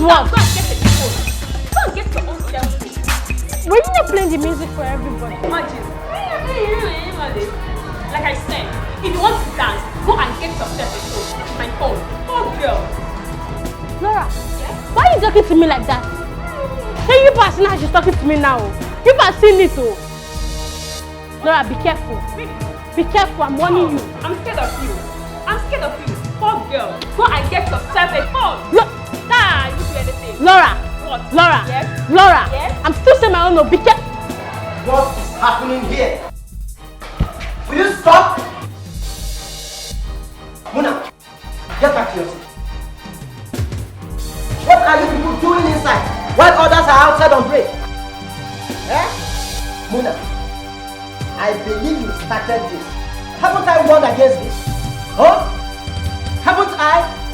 What? Go and get the phone. Go and get your own selfie. Were you not playing the music for everybody? Imagine. Like I said, if you want to dance, go and get yourself a phone. My phone. Oh, girl. Laura, why are you talking to me like that? Hey, you pass now, she's talking to me now. You pass seen it, oh. Laura, be careful. Be careful, I'm warning you. I'm scared of you. I'm scared of you. Oh, girl. Go and get yourself a phone. Nah, you do anything. Laura. What? Laura. Yes? Laura. Yes? I'm still saying my own, no. Be careful. What is happening here? Will you stop? Muna, get back to your seat. What are you people doing inside while others are outside on break? Eh? Muna, I believe you started this. Haven't I warned against this? Huh? Haven't I?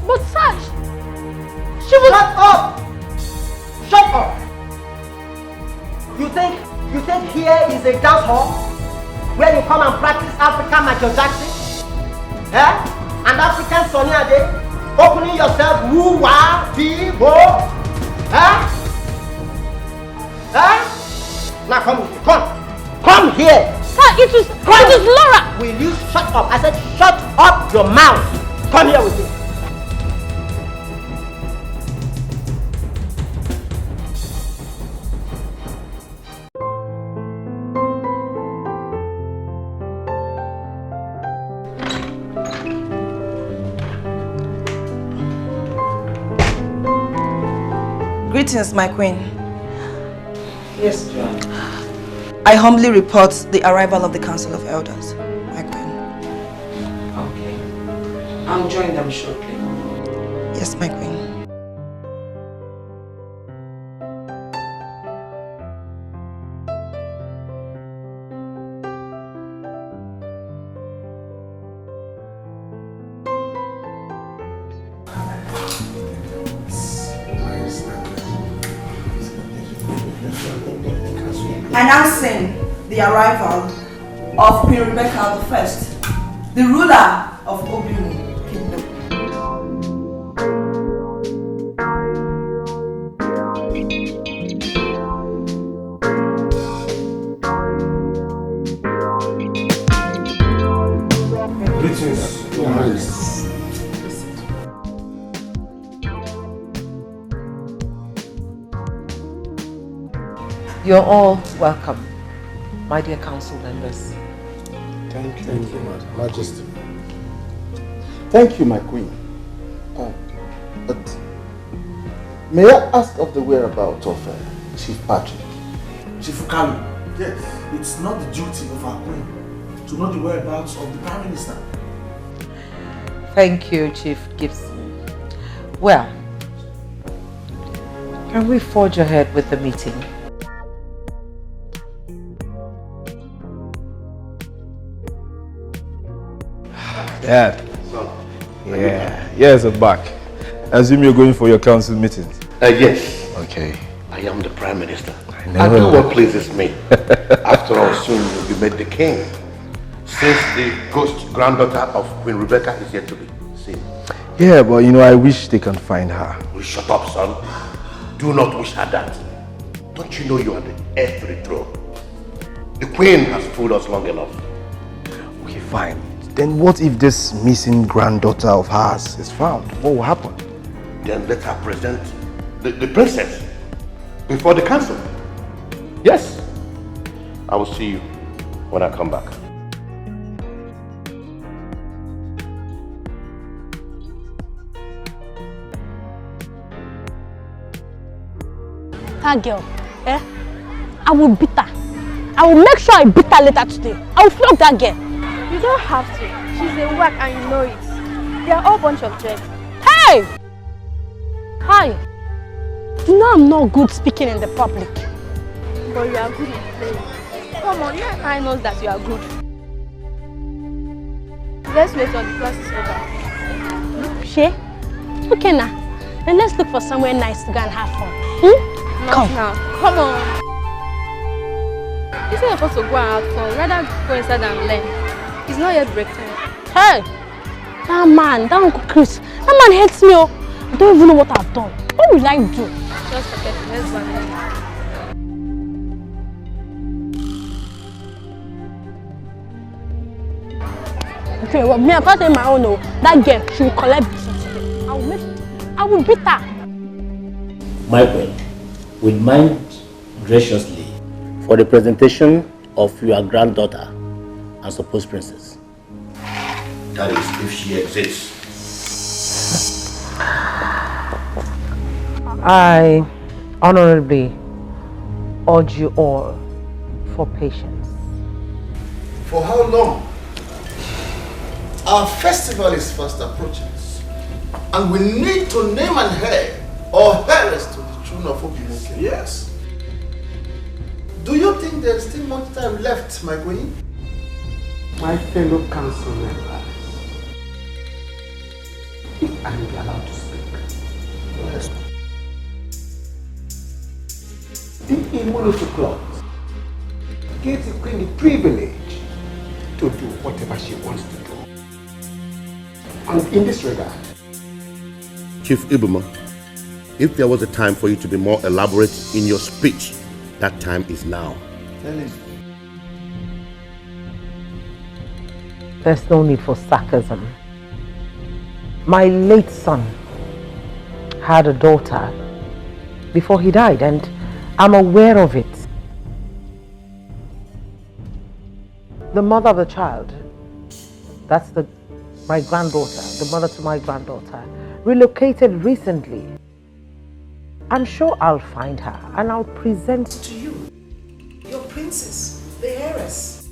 But Sash, she was... Shut up! Shut up! You think here is a dance hall where you come and practice African Michael Jackson? Eh? And African Sonia Ade? Opening yourself woo wah dee bo? Eh? Eh? Now come here! Sir, it was Laura! Will you shut up? I said shut up your mouth! Come here with me! Greetings, my queen. Yes, John. I humbly report the arrival of the Council of Elders, my queen. Okay. I'll join them shortly. Yes, my queen. Announcing the arrival of Queen Rebecca I, the ruler of Obimu Kingdom. Greetings, Your Majesty. You're all welcome, my dear council members. Thank you, Majesty. Thank you, my queen. But may I ask of the whereabouts of Chief Patrick? Chief Ukalu, yes, it's not the duty of our queen to know the whereabouts of the Prime Minister. Thank you, Chief Gibson. Well, can we forge ahead with the meeting? Dad. Yeah. Yes, I'm back. I assume you're going for your council meetings. Yes. Okay. I am the Prime Minister. I do what pleases me. After all, soon you'll be made the king. Since the ghost granddaughter of Queen Rebecca is yet to be seen. Yeah, but you know, I wish they can find her. Will you shut up, son? Do not wish her that. Don't you know you are the heir to the throne? The Queen has fooled us long enough. Okay, fine. Then what if this missing granddaughter of hers is found? What will happen? Then let her present the princess before the council. Yes. I will see you when I come back. That girl, I will beat her. I will make sure I beat her later today. I will flog that girl. You don't have to. She's a whack and you know it. They are all a bunch of dreads. Hey! Hi. You know I'm not good speaking in the public. But you are good in playing. Come on, you and I know that you are good. Let's wait until the class is over. She? Okay now. Then let's look for somewhere nice to go and have fun. Not now. Come on. Instead of us to go and have fun, rather go inside and learn. It's not yet break time. Hey! That man, that Uncle Chris, that man hates me. Oh. I don't even know what I've done. What will I do? Just forget it. Let's go. Okay, well, me, I'm not saying my own. No. That girl, she will collect the certificate. I will beat her. My queen, will mind graciously for the presentation of your granddaughter and supposed princess. That is, if she exists. I honorably urge you all for patience. For how long? Our festival is fast approaching, and we need to name an heir or heiress to the throne of Obimoke. Yes. Do you think there's still much time left, my queen? My fellow council members, if I may be allowed to speak. Yes. The immunity clause gives the queen the privilege to do whatever she wants to do. And in this regard, Chief Ibuma, if there was a time for you to be more elaborate in your speech, that time is now. There's no need for sarcasm. My late son had a daughter before he died, and I'm aware of it. The mother of the child, that's my granddaughter, the mother to my granddaughter, relocated recently. I'm sure I'll find her and I'll present To you, your princess, the heiress.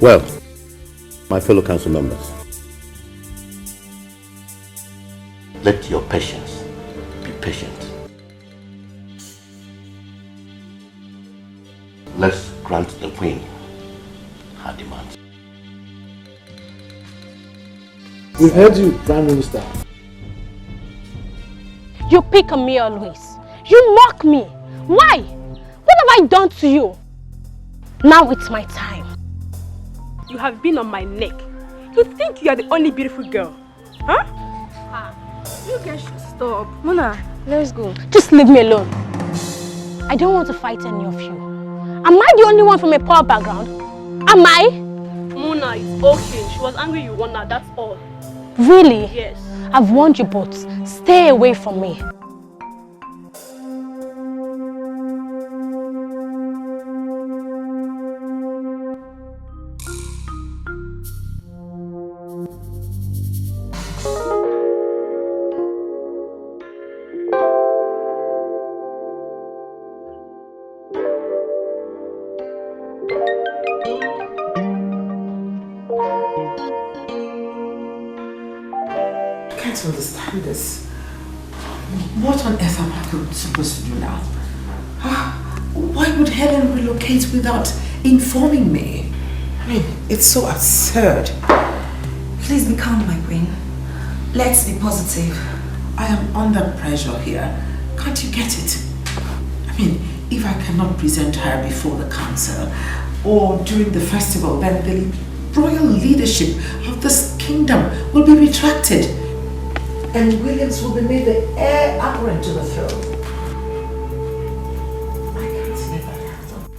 Well, my fellow council members, let your patience be patient. Let's grant the queen her demands. We've heard you, Prime Minister. You pick on me always. You mock me. Why? What have I done to you? Now it's my time. You have been on my neck. You think you are the only beautiful girl. Huh? You guys should stop. Mona, let's go. Just leave me alone. I don't want to fight any of you. Am I the only one from a poor background? Am I? Mona, it's okay. She was angry you won her, that's all. Really? Yes. I've warned you both. Stay away from me. I can't understand this. What on earth am I supposed to do now? Why would Helen relocate without informing me? I mean, it's so absurd. Please be calm, my queen. Let's be positive. I am under pressure here. Can't you get it? I mean, if I cannot present her before the council or during the festival, then the royal leadership of this kingdom will be retracted, and Williams will be made the heir apparent to the throne. I can't let that happen.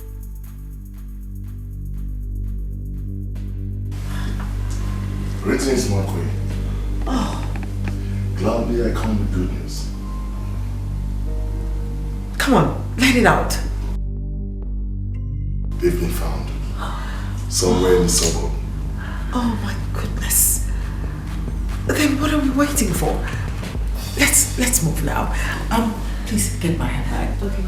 Greetings, my queen. Oh, Gladly I come with good news. come on, let it out. They've been found. Somewhere in the suburb. Oh my goodness. Then what are we waiting for? Let's move now. Please get my handbag. Okay.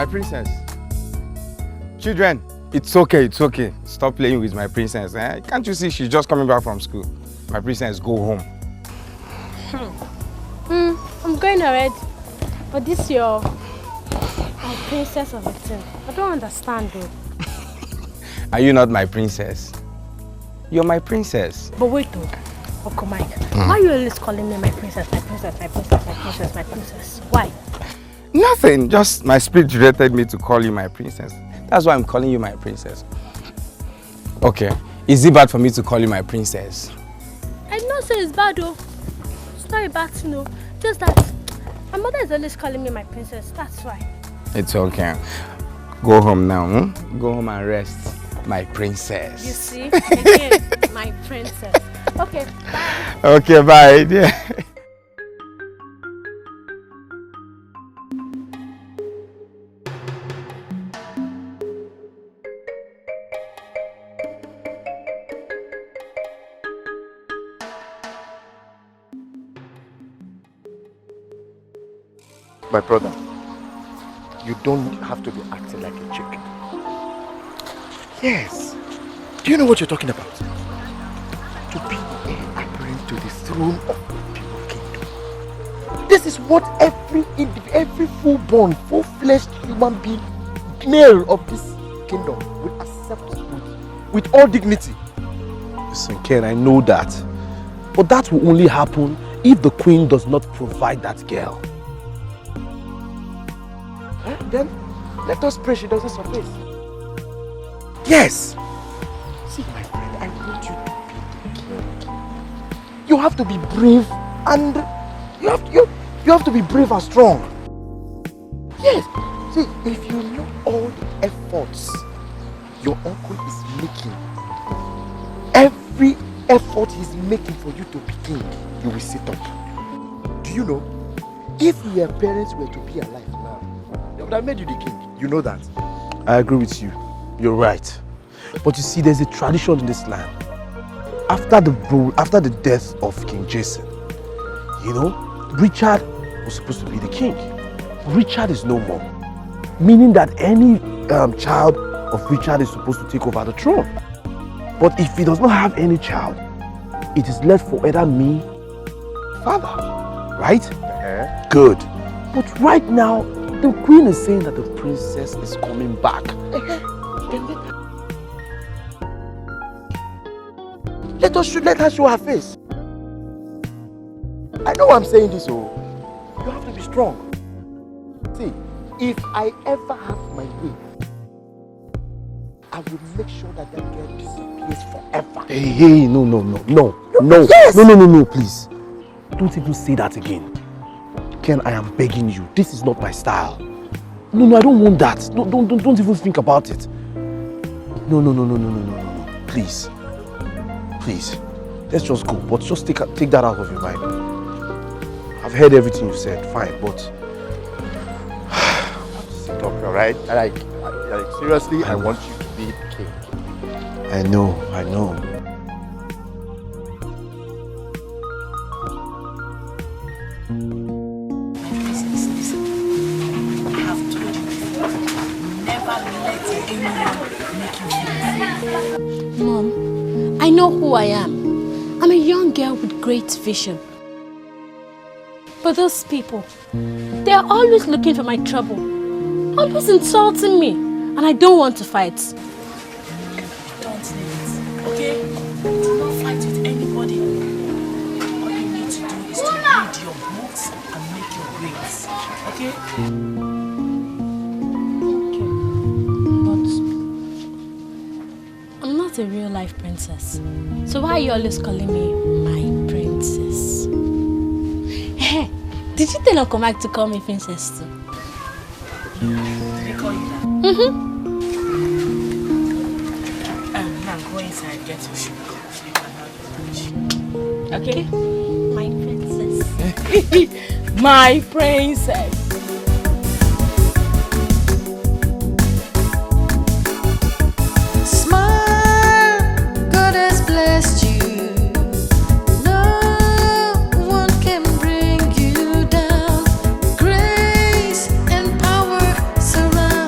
princess. Children, it's okay. Stop playing with my princess. Eh? Can't you see she's just coming back from school? My princess, go home. I'm going already. But this your princess of a thing. I don't understand though. Are you not my princess? You're my princess. But wait though. Uncle Mike, why are you always calling me my princess, my princess, my princess, my princess, my princess? Why? Nothing. Just my spirit directed me to call you my princess. That's why I'm calling you my princess. Okay. Is it bad for me to call you my princess? I did not say it's bad though. It's not a bad thing, no. Just that my mother is always calling me my princess. That's why. It's okay. Go home now. Go home and rest, my princess. You see? Again, my princess. Okay, bye. Okay, bye. Yeah. My brother, you don't have to be acting like a chicken. Yes. Do you know what you're talking about? To be heir apparent to the throne of the people kingdom. This is what every full-born, full-fleshed human being, male of this kingdom, will accept with all dignity. Listen, Ken, I know that. But that will only happen if the queen does not provide that girl. Then let us pray she doesn't surface. Yes. See, my friend, I want you to be the king. You have to be brave and you have to be brave and strong. Yes. See, if you know all the efforts your uncle is making, every effort he's making for you to be king, you will sit up. Do you know? If your parents were to be alive now, they would have made you the king. You know that. I agree with you. You're right. But you see, there's a tradition in this land. After the death of King Jason, you know, Richard was supposed to be the king. Richard is no more. Meaning that any child of Richard is supposed to take over the throne. But if he does not have any child, it is left for either me, father, right? Good. But right now, the queen is saying that the princess is coming back. Let her show her face. I know I'm saying this, oh. You have to be strong. See, if I ever have my way, I will make sure that girl disappears forever. Hey, no, Yes. No, please. Don't even say that again. Ken, I am begging you. This is not my style. No, I don't want that. Don't even think about it. No. Please. Let's just go. But just take that out of your mind. I've heard everything you said. Fine, but sit up, alright? Like seriously, I want you to be the king. I know. Mom, I know who I am. I'm a young girl with great vision. But those people, they are always looking for my trouble. Always insulting me. And I don't want to fight. Don't leave it, okay? Do not fight with anybody. All you need to do is to read your books and make your grades, okay? A real life princess. So why are you always calling me my princess? Hey, did you tell Uncle Mike to call me princess too? Did he call you that? Now go inside, get your shoe. So you can have your lunch. Okay? My princess. My princess. Blessed you. No one can bring you down. Grace and power surround.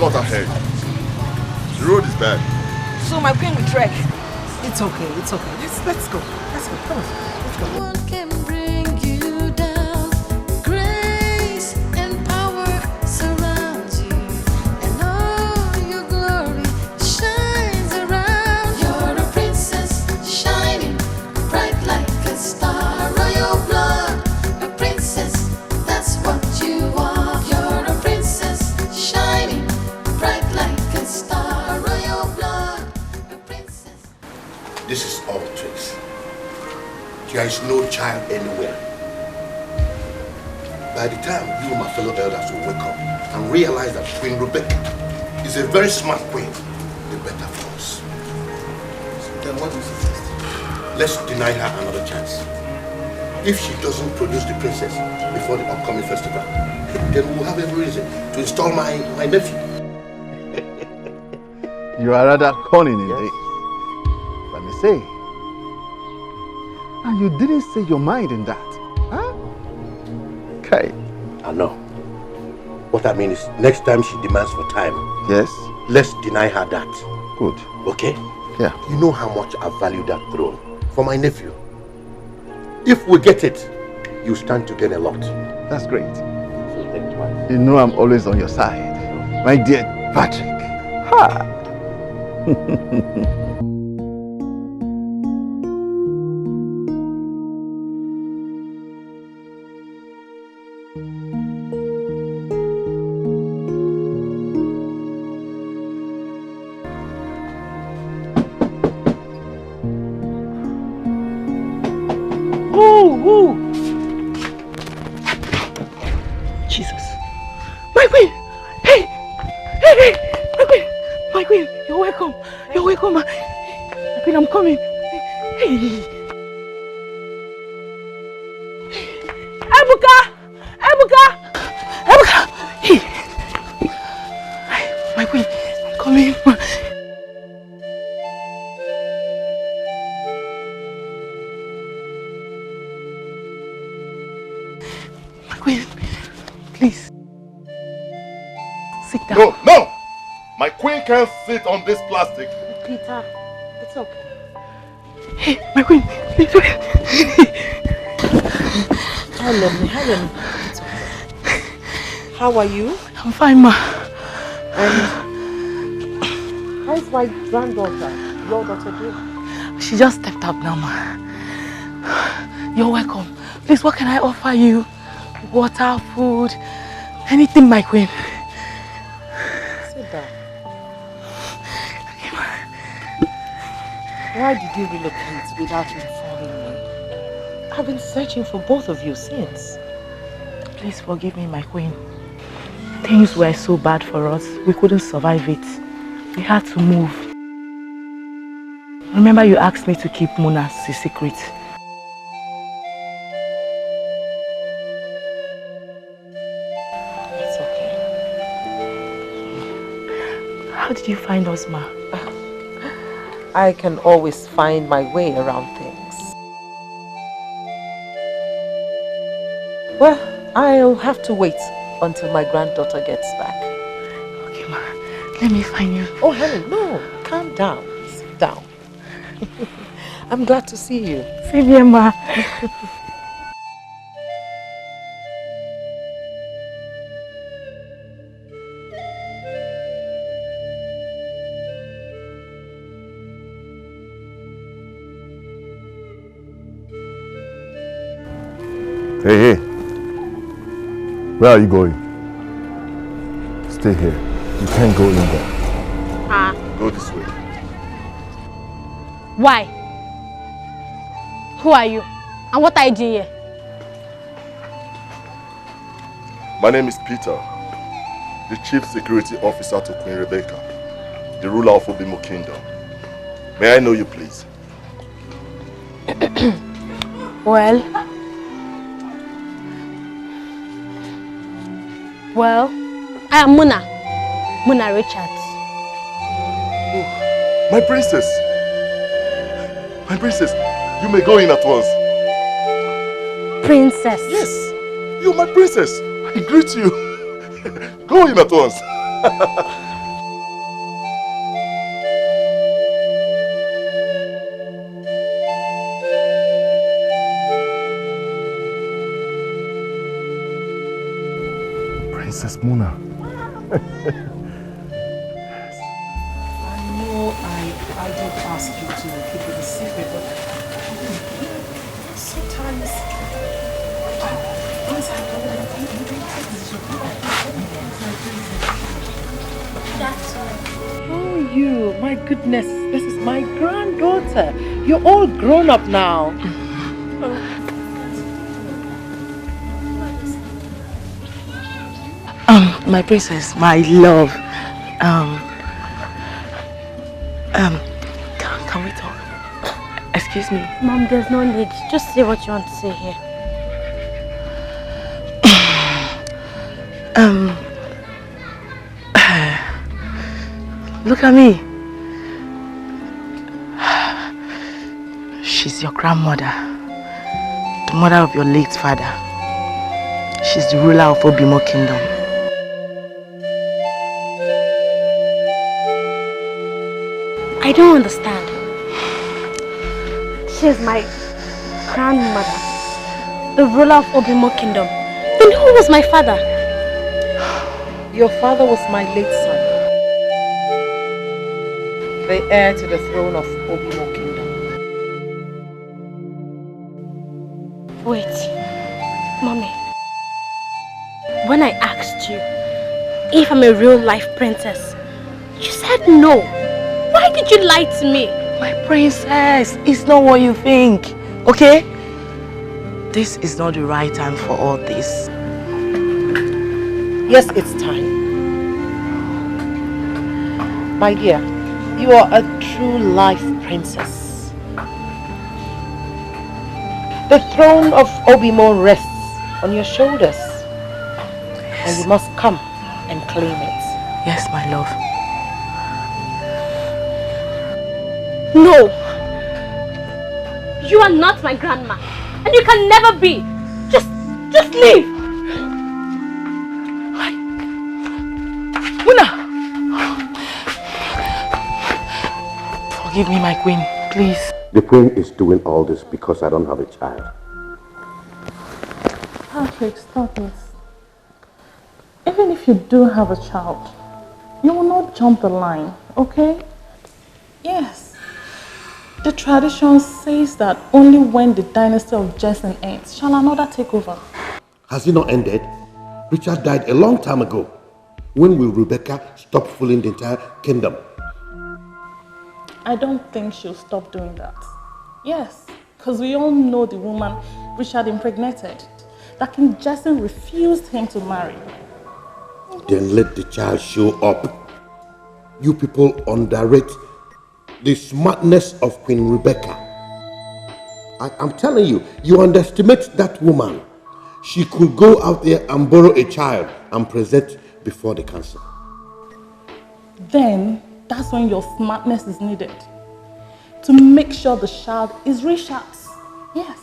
cut ahead. The road is bad. So my queen will trek. It's okay, it's okay. Let's go. Let's go. Come on. Let's go. One can bring you down. Grace and power surround you, and all your glory shines around. You're a princess shining bright like a star. Royal blood, a princess, that's what you are. You're a princess shining bright like a star. Royal blood, a princess. This is all tricks. There is no child anywhere. By the time you, my fellow elders, will wake up and realize that Queen Rebecca is a very smart queen, the better for us. Then what do you suggest? Let's deny her another chance. If she doesn't produce the princess before the upcoming festival, then we'll have every reason to install my nephew. You are rather cunning indeed. Let me say. And you didn't say your mind in that. Huh? Okay. I know. What I mean is, next time she demands for time, yes, let's deny her that. Good. Okay? Yeah. You know how much I value that throne for my nephew. If we get it, you stand to gain a lot. That's great. So think twice. You know I'm always on your side. My dear Patrick. Ha! Jesus. My queen! Hey! Hey, hey! My queen! My queen! You're welcome! You're welcome! My queen, I'm coming! Hey! Ebuka! Ebuka! Ebuka! Hey! My queen, I'm coming! My queen, please. Sit down. No, no! My queen can't sit on this plastic. Peter, it's okay. Hey, my queen, please wait. Hi, lovely. Hi, lovely. It's okay. How are you? I'm fine, ma. And how's my granddaughter? Your daughter doing? She just stepped up now, ma. You're welcome. Please, what can I offer you? Water, food, anything, my queen. Sit down. Why did you relocate without informing me? I've been searching for both of you since. Please forgive me, my queen. Things were so bad for us. We couldn't survive it. We had to move. Remember you asked me to keep Muna's a secret. It's okay. How did you find us, ma? I can always find my way around things. Well, I'll have to wait until my granddaughter gets back. Okay, ma. Let me find you. Oh, honey, no. Calm down. Sit down. I'm glad to see you. Same here, ma. Hey, hey. Where are you going? Stay here. You can't go in there. Go this way. Why? Who are you? And what are you doing here? My name is Peter, the Chief Security Officer to Queen Rebecca, the ruler of Obimo Kingdom. May I know you, please? Well, I am Muna. Muna Richards. My princess! My princess, you may go in at once. Princess? Yes, you're my princess. I greet you. Go in at once. Princess Muna. I know I did ask you to keep it a secret, but sometimes once I know that That's all. Oh, you, my goodness, this is my granddaughter. You're all grown up now. My princess, my love. Can we talk? Excuse me. Mom, there's no need. Just say what you want to say here. Look at me. She's your grandmother, the mother of your late father. She's the ruler of Obimo Kingdom. I don't understand. She's my grandmother, the ruler of Obimo Kingdom. Then who was my father? Your father was my late son, the heir to the throne of Obimo Kingdom. Wait, Mommy. When I asked you if I'm a real life princess, you said no. Why did you lie to me? My princess, it's not what you think, okay? This is not the right time for all this. Yes, it's time. My dear, you are a true life princess. The throne of Obimo rests on your shoulders. Yes. And you must come and claim it. Yes, my love. No! You are not my grandma. And you can never be. Just leave. Muna! Forgive me, my queen, please. The queen is doing all this because I don't have a child. Patrick, stop it. Even if you do have a child, you will not jump the line, okay? Yes. The tradition says that only when the dynasty of Jason ends shall another take over. Has it not ended? Richard died a long time ago. When will Rebecca stop fooling the entire kingdom? I don't think she'll stop doing that. Yes, because we all know the woman Richard impregnated. That King Jason refused him to marry. Then let the child show up. You people underrate the smartness of Queen Rebecca. I'm telling you, you underestimate that woman. She could go out there and borrow a child and present before the council. Then, that's when your smartness is needed. To make sure the child is Richard's. Yes.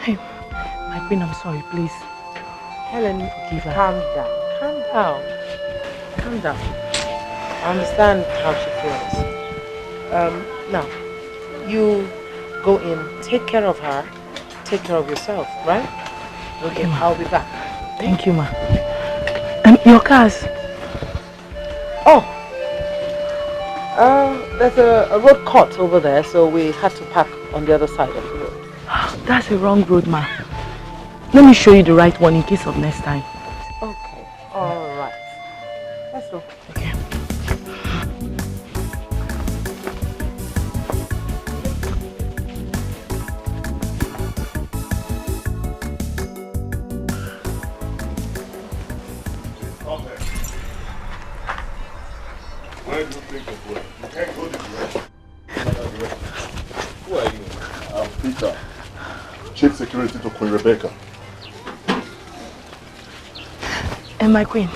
Hey, my queen, I'm sorry, please. Helen, calm down. Calm down. Calm down. I understand how she feels. Now, you go in, take care of her, take care of yourself, right? Okay, I'll be back. Thank you, ma. Your cars? Oh, there's a road cut over there, so we had to park on the other side of the road. That's a wrong road, ma. Let me show you the right one in case of next time. Okay, all right. Let's go. Okay. Where do you think of going? You can't go this direction. Who are you? I'm Peter, Chief Security to Queen Rebecca. And my queen,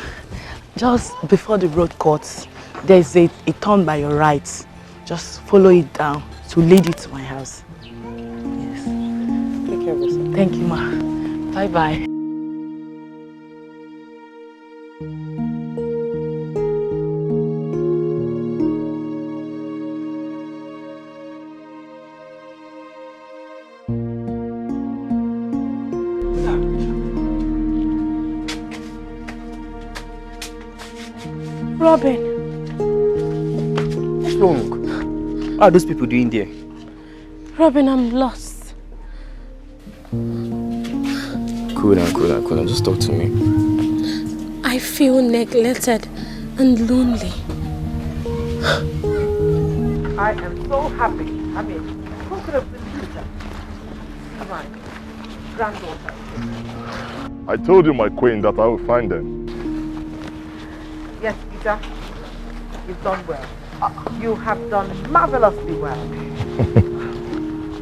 just before the road cuts, there's a turn by your right. Just follow it down to lead you to my house. Yes. Take care of yourself. Thank you, ma. Bye-bye. Robin. What's wrong? What are those people doing there? Robin, I'm lost. Cool down. Just talk to me. I feel neglected and lonely. I am so happy. I mean, who could have believed that? My granddaughter. I told you, my queen, that I will find them. Yes, Peter. You've done well. You have done marvelously well.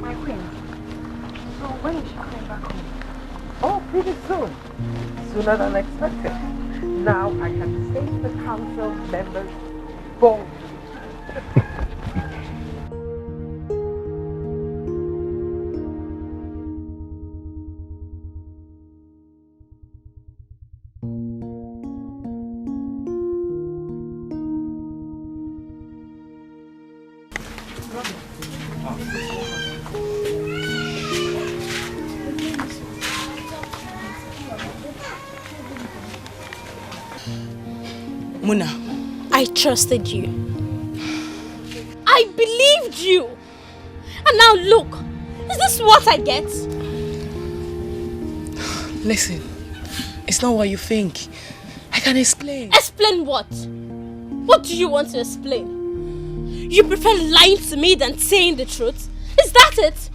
My queen, so when is she coming back home? Oh, pretty soon. Sooner than expected. Now I can face the council members boldly. Muna, I trusted you. I believed you. And now look, is this what I get? listen, it's not what you think. I can explain. Explain what? What do you want to explain? You prefer lying to me than saying the truth? Is that it?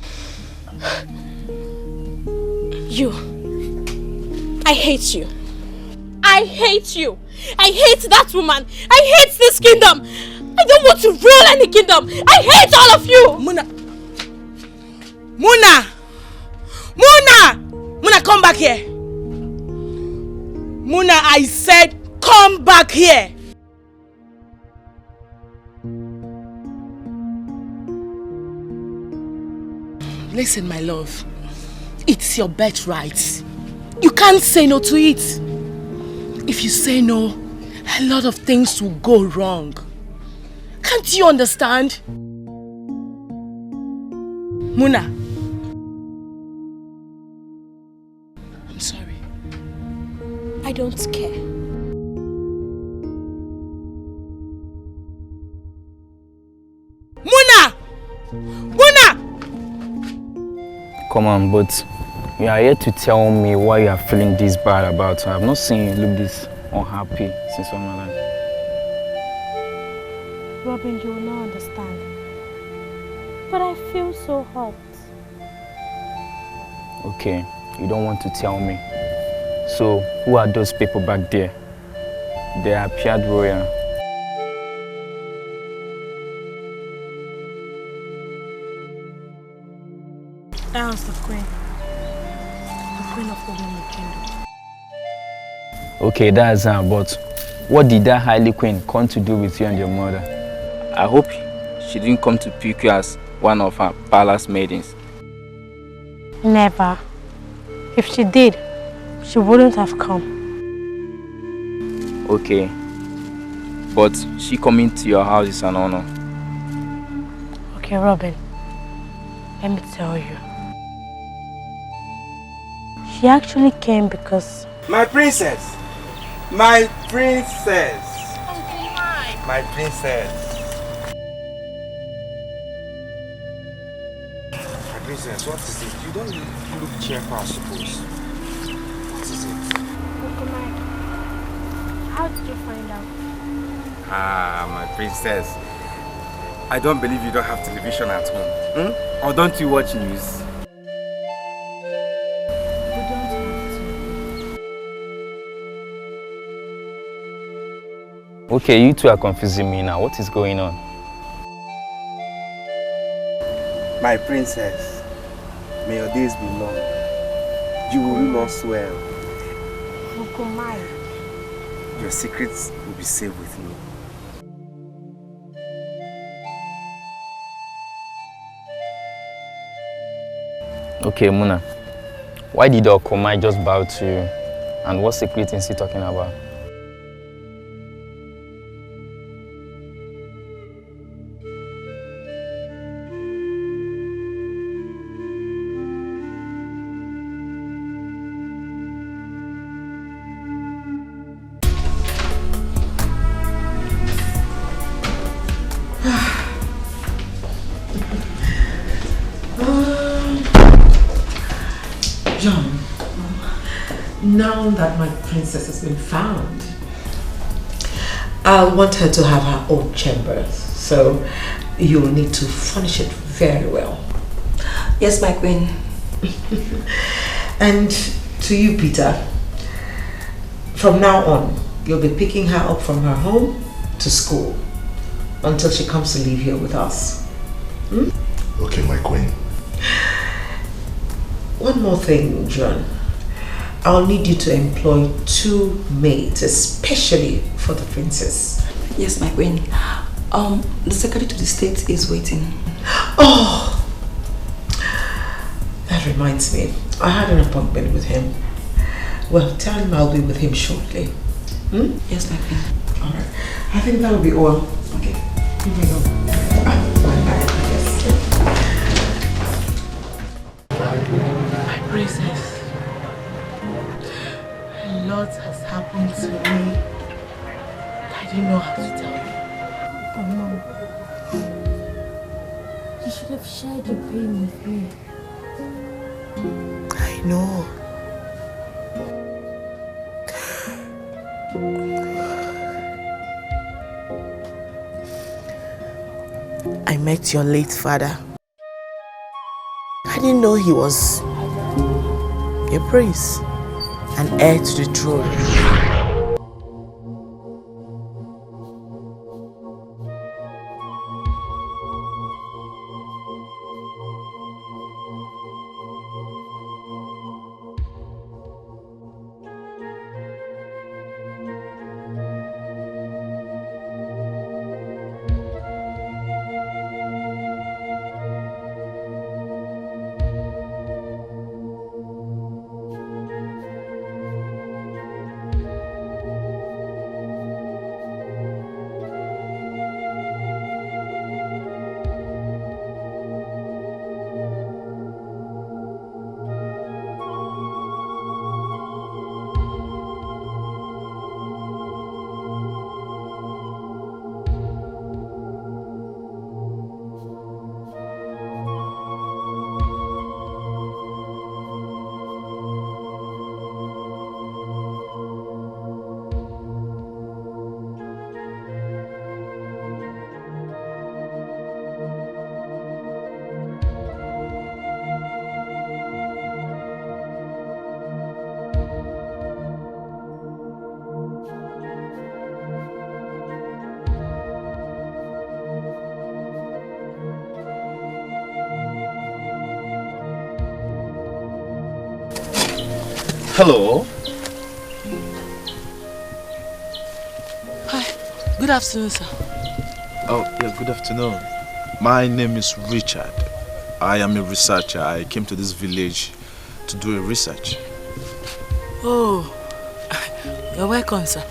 You. I hate you. I hate you. I hate that woman. I hate this kingdom. I don't want to rule any kingdom. I hate all of you. Muna, come back here. Muna, I said come back here. Listen, my love. It's your birthright. You can't say no to it. If you say no, a lot of things will go wrong. Can't you understand? Muna. I'm sorry. I don't care. Muna! Come on, but you are here to tell me why you are feeling this bad about her. I've not seen you look this unhappy since all my life. Robin, you will not understand. But I feel so hurt. Okay, you don't want to tell me. So, who are those people back there? They appeared royal. That was the queen. The queen of the women kingdom. Okay, that's her, but what did that highly queen come to do with you and your mother? I hope she didn't come to pick you as one of her palace maidens. Never. If she did, she wouldn't have come. Okay, but she coming to your house is an honor. Okay, Robin, let me tell you. She actually came because... My princess! My princess! My princess! My princess, what is it? You don't look cheerful, I suppose. What is it? Uncle Mike, how did you find out? Ah, my princess. I don't believe you don't have television at home. Or don't you watch news? Okay, you two are confusing me now. What is going on? My princess, may your days be long. You will rule us well. Uncle Mike. Your secrets will be safe with me. Okay, Muna. Why did Okomai just bow to you? And what secret is he talking about? John, now that my princess has been found, I'll want her to have her own chambers. So you'll need to furnish it very well. Yes, my queen. And to you, Peter, from now on, you'll be picking her up from her home to school until she comes to live here with us. Hmm? Okay, my queen. One more thing, John. I'll need you to employ 2 maids, especially for the princess. Yes, my queen. The secretary to the state is waiting. Oh! That reminds me. I had an appointment with him. Well, tell him I'll be with him shortly. Hmm? Yes, my queen. Alright. I think that will be all. Okay. Here we go. My princess, a lot has happened to me. I didn't know how to tell you. Oh, Mom. You should have shared your pain with me. I know. I met your late father. I didn't know he was a prince, an heir to the throne. Hello. Hi. Good afternoon, sir. Oh, yeah, good afternoon. My name is Richard. I am a researcher. I came to this village to do a research. Oh, you're welcome, sir.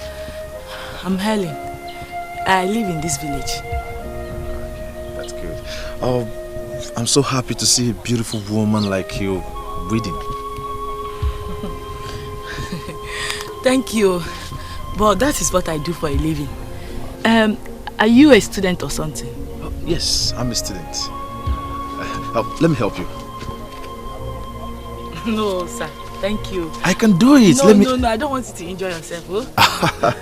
I'm Helen. I live in this village. That's good. Oh, I'm so happy to see a beautiful woman like you reading. Thank you. But that is what I do for a living. Are you a student or something? Oh, yes, I'm a student. Let me help you. No, sir. Thank you. I can do it. No, I don't want you to enjoy yourself. Oh?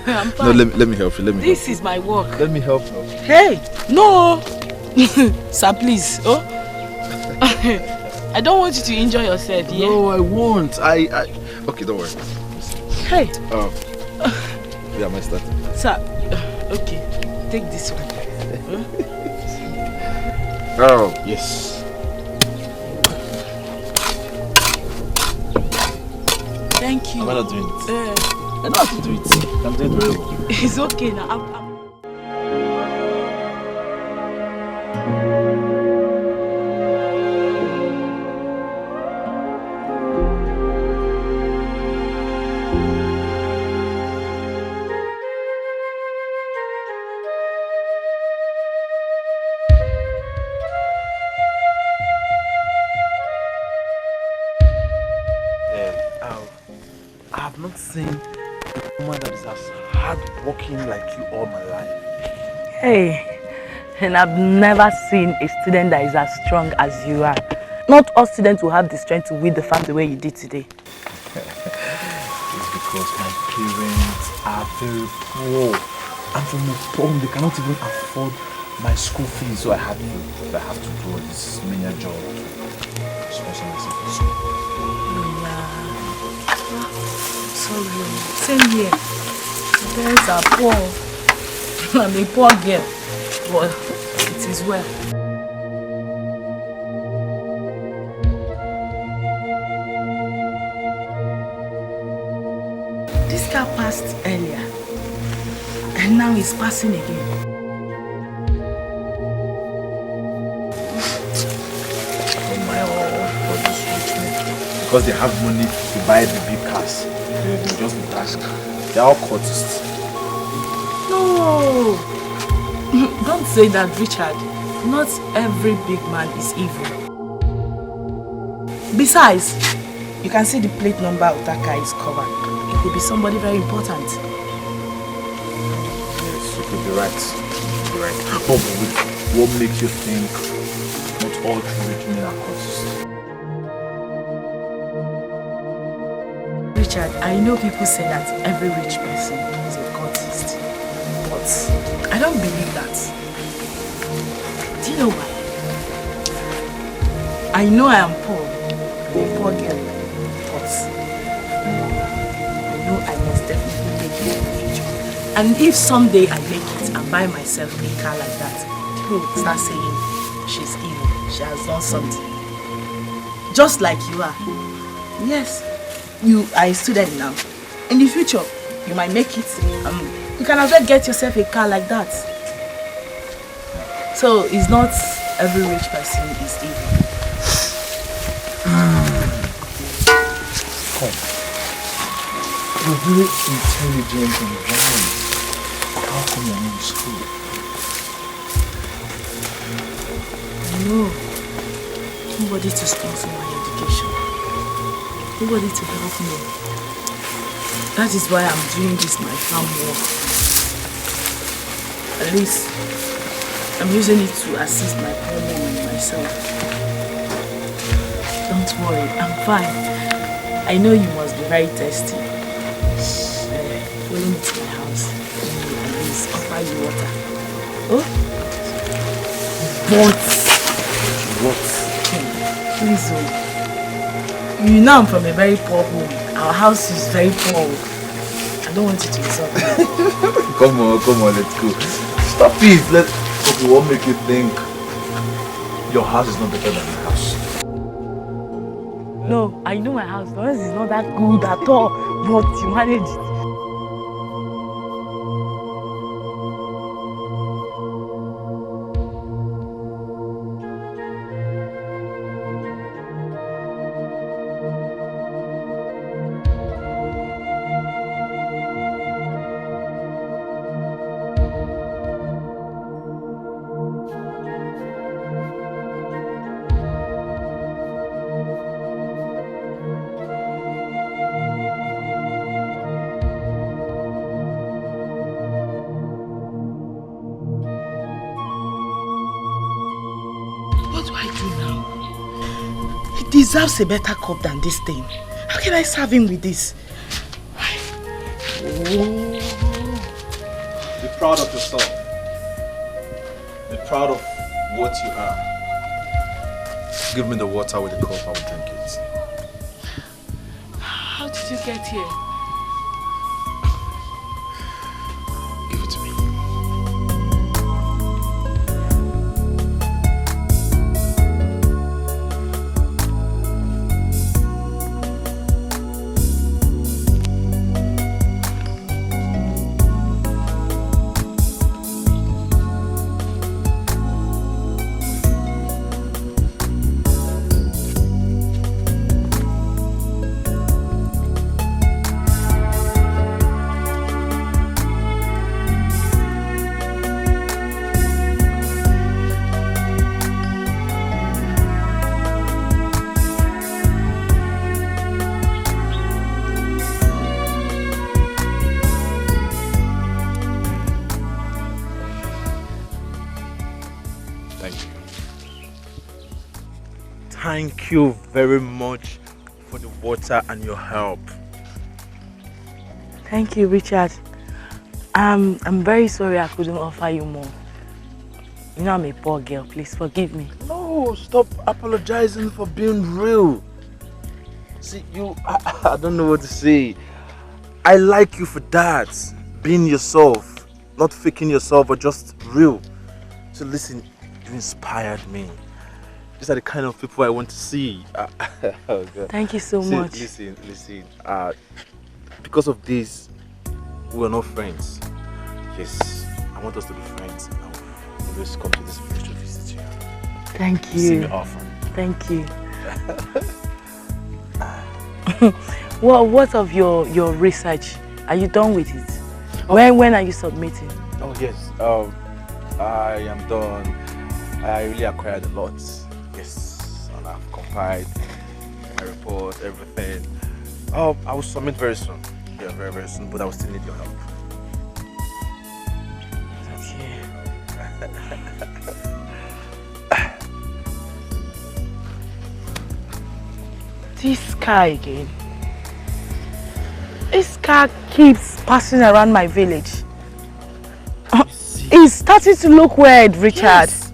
I'm fine. No, let me help you. This is my work. Let me help you. Hey, no. Sir, please. Oh? I don't want you to enjoy yourself. Yeah? No, I won't. Okay, don't worry. Hey. Yeah, am I starting? Sir, okay. Take this one. Oh, yes. Thank you. Am I not doing it? I know how to do it. I'm doing it very well. It's okay now. Seen a woman that is as hard-working like you all my life. Hey, and I've never seen a student that is as strong as you are. not all students will have the strength to weed the farm the way you did today. It's because my parents are very poor. I'm from a poor home. They cannot even afford my school fees, so I have to do this menial job to sponsor myself in school. Sorry, same here. My parents are poor. I'm a poor girl, but it is well. This car passed earlier, and now it's passing again. Because they have money to buy the big cars. They just be taxed. They are all cultists. No! Don't say that, Richard. Not every big man is evil. Besides, you can see the plate number of that car is covered. It could be somebody very important. Yes, you could be right. You could be right. But what makes you think not all true rich men are cultists? Richard, I know people say that every rich person is a cultist, but I don't believe that. Do you know why? I know I am poor, I'm a poor girl, but I know I must definitely make it in the future. And if someday I make it and buy myself a car like that, people will start saying she's evil, she has done something. Just like you are. Yes. You are a student now. In the future, you might make it. You can as well get yourself a car like that. So it's not every rich person is evil. Come. You're very intelligent and wise. How come you're not in school? No. Nobody to sponsor my education. Nobody to help me. That is why I'm doing this my farm work. At least I'm using it to assist my poor mom and myself. Don't worry, I'm fine. I know you must be very thirsty. Follow me to my house. At least offer you water. Oh? What? Please, oh. You know I'm from a very poor home. Our house is very poor. I don't want you to insult me. Come on, let's go. Stop it. Okay, what make you think your house is not better than my house? No, I know my house. The house is not that good at all, but you manage it. He deserves a better cup than this thing. How can I serve him with this? Be proud of yourself. Be proud of what you are. Give me the water with the cup, I will drink it. How did you get here? Give it to me. thank you very much for the water and your help. Thank you, Richard. I'm very sorry I couldn't offer you more. You know I'm a poor girl. Please forgive me. No, stop apologizing for being real. See, I don't know what to say. I like you for that. Being yourself. Not faking yourself, but just real. So listen, you inspired me. These are the kind of people I want to see. Oh God. Thank you so much. Listen. Because of this, we are not friends. Yes, I want us to be friends. I will always come to this village to visit you. Thank you. See me often. Thank you. What of your research? Are you done with it? When are you submitting? Oh yes, I am done. I really acquired a lot. Yes, and I've compiled my report, everything. I will submit very soon. Yeah, very, very soon, but I will still need your help. This car again. This car keeps passing around my village. It's starting to look weird, Richard. Yes.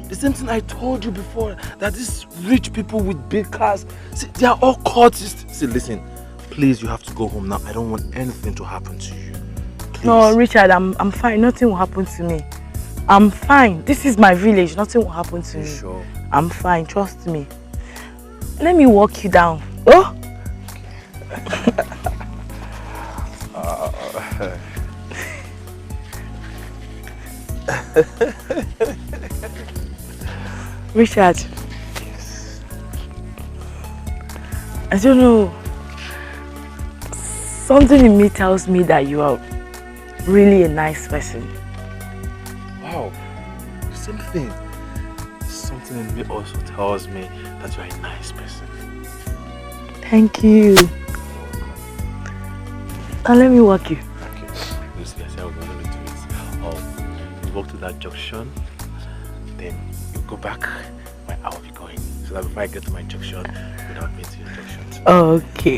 The same thing I told you before, that these rich people with big cars, see, they are all cultists. See, listen, please, you have to go home now. I don't want anything to happen to you. Please. No, Richard, I'm fine. Nothing will happen to me. I'm fine. This is my village. Nothing will happen to me. Sure? I'm fine. Trust me. Let me walk you down. Oh! Richard. Yes. I don't know. Something in me tells me that you are really a nice person. Wow. Same thing. Something in me also tells me that you are a nice person. Thank you. Now let me walk you. Okay. Let's see how we're going to do it. You walk to that junction, then you go back where I will be going. So that before I get to my junction, without me to your junction. Okay.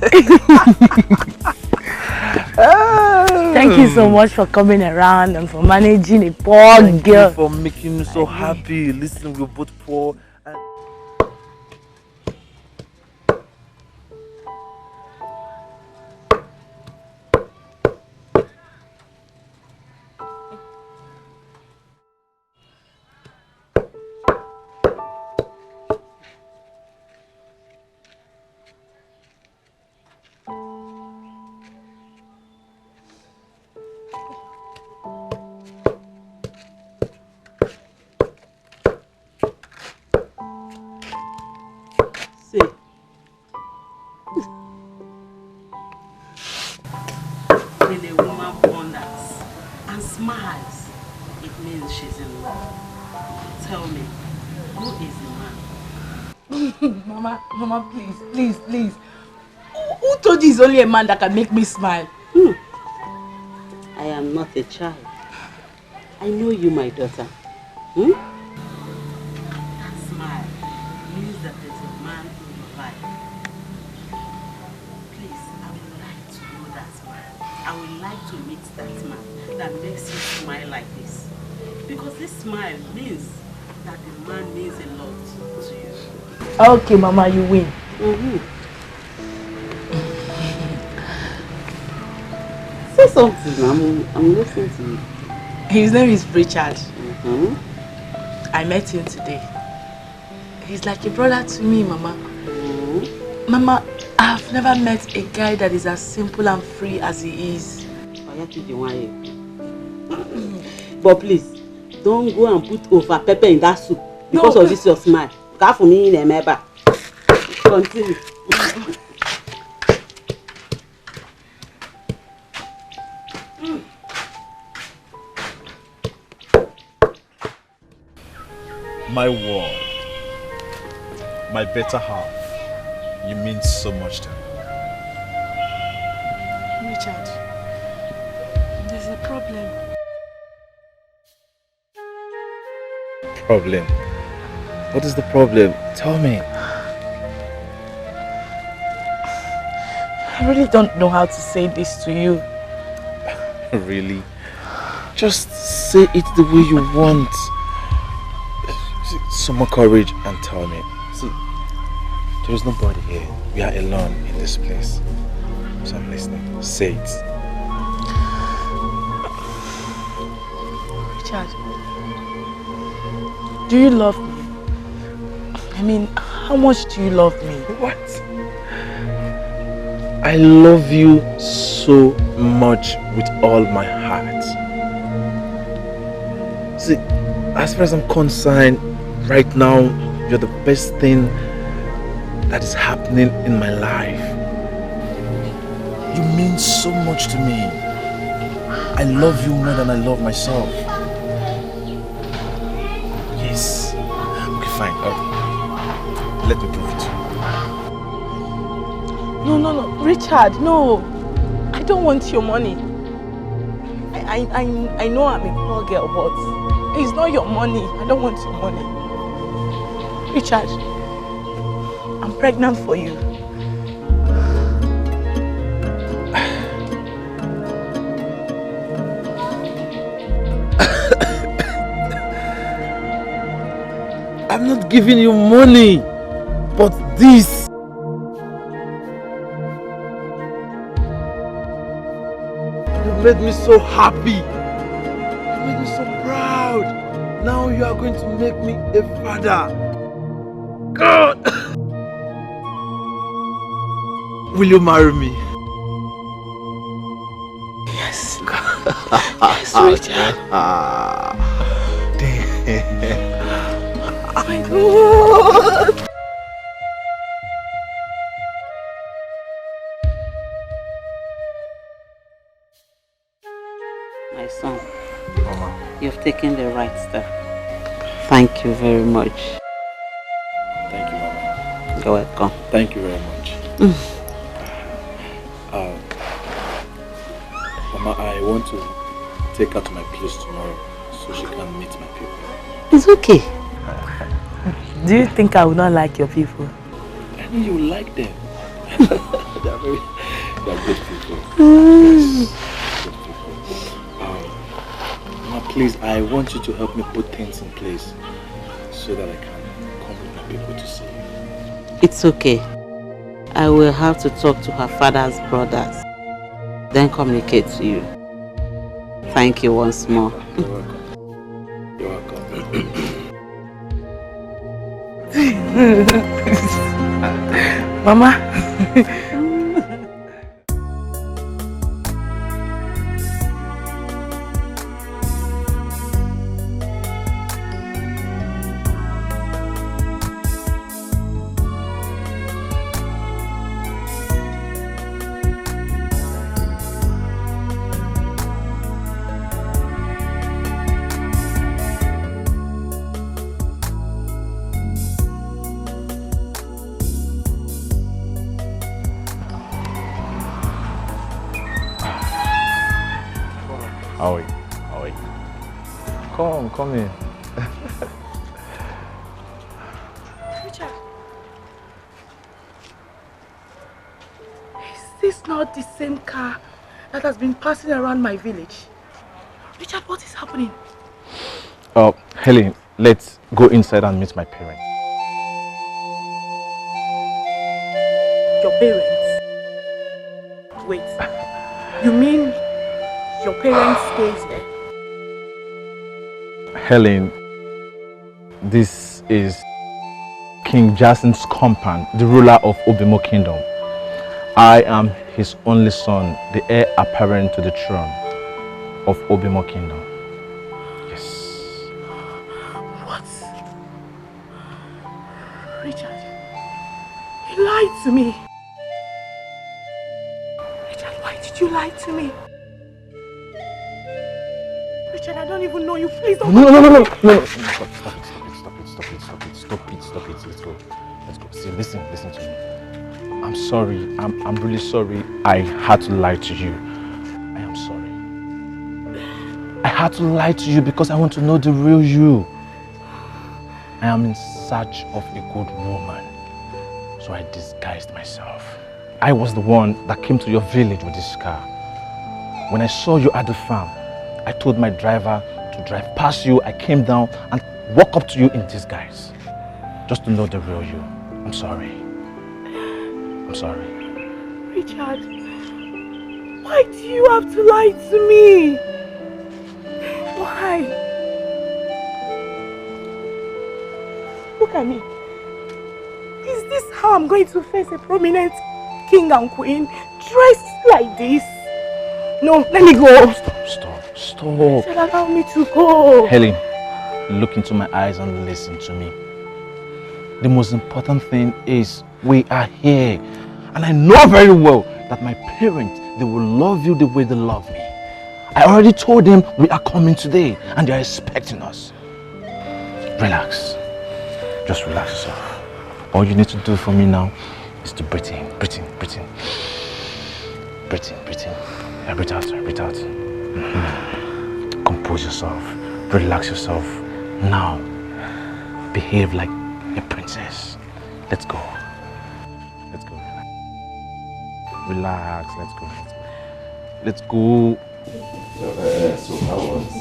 Thank you so much for coming around and for managing a poor girl. Thank you for making me so happy. Listen, we're both poor. When a woman wonders and smiles, it means she's in love. Tell me, who is the man? Mama, please. Who told you it's only a man that can make me smile? I am not a child. I know you, my daughter. That smile means that there's a man in your life. Please, I would like to know that man. I would like to meet that man that makes you smile like this. Because this smile means that the man means a lot to you. Okay, Mama, you win. Say something, I'm listening to you. His name is Richard. I met him today. He's like a brother to me, Mama. Mama, I've never met a guy that is as simple and free as he is. But please, don't go and put over pepper in that soup because of this your smile. Got for me in a member. Continue. My world, my better half, you mean so much to me. Richard, there's a problem. Problem? What is the problem? Tell me. I really don't know how to say this to you. Really? Just say it the way you want. Some more courage and tell me. See, there is nobody here. We are alone in this place. So I'm listening. Say it. Richard, do you love me? I mean, how much do you love me? What? I love you so much with all my heart. See, as far as I'm concerned, right now, you're the best thing that is happening in my life. You mean so much to me. I love you more than I love myself. Yes. Okay, fine. Let me prove it to you. No, Richard, no. I don't want your money. I know I'm a poor girl, but it's not your money. I don't want your money. Richard, I'm pregnant for you. I'm not giving you money, but this. You made me so happy. You made me so proud. Now you are going to make me a father. God! Will you marry me? Yes. Yes, Richard. Oh my God. My son, you've taken the right step. Thank you very much. Thank you, Mama. You're welcome. Thank you very much. Mama, I want to take her to my place tomorrow so she can meet my people. It's okay. Do you think I would not like your people? I know you will like them. They are good people. Mm. Good people. Mama, please, I want you to help me put things in place so that I can come with my people to see you. It's okay. I will have to talk to her father's brothers, then communicate to you. Thank you once more. You're welcome. You're welcome. Mama. How are you? How are you? Come in. Richard, is this not the same car that has been passing around my village? Richard, what is happening? Helen, let's go inside and meet my parents. Your parents? Wait, you mean your parents stays there? Helen, this is King Jason's compound, the ruler of Obimo Kingdom. I am his only son, the heir apparent to the throne of Obimo Kingdom. Yes. What? Richard, you lied to me. Richard, why did you lie to me? Richard, I don't even know you. Please don't. No. Stop it. Let's go. See, listen to me. I'm sorry. I'm really sorry. I had to lie to you. I am sorry. I had to lie to you because I want to know the real you. I am in search of a good woman, so I disguised myself. I was the one that came to your village with this car. When I saw you at the farm, I told my driver to drive past you. I came down and walked up to you in disguise. Just to know the real you. I'm sorry. I'm sorry. Richard, why do you have to lie to me? Why? Look at me. Is this how I'm going to face a prominent king and queen dressed like this? No, let me go. Stop. I said allow me to go. Helen, look into my eyes and listen to me. The most important thing is we are here. And I know very well that my parents, they will love you the way they love me. I already told them we are coming today and they are expecting us. Relax. Just relax yourself. All you need to do for me now is to breathe in, breathe in, breathe in. Breathe in, breathe in. Yeah, breathe out, breathe out. Compose yourself. Relax yourself. Now, behave like a princess. Let's go. Let's go. Relax. Let's go. Let's go. So how was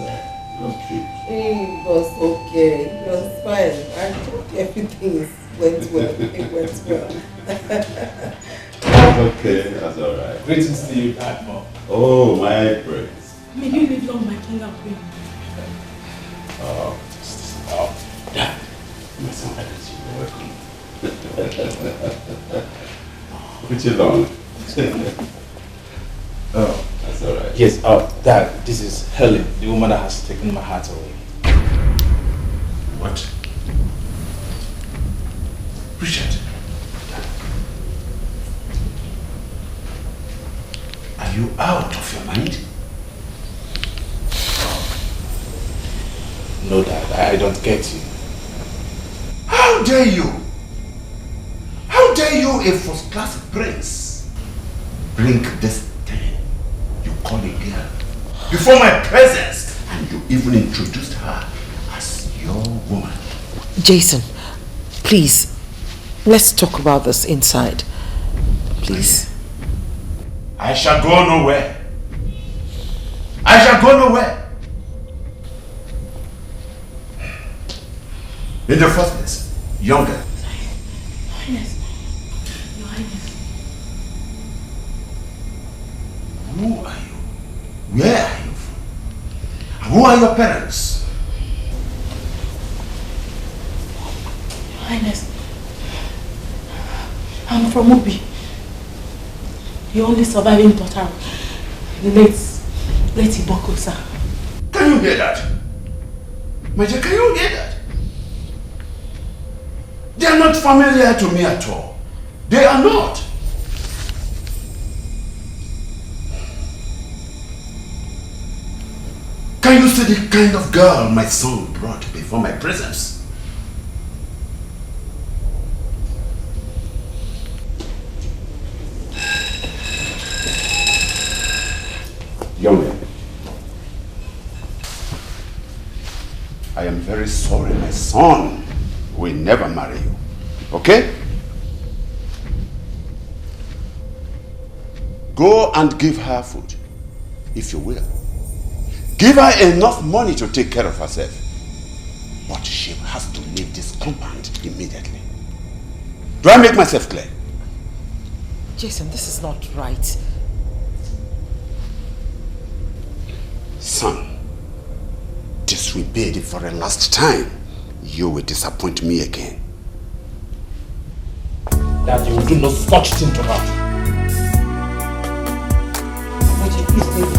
your trip? It was okay. It was fine. I think everything went well. It went well. That's okay. That's all right. Greetings to you, Dad, Mom. Oh, my praise. May you live long, my king and queen. Dad, my son, you're welcome. Put you long. Oh, that's all right. Yes, Dad, this is Helen, the woman that has taken my heart away. What? Richard. Are you out of your mind? No, Dad, I don't get you. How dare you? How dare you, a first-class prince, bring this thing you call a girl before my presence, and you even introduced her as your woman? Jason, please, let's talk about this inside. Please. I shall go nowhere. I shall go nowhere. In the first place, younger. Highness. Your Highness. Who are you? Where are you from? Who are your parents? Your Highness. I'm from Ubi. The only surviving daughter of the late Iboko, sir. Can you hear that? Major, can you hear that? They are not familiar to me at all. They are not. Can you see the kind of girl my son brought before my presence? Young man, I am very sorry my son will never marry you. Okay? Go and give her food, if you will. Give her enough money to take care of herself. But she has to leave this compound immediately. Do I make myself clear? Jason, this is not right. Son, disobeyed it for a last time. You will disappoint me again. That you will do no such thing to her. Richard, please leave.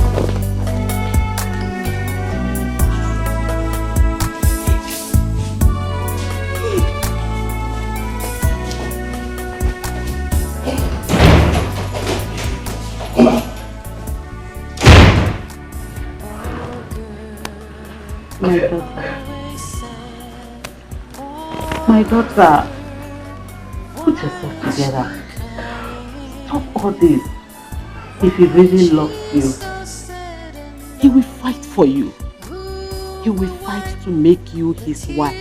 My daughter, put yourself together. Stop all this. If he really loves you, he will fight for you. He will fight to make you his wife.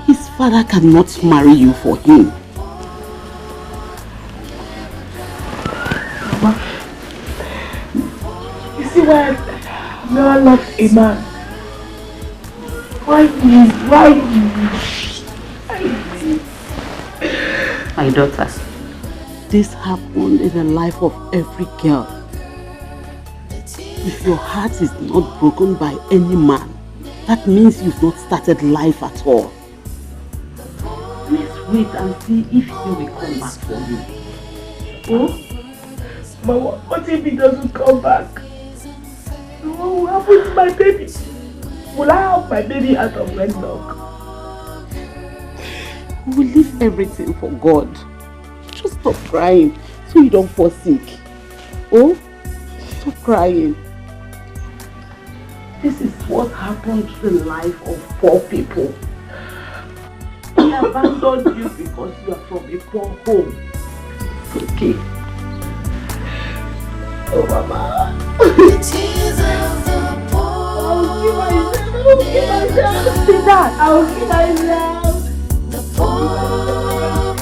His father cannot marry you for him. never loved a man. Why me? Why me? My daughter, this happened in the life of every girl. If your heart is not broken by any man, that means you've not started life at all. Please wait and see if he will come back for you. Oh? Mama, what if he doesn't come back? What will happen to my baby? Will I have my baby out of wedlock? We will leave everything for God. Just stop crying so you don't fall sick. Oh? Stop crying. This is what happened to the life of poor people. He abandoned you because you are from a poor home. It's okay. Oh, Mama. The tears of the poor. I'll give myself to that. I'll give myself. The poor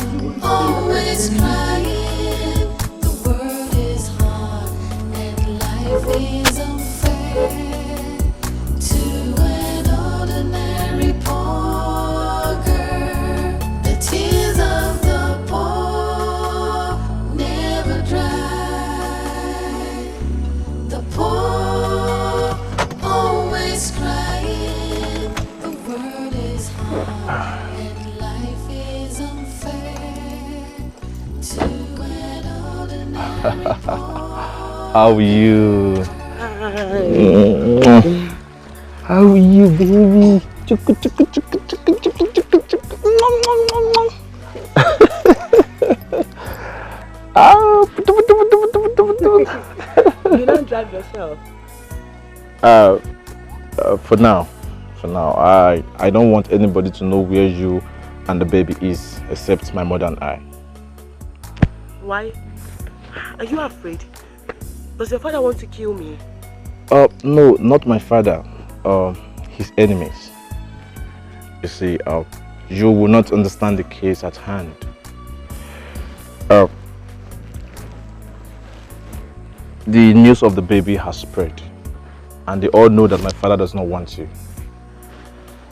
always crying. The world is hard and life is unfair to an ordinary poor girl. The tears of the poor never dry. The poor always crying. The world is hard. How are you? How are you, baby? Chuku, chuku, chuku, chuku, chuku, chuku, chuku. You don't drive yourself? For now, I don't want anybody to know where you and the baby is, except my mother and I. Why? Are you afraid? Does your father want to kill me? No, not my father. His enemies. You see, you will not understand the case at hand. The news of the baby has spread, and they all know that my father does not want you.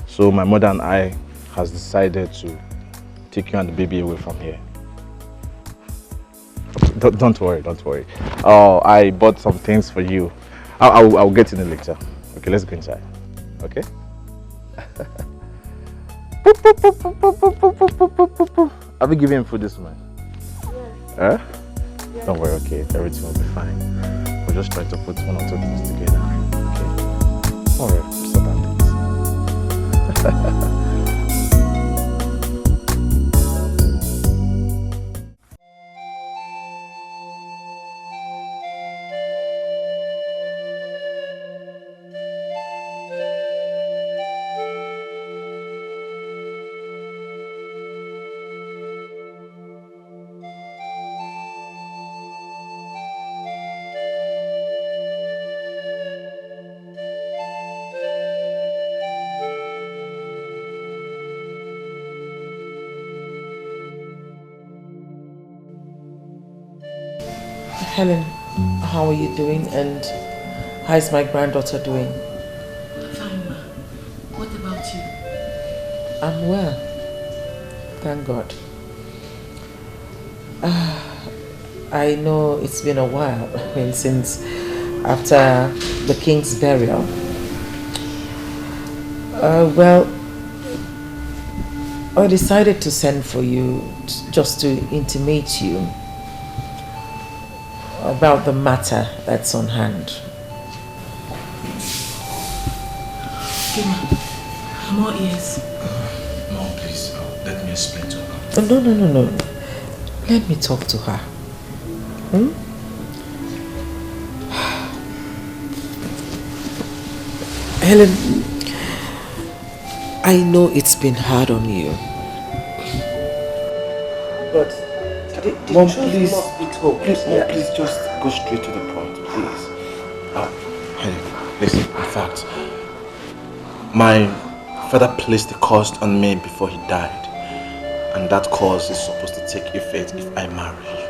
So my mother and I has decided to take you and the baby away from here. Don't worry. I bought some things for you. I'll get in it later. Okay, let's go inside. Okay? Have you given him food this morning? Yeah. Don't worry, okay. Everything will be fine. We'll just try to put one or two things together. Okay? Don't worry, just about this. Helen, how are you doing and how is my granddaughter doing? Fine, ma. What about you? I'm well. Thank God. I know it's been a while, since after the king's burial. Well, I decided to send for you just to intimate you about the matter that's on hand. Okay, ma. I'm all ears. No, please, let me explain to her. No. Let me talk to her. Helen, I know it's been hard on you. But Mom, please, please, just go straight to the point, please. Helen, listen, in fact, my father placed a curse on me before he died. And that curse is supposed to take effect if I marry you.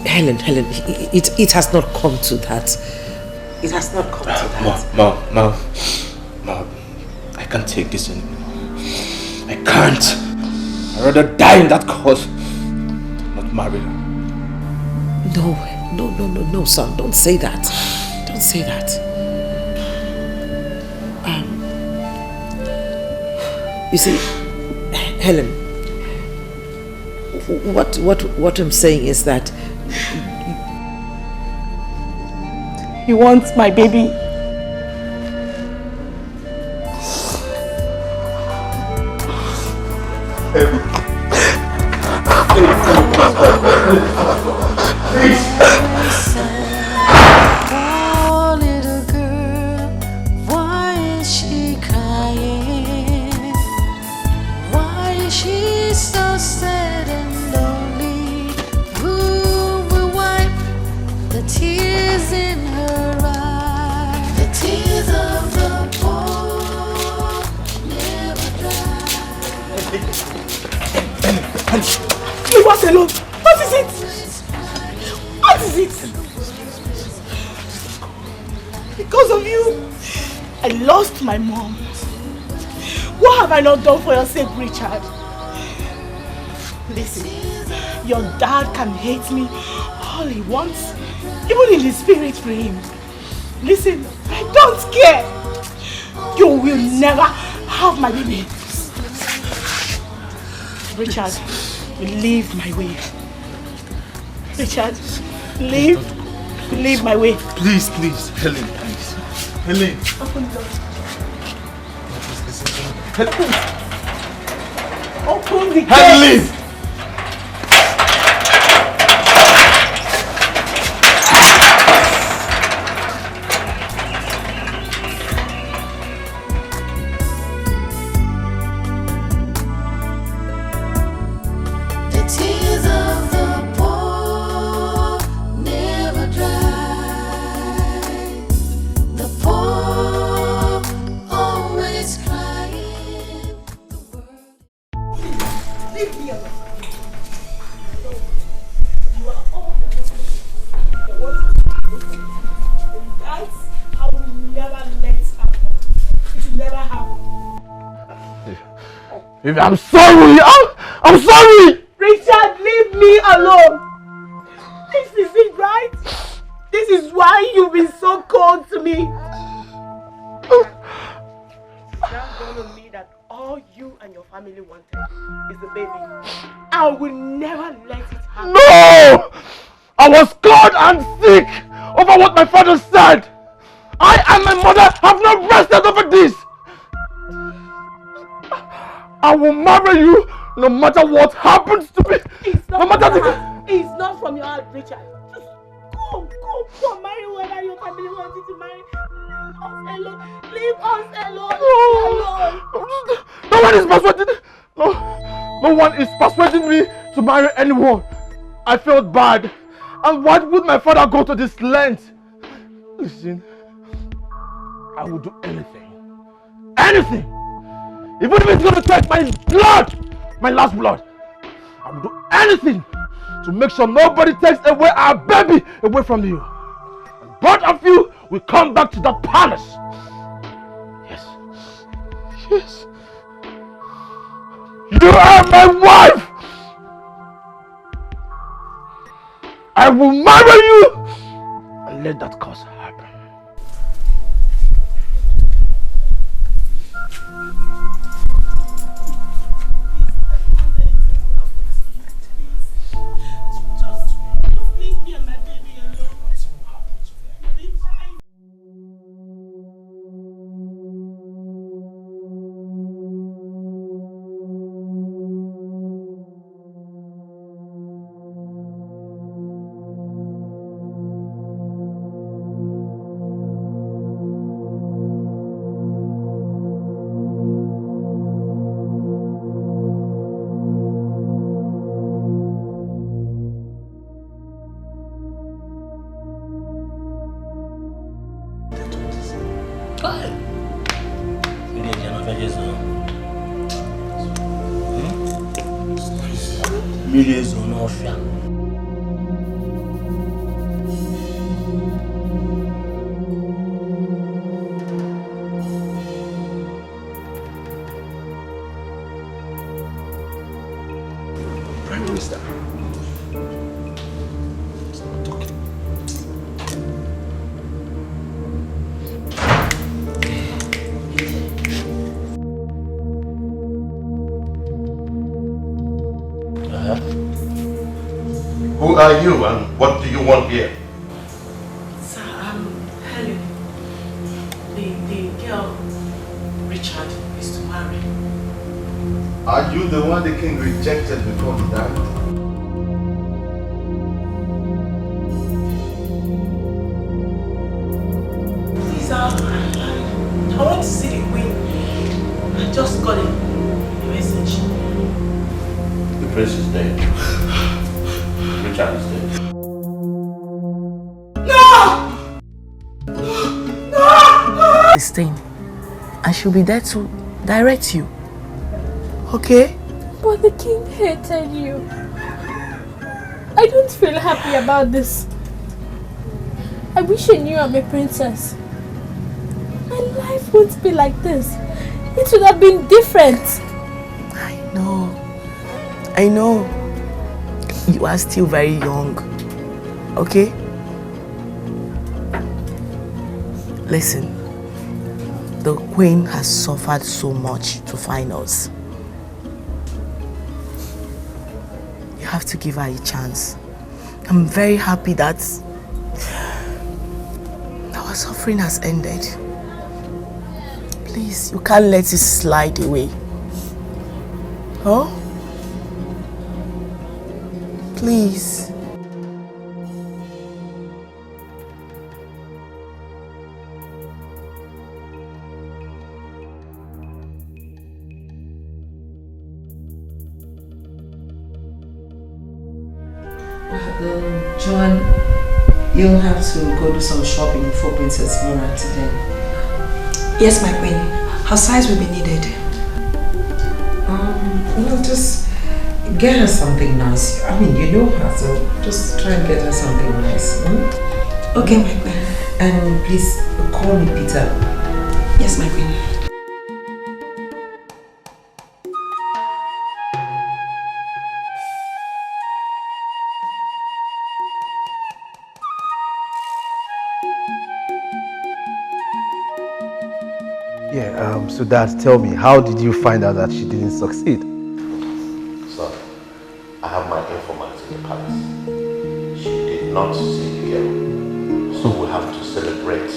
Helen, it has not come to that. It has not come to that. Mom, I can't take this anymore. I can't. I'd rather die in that cause than not marry her. No, son, don't say that. Don't say that. You see, Helen, what I'm saying is that He wants my baby. Poor little girl, why is she crying? Why is she so sad and lonely? Who will wipe the tears in her eyes? The tears of the poor never dry. Leave us alone. What is it? What is it? Because of you, I lost my mom. What have I not done for your sake, Richard? Listen, your dad can hate me all he wants, even in the spirit for him. Listen, I don't care. You will never have my baby. Richard, leave my way. Richard, leave my way. Please, Helen, please. Helen. Open the door. Helen. Open the gate. Helen. The tears of the poor never dry. The poor always crying. Leave me alone. You are all the ones that I will never let happen. It will never happen. Baby, I'm sorry. I'm sorry. Richard, leave me alone. This is it, right? This is why you've been so cold to me. Now gonna me that all you and your family wanted is the baby. I will never let it happen. No! I was cold and sick over what my father said. I and my mother have not rested over this. I will marry you no matter what happens to me. It's not, no matter it's not from your heart, Richard. Just go marry whoever your family wants you to marry. Leave us alone. No one is persuading. No one is persuading me to marry anyone. I felt bad. And why would my father go to this length? Listen, I will do anything. Anything. Even if it's going to take my blood, my last blood. I will do anything to make sure nobody takes away our baby away from you. And both of you will come back to that palace. Yes. Yes. You are my wife. I will marry you and let that cause happen. Prime Minister. Who are you and what do you want here? Sir, Helen. The girl Richard is to marry. Are you the one the king rejected before he died? Please, I want to see the queen. I just got a message. The prince is dead. Richard is dead. Staying. I should be there to direct you. Okay? But the king hated you. I don't feel happy about this. I wish he knew I'm a princess. My life won't be like this. It would have been different. I know. You are still very young. Okay? Listen. The queen has suffered so much to find us. You have to give her a chance. I'm very happy that our suffering has ended. Please, you can't let it slide away. Huh? Please. John, you'll have to go do some shopping for Princess Mona today. Yes, my queen. Her size will be needed. Just get her something nice. I mean, you know her, so just try and get her something nice. Okay, my queen. And please call me Peter. Yes, my queen. Yeah, so Dad, tell me, how did you find out that she didn't succeed? Son, I have my informants in the palace. She did not see the girl. So we have to celebrate.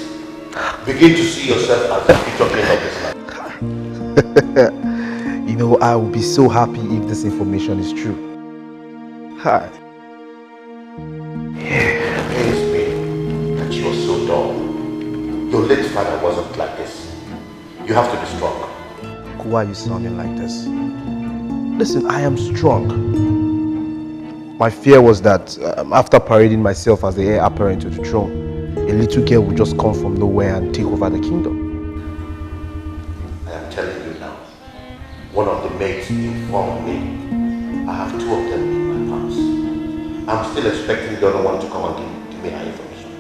Begin to see yourself as the future king of this land. You know, I will be so happy if this information is true. Hi. It pains me that you are so dull. Your late father wasn't like this. You have to be strong. Why are you sounding like this? Listen, I am strong. My fear was that after parading myself as the heir apparent to the throne, a little girl would just come from nowhere and take over the kingdom. I am telling you now, one of the maids informed me. I have 2 of them in my palace. I'm still expecting the other one to come and give me her information.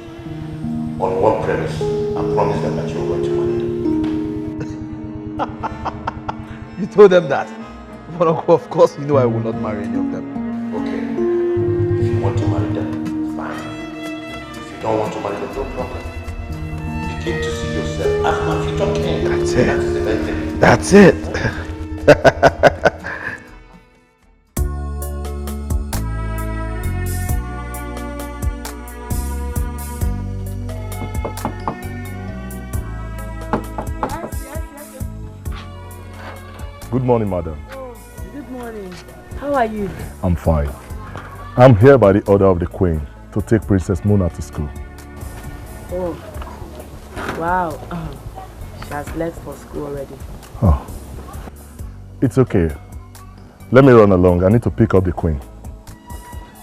On one premise, I promise them that you're going to marry them. You told them that? But of course you know I will not marry any of them. Okay. If you want to marry them, fine. If you don't want to marry them, no problem. Begin to see yourself as my future king. That's it. That is the main thing. That's it. Good morning, madam. Good morning. How are you? I'm fine. I'm here by the order of the Queen to take Princess Mona to school. Oh, wow. She has left for school already. Oh. It's okay. Let me run along. I need to pick up the Queen.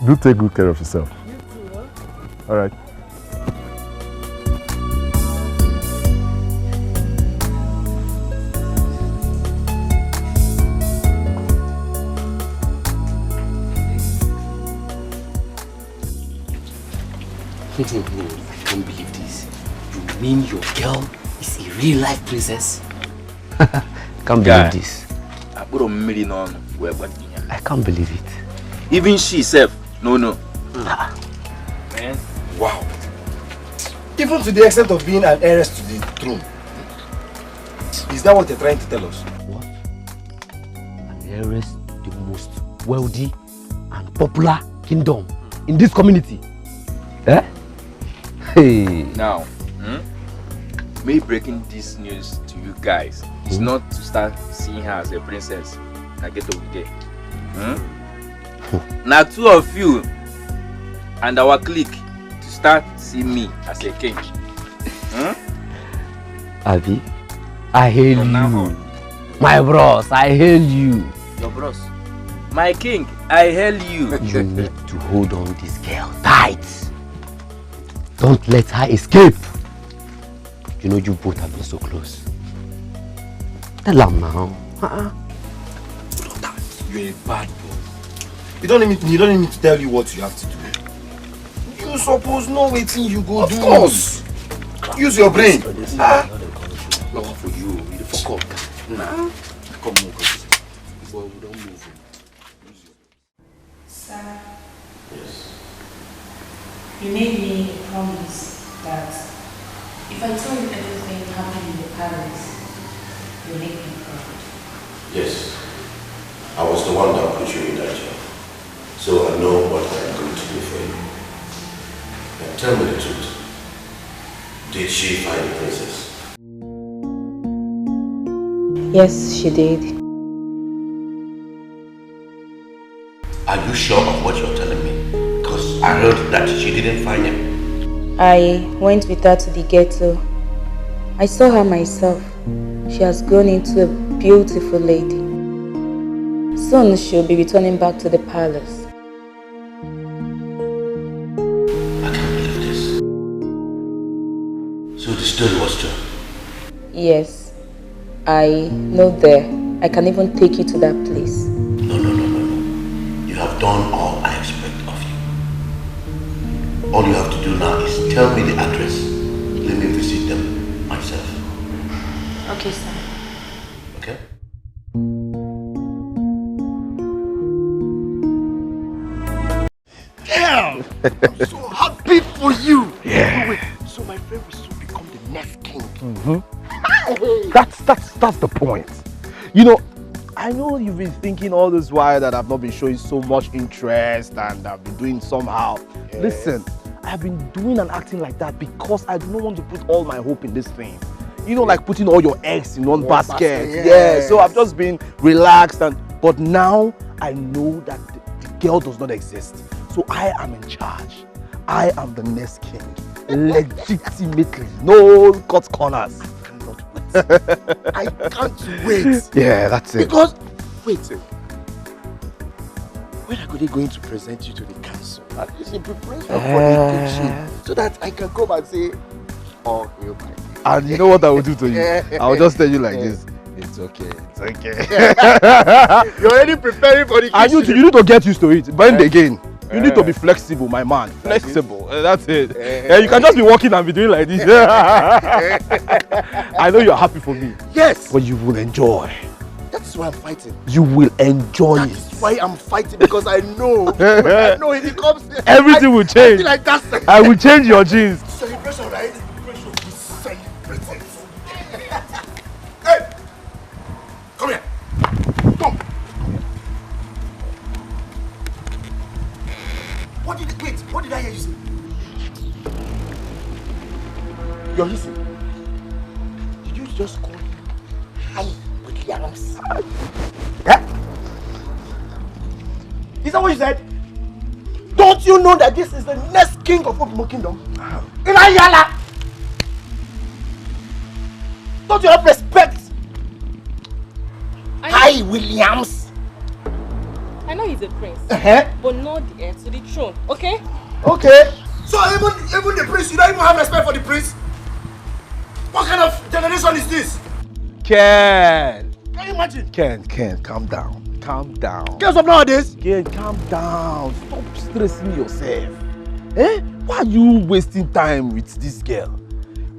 Do take good care of yourself. You too, huh? All right. No, I can't believe this. You mean your girl is a real-life princess? Can't believe this. I I can't believe it. Even she self, no. Man. Wow. Even to the extent of being an heiress to the throne. Is that what you're trying to tell us? What? An heiress to the most wealthy and popular kingdom in this community. Eh? Hey. Now, me breaking this news to you guys is not to start seeing her as a princess. I get over there. Now 2 of you and our clique to start seeing me as a king. Abi, I hail you. My bros, I hail you. Your bros. My king, I hail you. You need to hold on this girl tight. Don't let her escape. You know you both have been so close. Tell her now. You're a bad boy. You don't need me to tell you what you have to do. You suppose know what thing you go do. Of course. Use your brain. No, for you. You the fuck up. Nah. Come on, boy, we don't move. Sir. Yes. You made me a promise that if I tell you everything happened in the palace, you'll make me proud. Yes. I was the one that put you in that job. So I know what I'm going to do for you. Now tell me the truth. Did she find the princess? Yes, she did. Are you sure of what you're telling me? Because I heard that she didn't find him. I went with her to the ghetto. I saw her myself. She has grown into a beautiful lady. Soon she'll be returning back to the palace. So the story was true? Yes, I know there. I can even take you to that place. No. You have done all I expect of you. All you have to do now is tell me the address. Let me visit them myself. Okay, sir. Okay? Damn! I'm so happy for you! Yeah. Wait, so my friend will soon become the next king. That's the point. You know, I know you've been thinking all this while that I've not been showing so much interest and I've been doing somehow. Yes. Listen, I've been doing and acting like that because I do not want to put all my hope in this thing. You know, like putting all your eggs in one basket. Yes. Yeah, so I've just been relaxed but now I know that the girl does not exist. So I am in charge. I am the next king. Legitimately. No cut corners. I can't wait. Yeah, that's it. Because, wait, when are they going to present you to the council? At least in preparation for the kingship, so that I can come and say, oh, you my king. And you know what I will do to you? I will just tell you like this. It's okay. You're already preparing for the kingship. And you need to get used to it. Bend again. You need to be flexible, my man. Flexible. That's it. You can just be walking and be doing like this. I know you're happy for me. Yes. But you will enjoy. That's why I'm fighting. You will enjoy it. That's why I'm fighting, because I know. I know if it comes. Everything will change. I feel like that's. I will change your jeans. Celebration, right? Celebration. We celebrate it. Hey! Come here. Come. What did I hear you say? You're listening. Did you just call him high with your arms? Yeah? Is that what you said? Don't you know that this is the next king of Obumo Kingdom? Ilayala! Don't you have respect? Hi, Williams! I know he's a prince, but not the heir to the throne, okay? Okay. So even the prince, you don't even have respect for the prince? What kind of generation is this? Ken, Can you imagine? Ken, calm down. Calm down. Girls of nowadays? Ken, calm down. Stop stressing yourself. Why are you wasting time with this girl?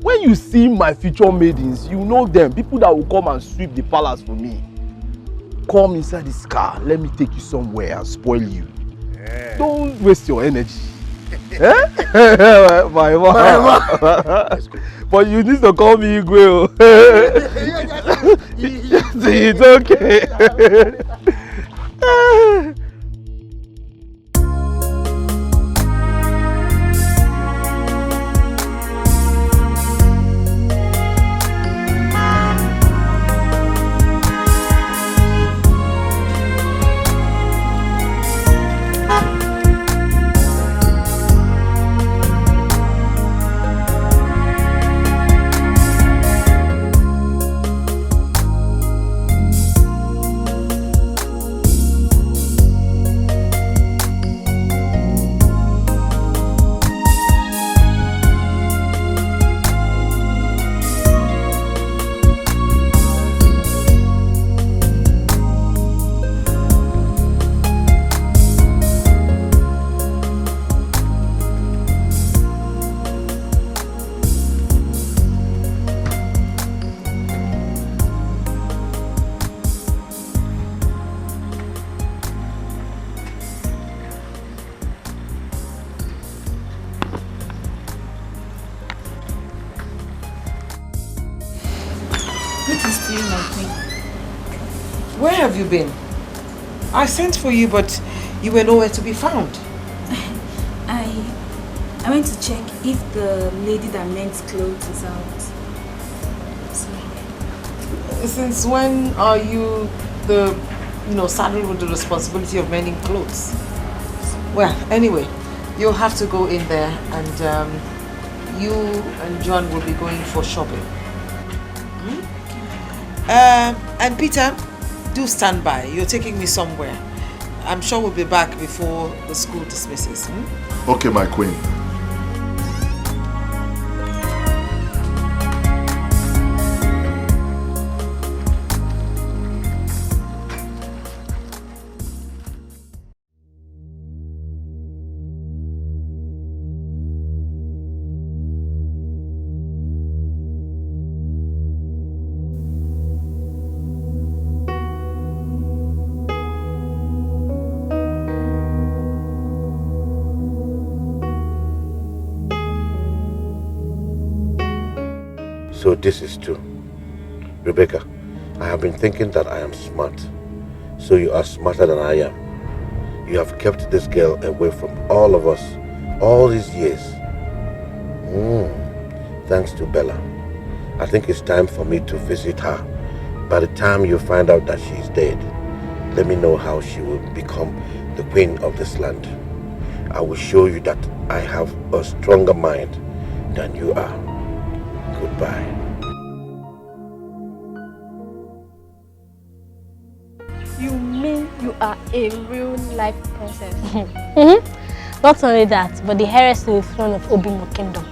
When you see my future maidens, you know them. People that will come and sweep the palace for me. Come inside this car. Let me take you somewhere and spoil you. Don't waste your energy. Eh? My mom. But you need to call me Igwe. It's okay. Where have you been? I sent for you, but you were nowhere to be found. I went to check if the lady that mends clothes is out. So. Since when are you saddled with the responsibility of mending clothes? Well, anyway, you'll have to go in there, and you and John will be going for shopping. And Peter, do stand by. You're taking me somewhere. I'm sure we'll be back before the school dismisses. Okay, my queen. So this is true. Rebecca, I have been thinking that I am smart. So you are smarter than I am. You have kept this girl away from all of us all these years. Thanks to Bella. I think it's time for me to visit her. By the time you find out that she's dead, let me know how she will become the queen of this land. I will show you that I have a stronger mind than you are. Goodbye. You mean you are a real life princess? Not only that, but the heiress to the throne of Obimo Kingdom.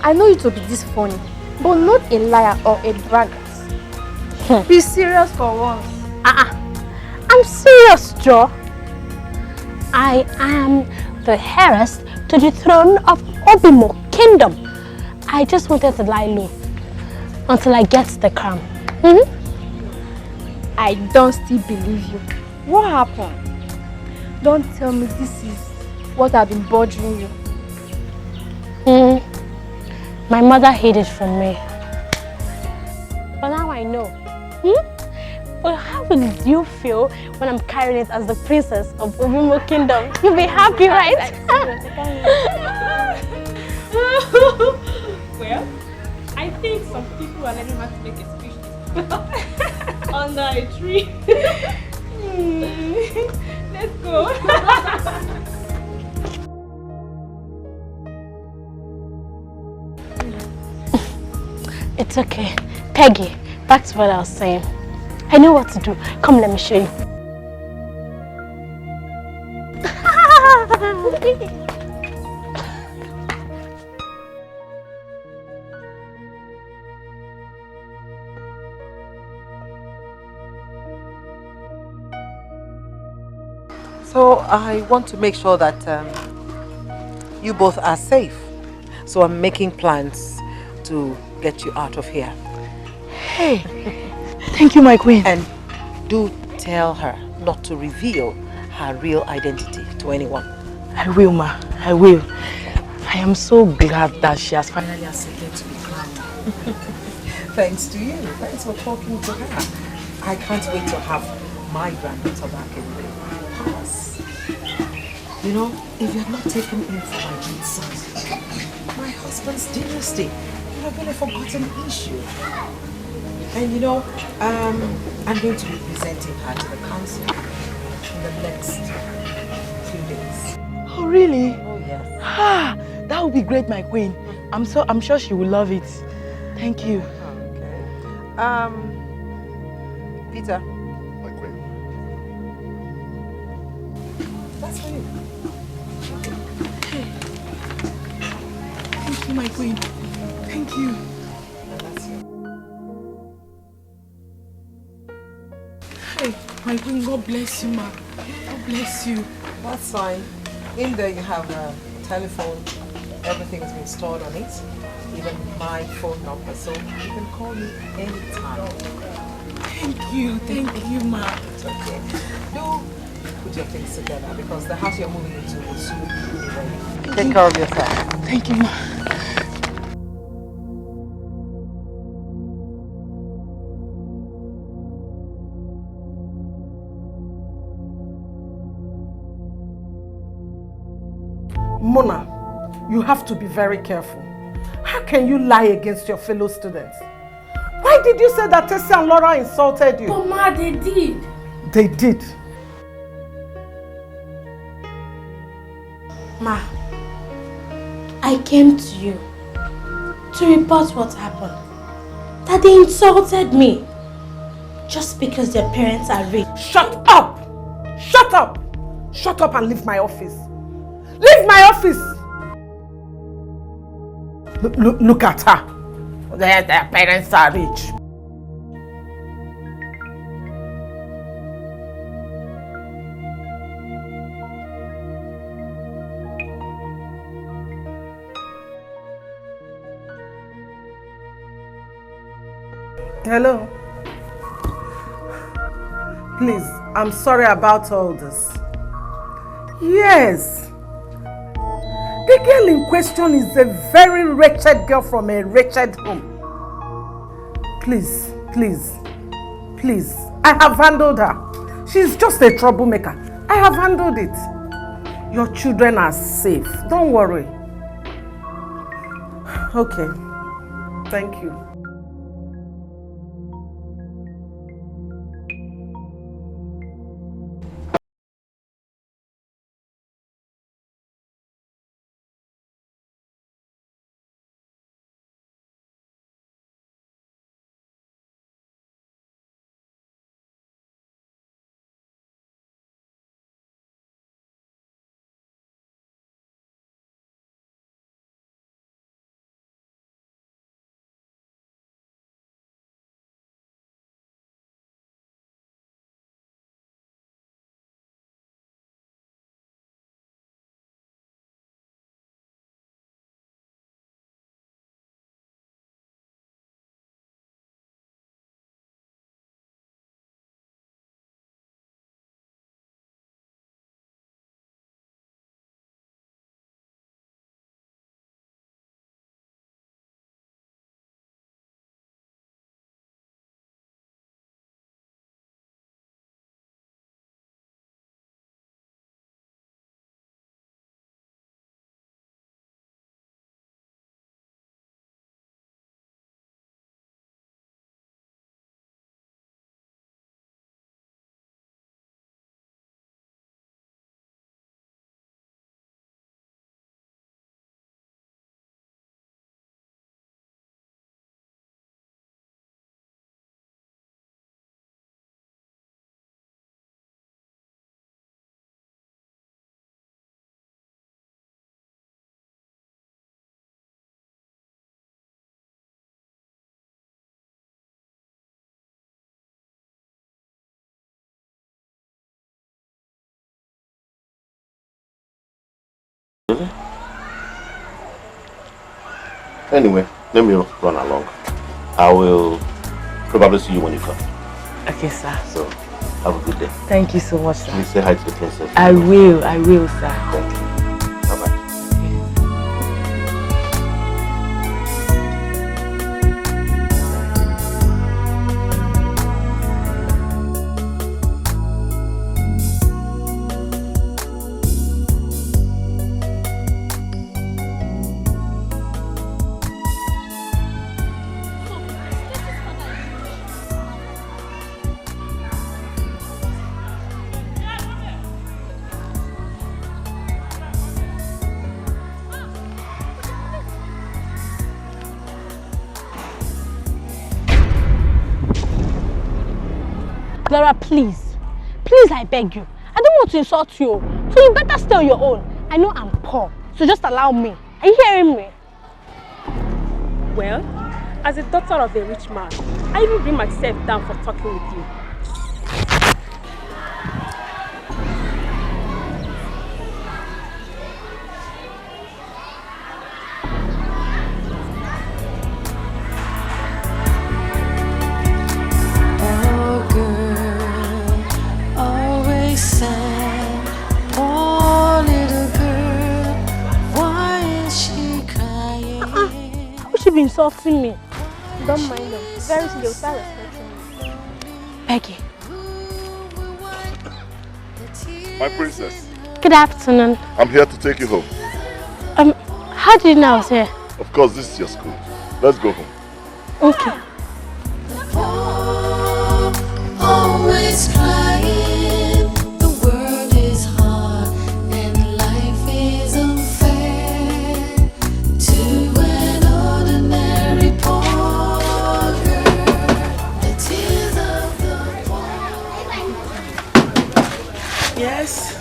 I know you to be this funny, but not a liar or a braggart. Be serious for once. I'm serious, Joe. I am the heiress to the throne of Obimo Kingdom. I just wanted to lie low until I get the crown. I don't still believe you. What happened? Don't tell me this is what I've been bothering you. My mother hid it from me. But now I know. But how will you feel when I'm carrying it as the princess of Obimo Kingdom? You'll be happy, right? Well, I think some people are letting us make a speech under a tree. Let's go. It's okay. Peggy, back to what I was saying. I know what to do. Come, let me show you. So I want to make sure that you both are safe. So I'm making plans to get you out of here. Hey, thank you, my queen. And do tell her not to reveal her real identity to anyone. I will, ma. I will. I am so glad that she has finally accepted to be crowned. Thanks to you. Thanks for talking to her. I can't wait to have my granddaughter back in the palace. You know, if you had not taken in for my great son, my husband's dynasty would have been a forgotten issue. And you know, I'm going to be presenting her to the council in the next few days. Oh, really? Oh, yes. Ah, that would be great, my queen. I'm sure she will love it. Thank you. Okay. Peter. My queen. That's for you. Thank you, my queen. Thank you. Hey, my queen, God bless you, ma. God bless you. That's fine. In there you have a telephone. Everything has been stored on it. Even my phone number. So you can call me anytime. Thank you, ma. It's okay. Do put your things together because the house you're moving into will soon be ready. Take care of yourself. Thank you, ma. Mona, you have to be very careful. How can you lie against your fellow students? Why did you say that Tessie and Laura insulted you? But Ma, they did. They did. Ma, I came to you to report what happened. That they insulted me just because their parents are rich. Shut up! Shut up! Shut up and leave my office. Leave my office! Look at her. Their parents are rich. Hello. Please, I'm sorry about all this. Yes. The girl in question is a very wretched girl from a wretched home. Please, please, please. I have handled her. She's just a troublemaker. I have handled it. Your children are safe. Don't worry. Okay. Thank you. Anyway, let me run along. I will probably see you when you come. Okay, sir. So, Have a good day. Thank you so much, sir. Please say hi to the princess. I will, sir. Thank you. Bye-bye. Laura, please. Please, I beg you. I don't want to insult you. So you better stay on your own. I know I'm poor, so just allow me. Are you hearing me? Well, as a daughter of a rich man, I even bring myself down for talking with you. Insulting me. Don't mind them. Very soon they'll start respecting me. Becky. My princess. Good afternoon. I'm here to take you home. How do you know I was here? Of course, this is your school. Let's go home. Okay. Always crying, the world is hard and life is unfair to an ordinary poor girl. The tears of the poor. Yes.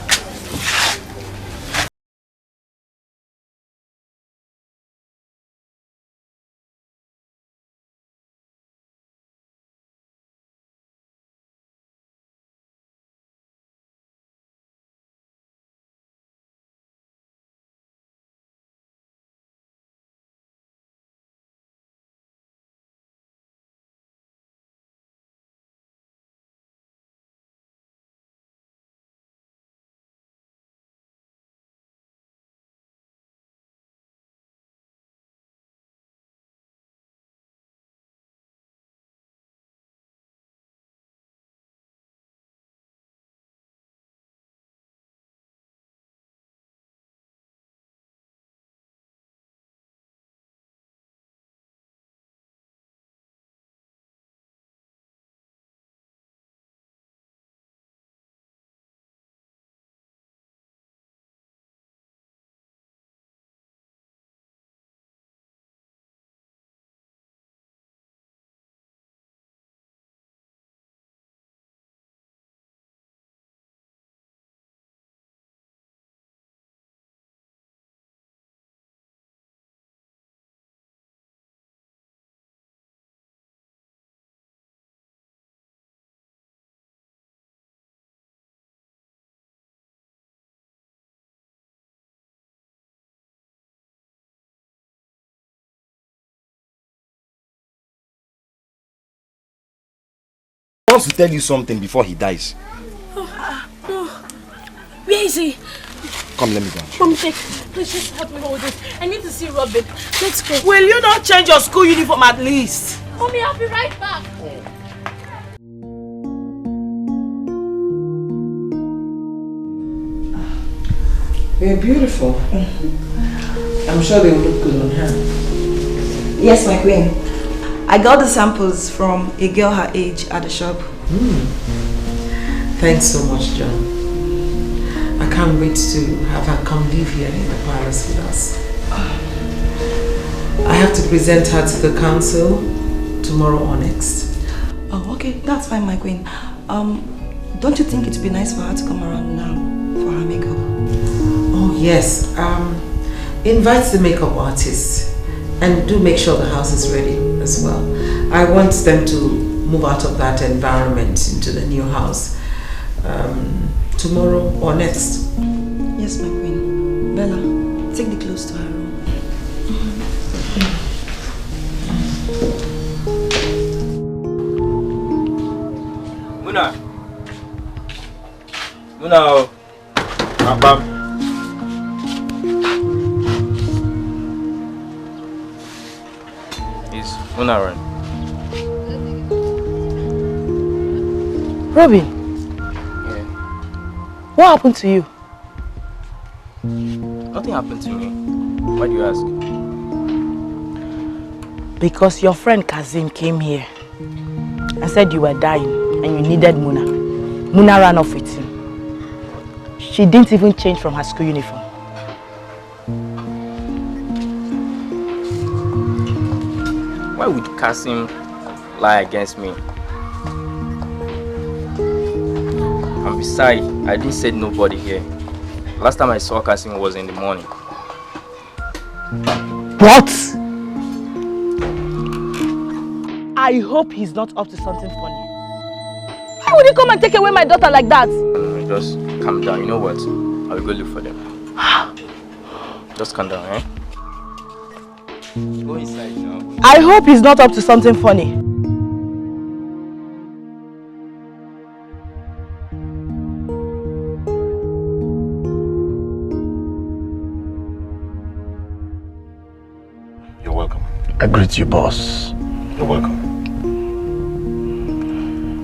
He wants to tell you something before he dies. No. Where is he? Come, let me go. Mommy, please just help me hold this. I need to see Robin. Let's go. Will you not change your school uniform at least? Mommy, I'll be right back. They're beautiful. I'm sure they will look good on her. Yes, my queen. I got the samples from a girl her age at the shop. Thanks so much, John. I can't wait to have her come live here in the palace with us. I have to present her to the council tomorrow or next. Oh, okay. That's fine, my queen. Don't you think it'd be nice for her to come around now for her makeup? Oh, yes. Invite the makeup artist and do make sure the house is ready as well. I want them to move out of that environment into the new house tomorrow or next. Yes, my queen. Bella, take the clothes to her room. Muna, Now, Bam. Is Munaran. Robin. Yeah. What happened to you? Nothing happened to me. Why do you ask? Because your friend Kazim came here and said you were dying and you needed Muna. Muna ran off with him. She didn't even change from her school uniform. Why would Kasim lie against me? And besides, I didn't say nobody here. Last time I saw Kasim was in the morning. What? I hope he's not up to something funny. Why would you come and take away my daughter like that? Just calm down. You know what? I will go look for them. Just calm down, eh? Go inside now. I hope he's not up to something funny. You're welcome. I greet you, boss. You're welcome.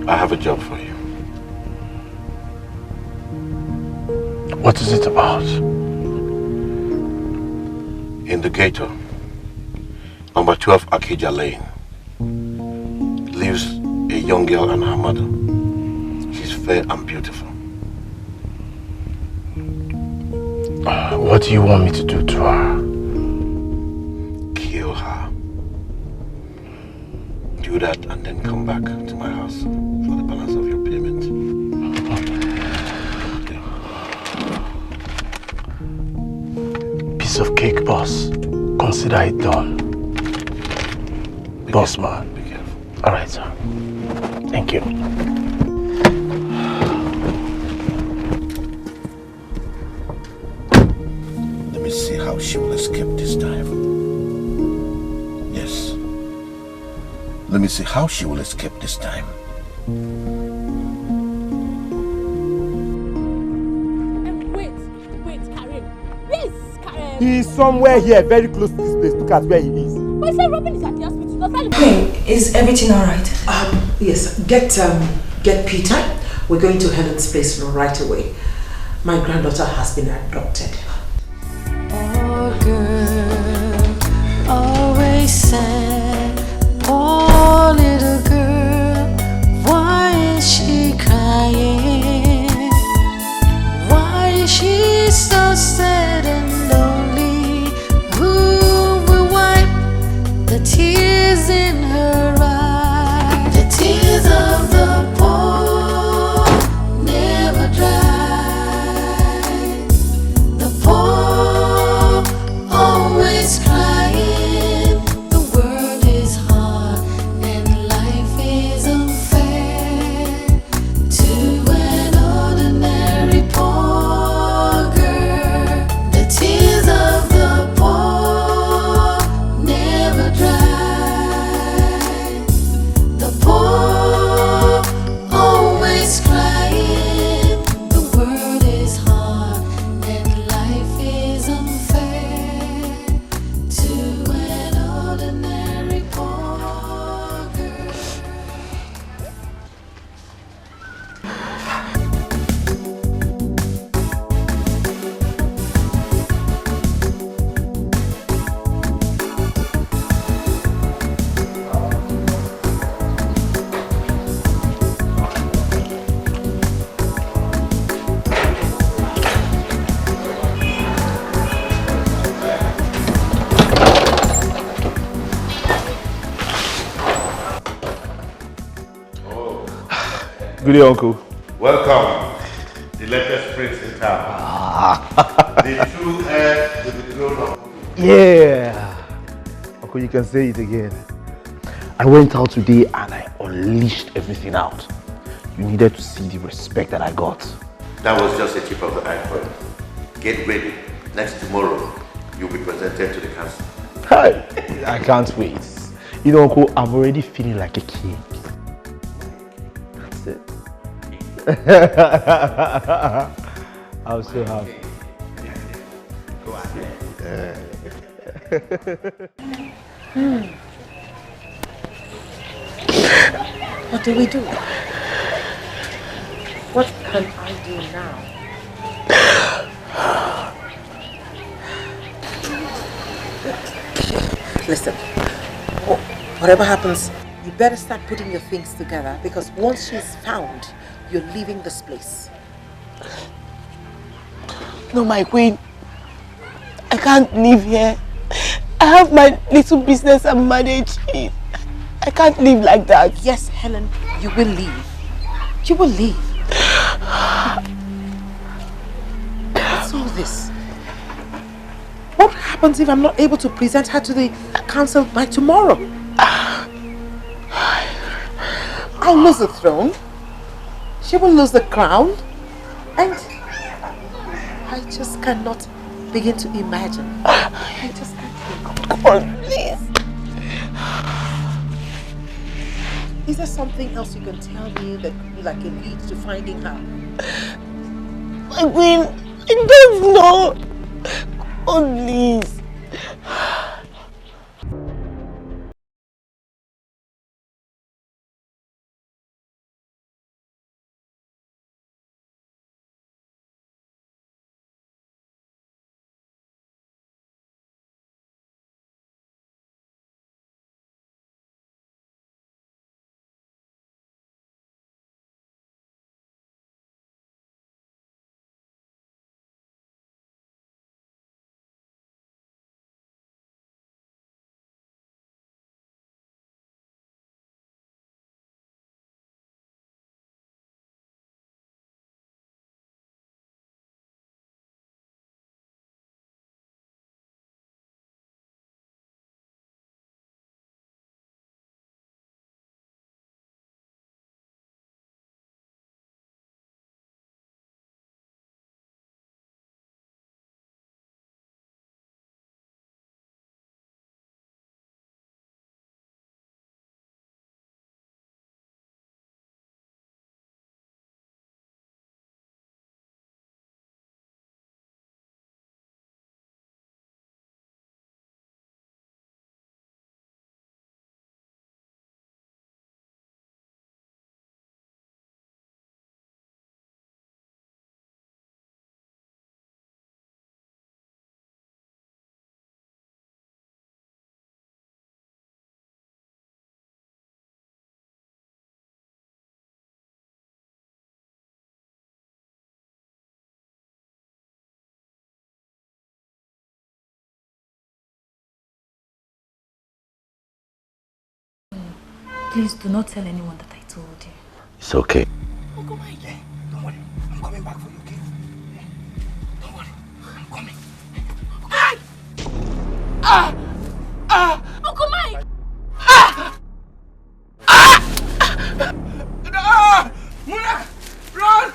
I have a job for you. What is it about? In the ghetto, number 12 Akeja Lane, lives a young girl and her mother. She's fair and beautiful. What do you want me to do to her? Kill her. Do that and then come back to my house for the balance of your payment. Piece of cake, boss. Consider it done. Boss man. Be careful. All right, sir. Thank you. Let me see how she will escape this time. Yes. Let me see how she will escape this time. Wait, Karen. Yes, Karen. He's somewhere here, very close to this place. Look at where he is. But you said Robin is at the hospital. Does that Hey, is everything alright? Yes, get Peter. We're going to Helen's place right away. My granddaughter has been adopted. Oh girl, always sad. Oh little girl, why is she crying? Why is she so sad and lonely? Who will wipe the tears in her eyes? The tears of the poor never dry. The poor always crying. The world is hard and life is unfair to an ordinary poor girl. The tears of the poor never dry. The poor always crying. The world is hard and life is unfair to an ordinary poor girl. Good day, Uncle. Welcome, the latest prince in town. The true heir to the throne of... Yeah. Uncle, you can say it again. I went out today and I unleashed everything out. You needed to see the respect that I got. That was just a tip of the iceberg. Get ready. Next tomorrow, you'll be presented to the council. Hi. I can't wait. You know, Uncle, I'm already feeling like a king. That's it. I'm so happy. Go ahead. What do we do? What can I do now? Listen, whatever happens, you better start putting your things together because once she's found, you're leaving this place. No, my queen. I can't live here. I have my little business and manage it. I can't live like that. Yes, Helen, you will leave. You will leave. What's all this? What happens if I'm not able to present her to the council by tomorrow? I'll lose the throne. She will lose the crown. And I just cannot begin to imagine. I just can't think. Come on, please. Is there something else you can tell me that could be like a lead to finding her? My queen, I don't know. Oh, please. Please do not tell anyone that I told you. It's okay. Don't worry, I'm coming back for you, okay? Don't worry, I'm coming. Uncle Mike! Muna! Run!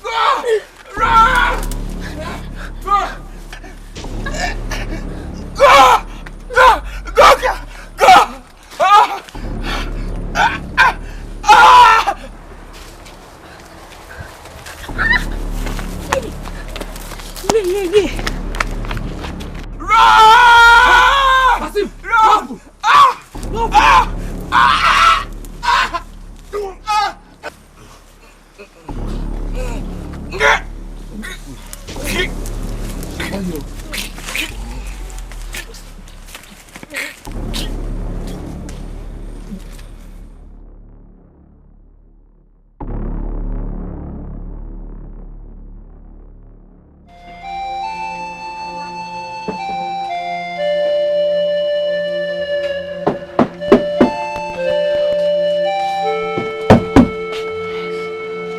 Go! Run! Go! Go! Go! Go! Go! Yeah. Run! Basim! Run!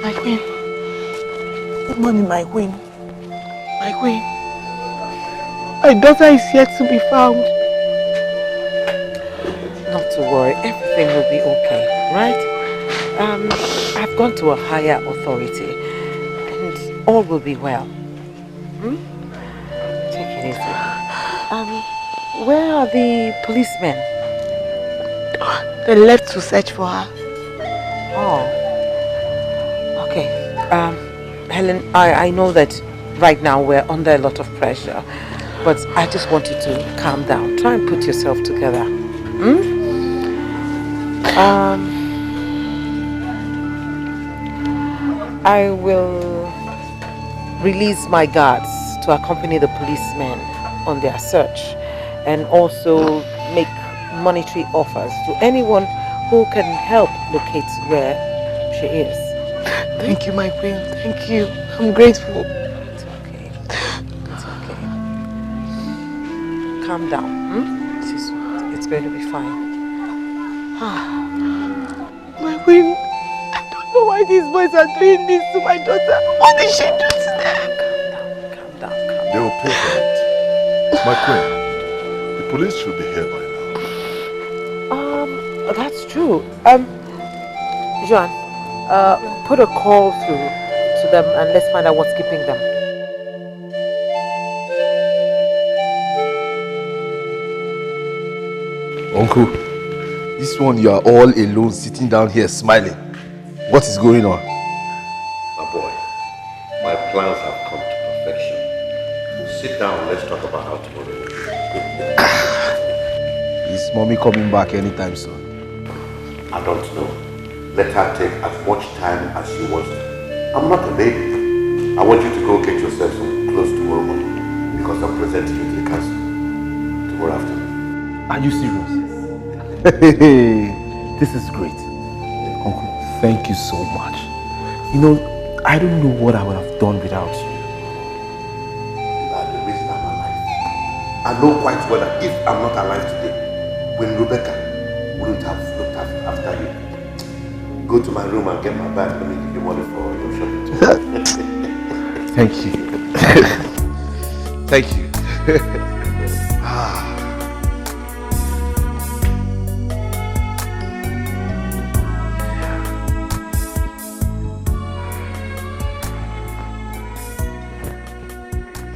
My queen. Good morning, my queen. My queen. My daughter is yet to be found. Not to worry, everything will be okay, right? I've gone to a higher authority and all will be well. Take it easy. Where are the policemen? They left to search for her. Oh. Okay. Helen, I know that right now we're under a lot of pressure, but I just want you to calm down. Try and put yourself together. I will release my guards to accompany the policemen on their search and also make monetary offers to anyone who can help locate where she is. Thank you, my queen. Thank you. I'm grateful. It's okay. It's okay. Calm down. It's going to be fine. My queen, I don't know why these boys are doing this to my daughter. What did she do to them? Calm down. They will pay for it. My queen, the police should be here by now. That's true. Joan, put a call through to them and let's find out what's keeping them. Uncle, this one you are all alone sitting down here smiling. What is going on? My boy, my plans have come to perfection. Sit down, let's talk about how tomorrow will be. Is mommy coming back anytime soon? I don't know. Let her take as much time as she wants to. I'm not a baby. I want you to go get yourself some clothes tomorrow morning because I'm presenting you to the council tomorrow afternoon. Are you serious? This is great. Uncle, thank you so much. You know, I don't know what I would have done without you. You are the reason I'm alive. I know quite well that if I'm not alive today, when Rebecca wouldn't have looked after you. Go to my room and get my bag. Let me give you money for your shopping. Thank you. Thank you.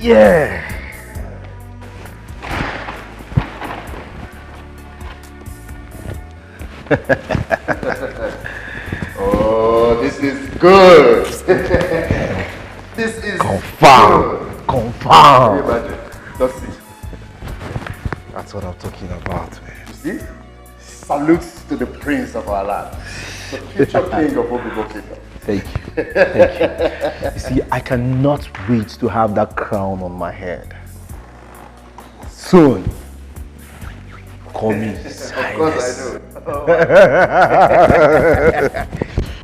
Yeah. Oh, this is good. This is Confirm. Confirm. That's it. That's what I'm talking about, man. You see? Salutes to the prince of our land. The future king of Obibo Kingdom. Thank you. Thank you. You see, I cannot wait to have that crown on my head. Soon. Call me Highness. Of course I know.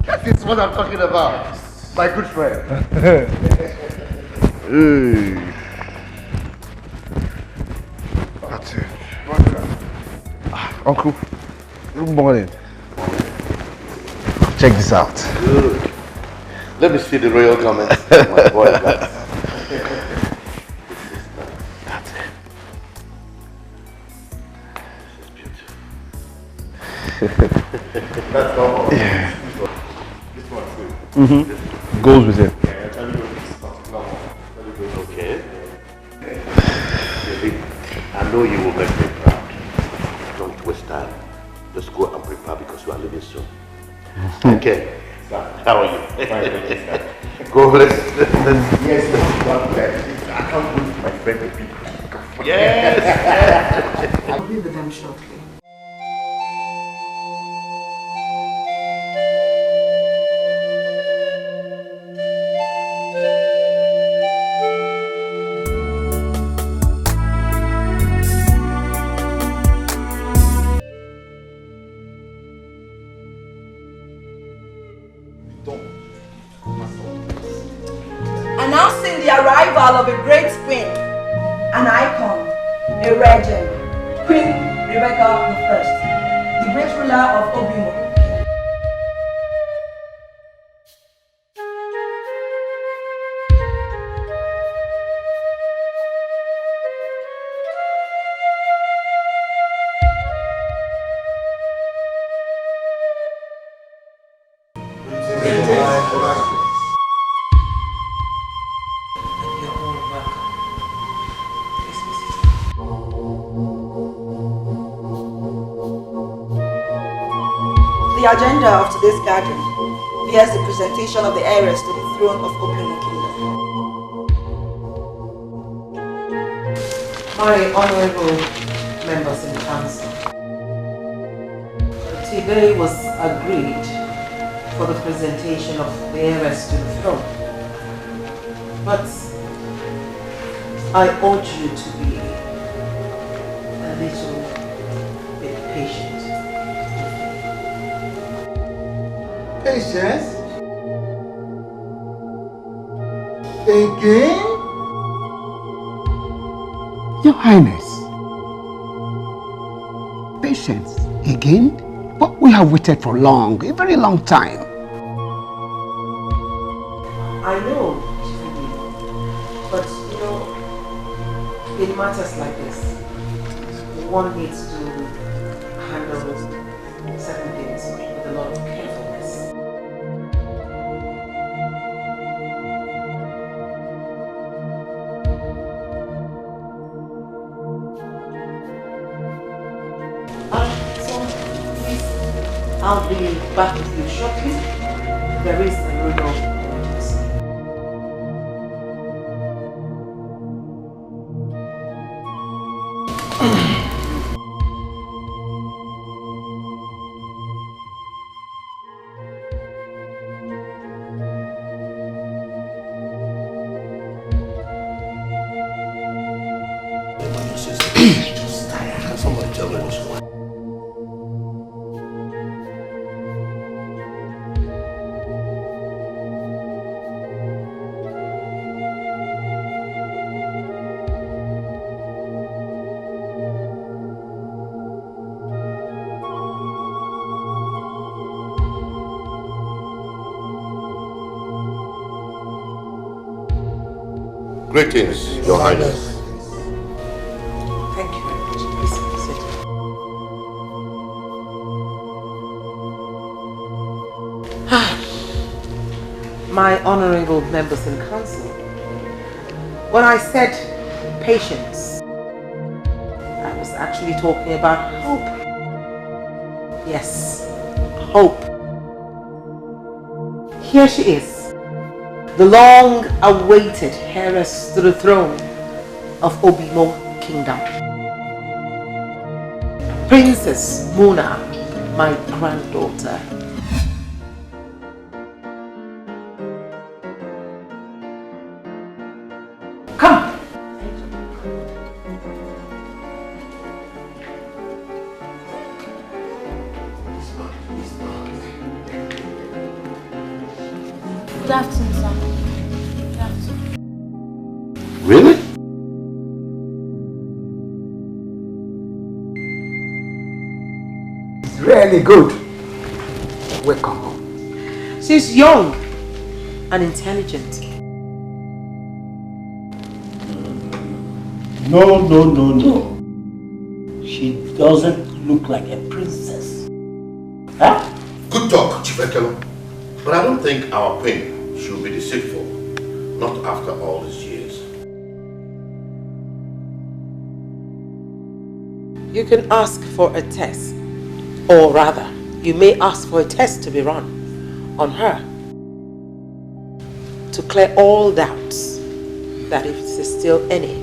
That is what I'm talking about. My good friend. That's it. Uncle, good morning. Check this out. Good. Let me see the royal comments. My boy, that's it. That's normal. Yeah. This one too. Goes with it. Yeah, actually this particular one. Very good. Okay. Baby, I know you will make me proud. Don't waste time. Just go and prepare because we are leaving soon. Okay. How are you? Go, let's yes, I can't wait for my friend to be. Yes! I'll be with them shortly. Announcing the arrival of a great queen, an icon, a regent, Queen Rebecca I, the great ruler of Obimo. The agenda of today's gathering Here's the presentation of the heiress to the throne of Obimo Kingdom. My honorable members in council, today was agreed for the presentation of the heiress to the throne. But I urge you to be a little bit patient. Patience? Again? Your Highness. Patience again? But we have waited for long, a very long time. I know, but you know, in matters like this, one needs to handle certain things with a lot of carefulness. So please, I'll be back with you shortly. There is a real emergency. Can somebody tell me what's going on? Greetings, Your Highness. Thank you very much. Please sit. My honorable members in council, when I said patience, I was actually talking about hope. Yes, hope. Here she is, the long-awaited heiress to the throne of Obimo Kingdom. Princess Muna, my granddaughter. Come. Good afternoon, sir. Good afternoon. Really? Really good. Welcome home. She's young and intelligent. No. She doesn't look like a princess. Huh? Good talk, Chief Ekelo. But I don't think our queen should be deceitful. Not after all these years. You can ask for a test, or rather, you may ask for a test to be run on her to clear all doubts that if there's still any.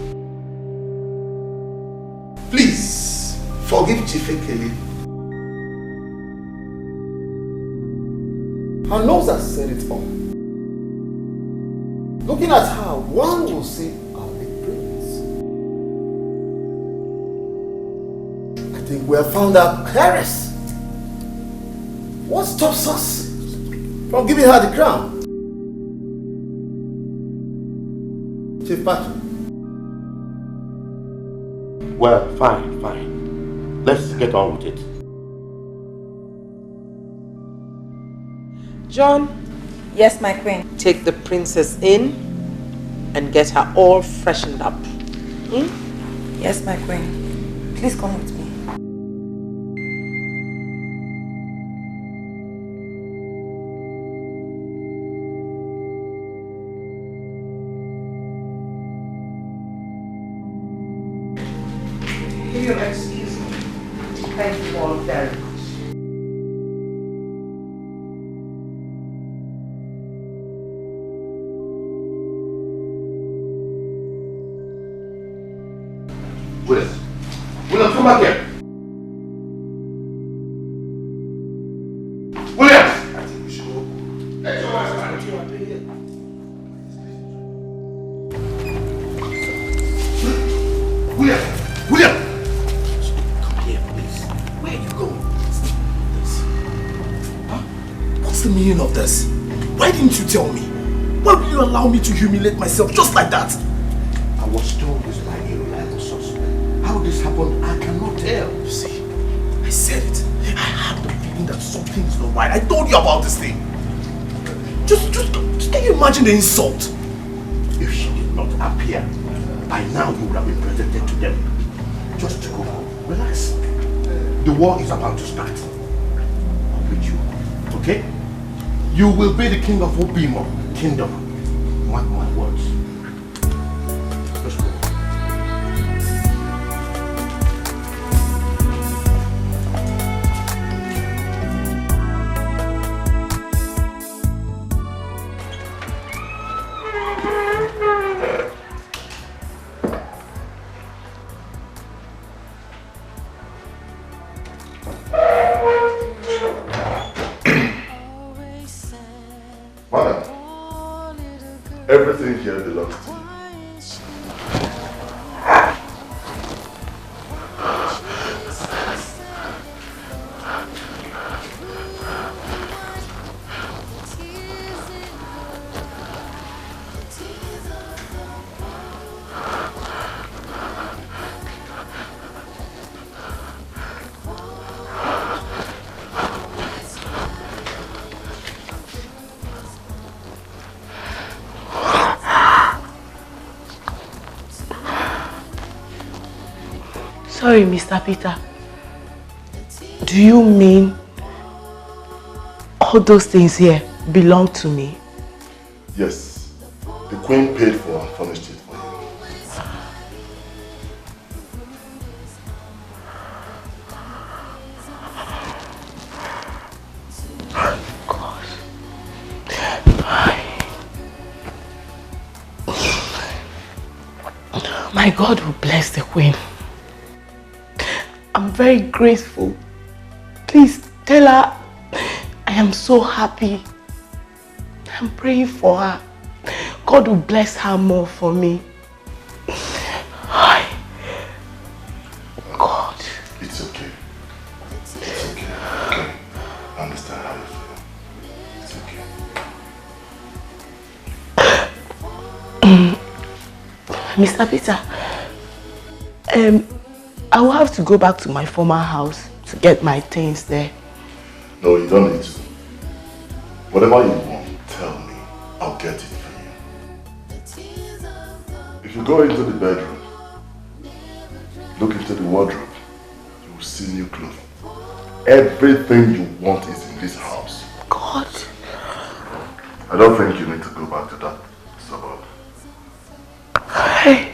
Please, forgive Chief Ekele. Her nose has said it all. Looking at her, one will see our big prince. I think we have found our heiress. What stops us from giving her the crown? Chief Patrick. Well, fine. Let's get on with it. John. Yes, my queen. Take the princess in and get her all freshened up. Yes, my queen. Please come with me. If you'll excuse me, thank you all very much. William. William, come back here. William! I think we should go. Let's go. William! William! Come here, please. Where are you going? Huh? What's the meaning of this? Why didn't you tell me? Why will you allow me to humiliate myself just like that? I was told this by a reliable suspect. How this happened, I cannot tell. You see, I said it. I had the feeling that something is not right. I told you about this thing. Just can you imagine the insult? If she did not appear, by now you would have been presented to them. Just to go home. Relax. The war is about to start. I'm with you. Okay? You will be the king of Obimo Kingdom. Mark my words. Let's go. Everything here belongs to you. Sorry, Mr. Peter. Do you mean all those things here belong to me? Yes. The queen paid for and furnished it for you. My God will bless the queen. I'm very grateful. Please tell her I am so happy. I'm praying for her. God will bless her more for me. God. It's okay. It's okay. Okay. I understand how you feel. It's okay. Mr. Peter, I will have to go back to my former house to get my things there. No, you don't need to. Whatever you want, tell me. I'll get it for you. If you go into the bedroom, look into the wardrobe, you will see new clothes. Everything you want is in this house. God. I don't think you need to go back to that suburb. Hey.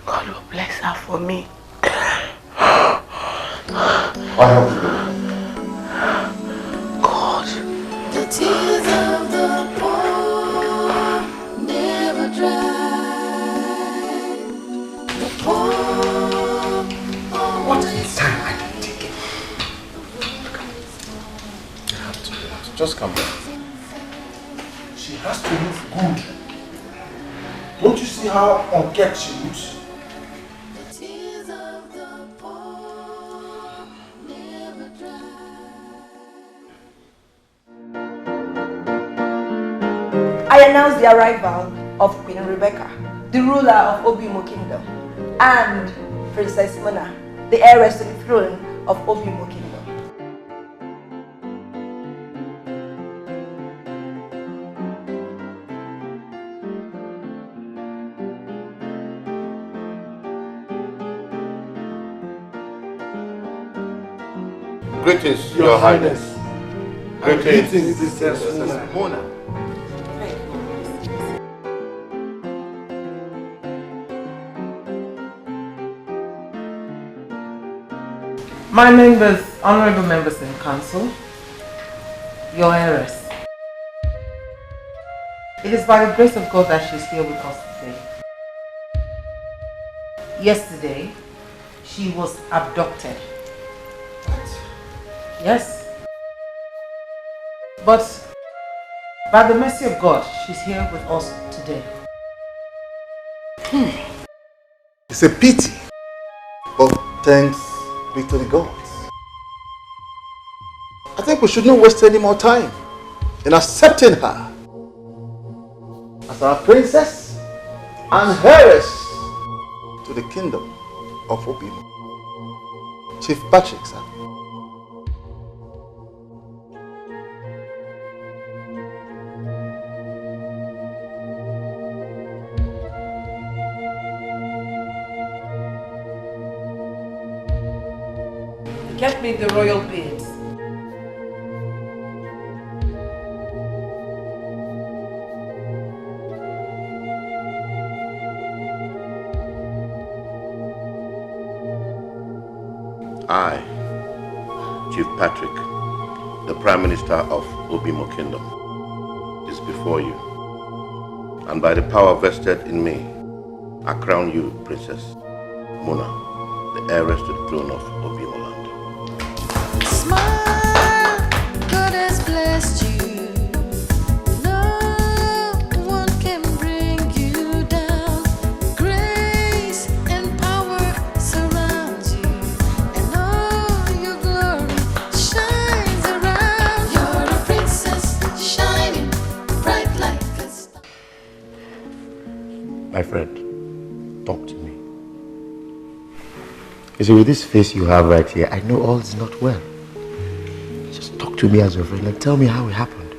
God will bless her for me. I have to go. God. The tears of the poor never dry. The poor. What is time I can take it? You have to. Just come back. She has to look good. Don't you see how unkempt she looks? I announce the arrival of Queen Rebecca, the ruler of Obimo Kingdom, and Princess Mona, the heiress to the throne of Obimo Kingdom. Greetings, Your Highness. Greetings, Princess Mona. My members, honorable members in council, your heiress. It is by the grace of God that she is here with us today. Yesterday, she was abducted. What? Yes. But by the mercy of God, she's here with us today. It's a pity, but thanks be to the gods. I think we should not waste any more time in accepting her as our princess and heiress to the kingdom of Obimo. Chief Patrick, sir. Get me the royal beads. I, Chief Patrick, the Prime Minister of Obimo Kingdom, is before you. And by the power vested in me, I crown you Princess Mona, the heiress to the throne of Obimo land. Smile, God has blessed you. No one can bring you down. Grace and power surround you, and all your glory shines around. You're a princess shining bright like a star. My friend, talk to me. You see, with this face you have right here, I know all is not well. Just talk to me as your friend and tell me how it happened.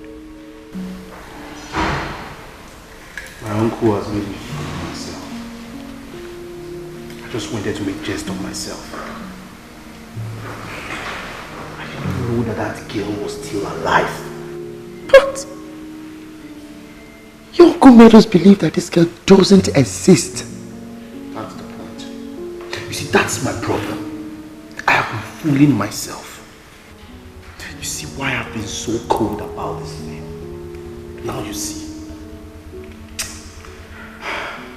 My uncle has made me feel myself. I just wanted to make jest of myself. I didn't know that girl was still alive. But your uncle made us believe that this girl doesn't exist. That's the point. You see, that's my problem. I have been fooling myself. You see why I've been so cold about this thing. Now you see.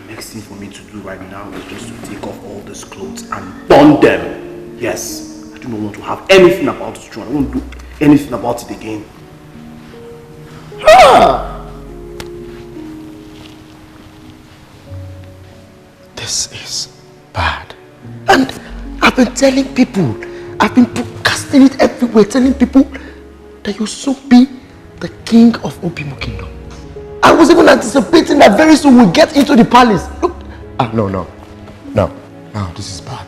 Next thing for me to do right now is just to take off all these clothes and burn them. Yes, I do not want to have anything about this throne. I won't do anything about it again. This is bad. And I've been telling people, I've been broadcasting it everywhere, telling people that you'll soon be the king of Obimo Kingdom. I was even anticipating that very soon we'll get into the palace. Look. No, this is bad.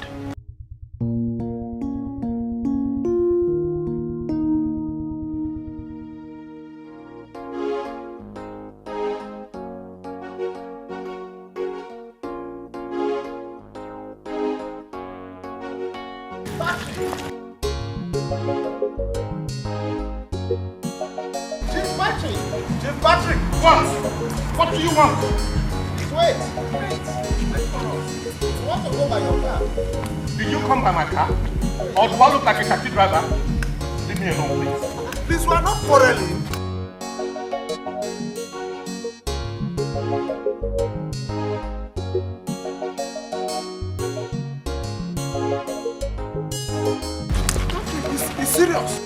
Chief Patrick, what do you want? Wait. You want to go by your car? Did you come by my car? Or do I look like a taxi driver? Leave me alone, please. Please, we are not quarreling. Be serious.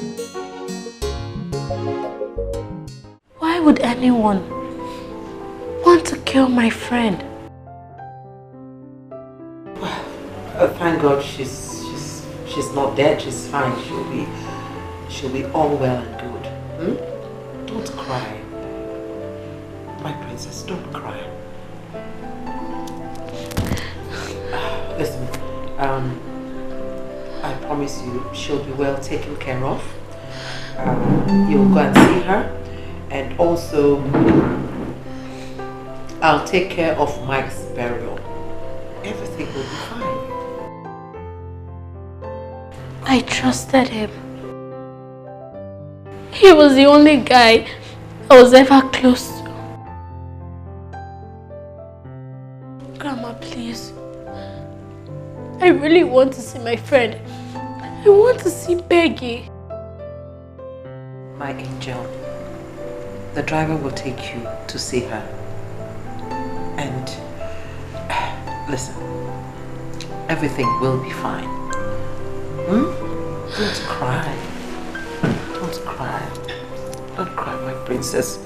Why would anyone want to kill my friend? Thank God she's not dead. She's fine. She'll be all well and good. Don't cry, my princess. Don't cry. Listen, I promise you, she'll be well taken care of. You'll go and see her, and also I'll take care of Mike's burial. Everything will be fine. I trusted him. He was the only guy I was ever close to. Grandma, please. I really want to see my friend. I want to see Peggy. My angel, the driver will take you to see her. And listen, Everything will be fine. Don't cry. Don't cry. Don't cry, my princess.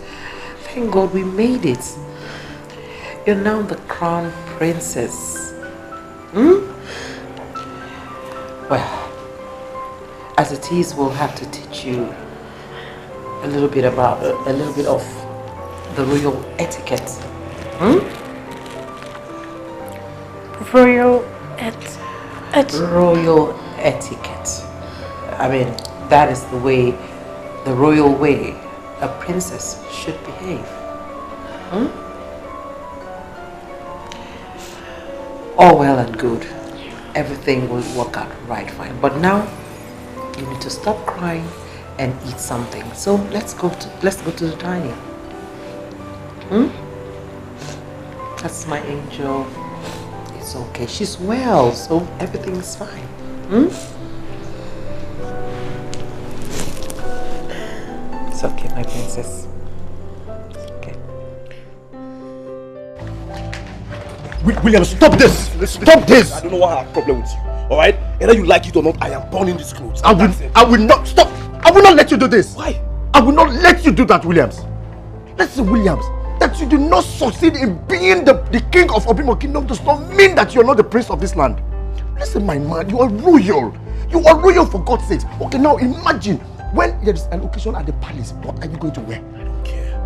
Thank God we made it. You're now the crown princess. Well, as it is, we'll have to teach you a little bit of the royal etiquette. Royal etiquette. I mean, that is the way, the royal way a princess should behave. All well and good. Everything will work out right fine. But now, you need to stop crying and eat something. So let's go to the dining. That's my angel. It's okay. She's well, so everything's fine. It's okay, my princess. It's okay. William, stop this! Stop this! I don't know what I have a problem with you. Alright? Whether you like it or not, I am born in these clothes. I will not stop! I will not let you do this! Why? I will not let you do that, Williams! Listen, Williams, that you do not succeed in being the king of Obimo Kingdom does not mean that you are not the prince of this land. Listen, my man, you are royal. You are royal for God's sake. Okay, now imagine when there is an occasion at the palace, what are you going to wear? I don't care.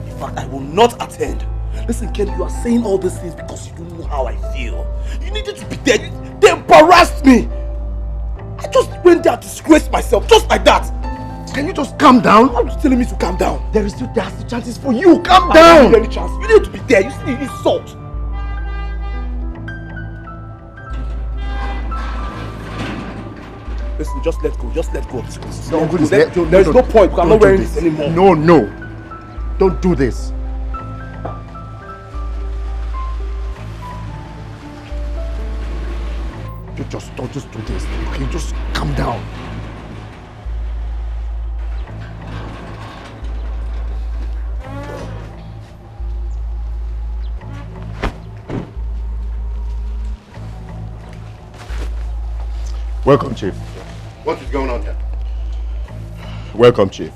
In fact, I will not attend. Listen, Ken, you are saying all these things because you don't know how I feel. You needed to be there. They embarrassed me. I just went there to disgrace myself, just like that. Can you just calm down? Why are you telling me to calm down? There's still chances for you. Calm down. I don't need any chance. You need to be there. You see insult. Listen, just let go. Just let go of this clothes. No, there is no point because I'm not wearing this anymore. No. Don't do this. Don't just do this. Okay, just calm down. Welcome, Chief. What is going on here? Welcome, Chief.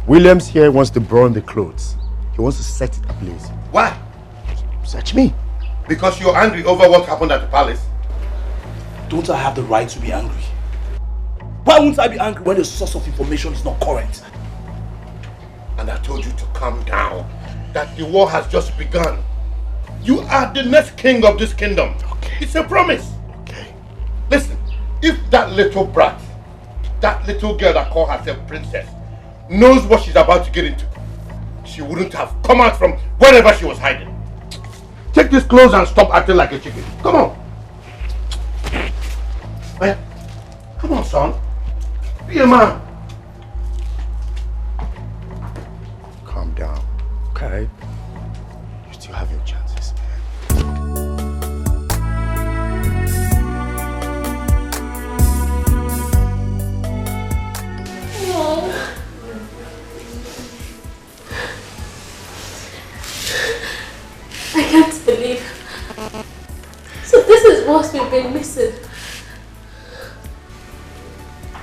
Williams here wants to burn the clothes. He wants to set it ablaze. Why? Search me. Because you're angry over what happened at the palace? Don't I have the right to be angry? Why won't I be angry when the source of information is not correct? And I told you to calm down. That the war has just begun. You are the next king of this kingdom. Okay. It's a promise. Okay. Listen, if that little brat, that little girl that called herself princess, knows what she's about to get into, she wouldn't have come out from wherever she was hiding. Take these clothes and stop acting like a chicken. Come on. Well, come on, son. Be a man. Calm down, okay? You still have your chances. I can't believe. So this is what we've been missing.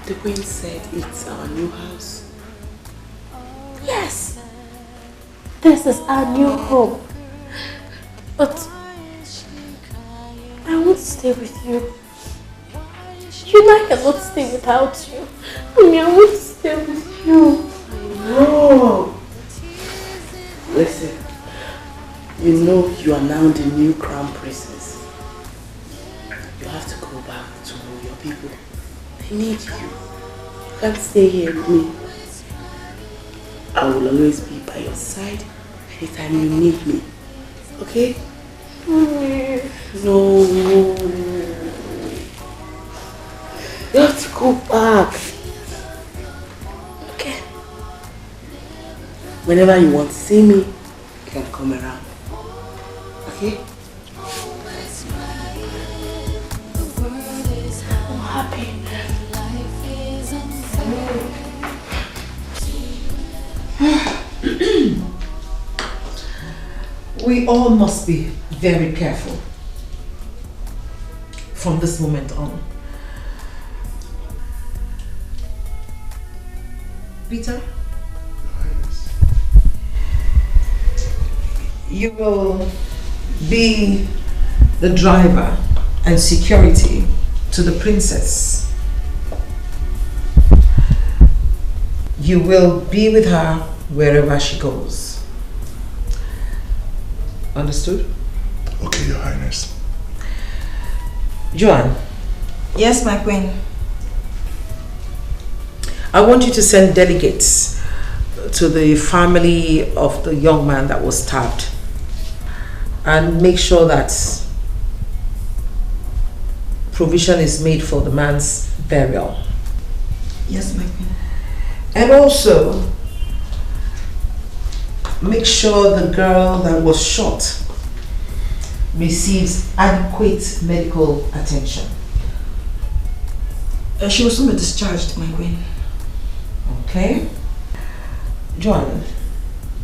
The queen said it's our new house. Yes. This is our new home. But I won't stay with you. You know I cannot stay without you. I mean, I won't stay with you. No. Listen, you know you are now the new crown princess. You have to go back to your people. I need you. You can't stay here with me. I will always be by your side anytime you need me. Okay? No. You have to go back. Okay? Whenever you want to see me, you can come around. Okay? I'm happy. We all must be very careful. from this moment on. Peter? You will be the driver and security to the princess. You will be with her wherever she goes. Understood? Okay, Your Highness. Joanne. Yes, my queen. I want you to send delegates to the family of the young man that was stabbed and make sure that provision is made for the man's burial. Yes, my queen. And also make sure the girl that was shot receives adequate medical attention. She will soon be discharged, my queen. Okay. Joanne.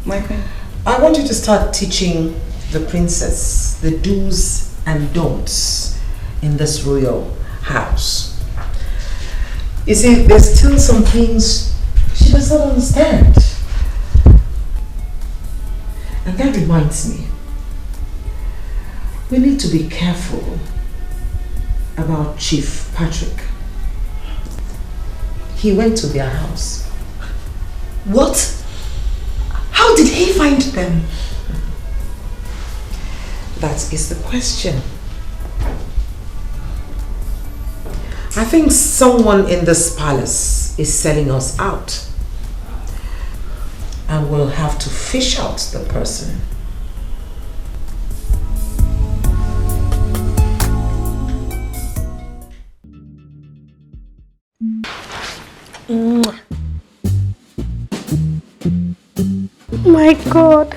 My queen. I want you to start teaching the princess the do's and don'ts in this royal house. You see, there's still some things she does not understand. And that reminds me, we need to be careful about Chief Patrick. He went to their house. What? How did he find them? That is the question. I think someone in this palace is selling us out. And we'll have to fish out the person. My God.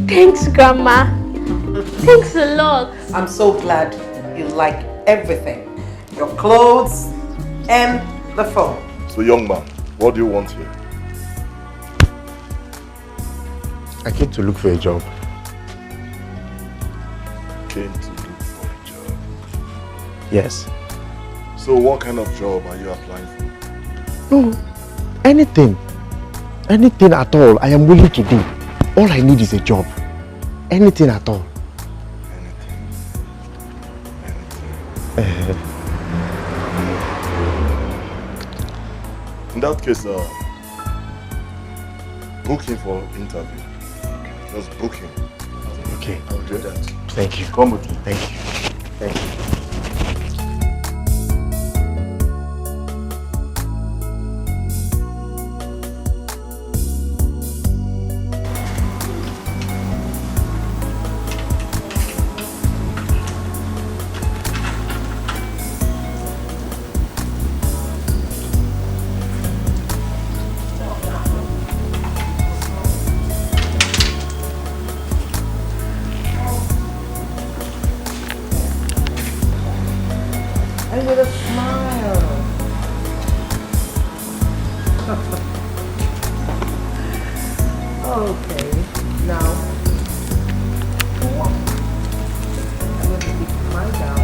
Thanks, Grandma. Thanks a lot. I'm so glad you like everything. Your clothes and the phone. So young man, what do you want here? I came to look for a job. Came to look for a job? Yes. So what kind of job are you applying for? No, anything. Anything at all I am willing to do. All I need is a job. Anything at all. In that case, book him for interview. Just book him. Okay. I'll do that. Thank you. Come with me. Thank you. Thank you. And with a smile. Okay, now I'm going to keep my down.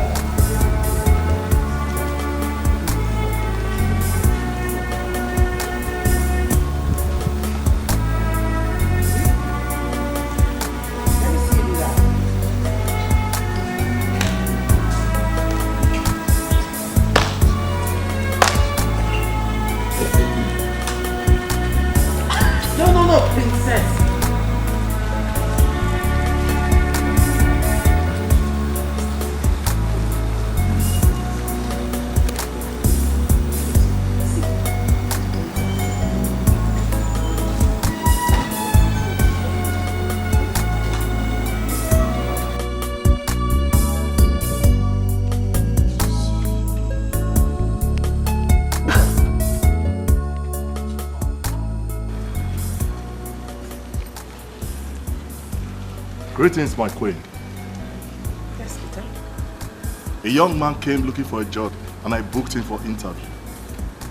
Let me see you do that. No, princess. Greetings, my queen. Yes, Peter. A young man came looking for a job and I booked him for interview.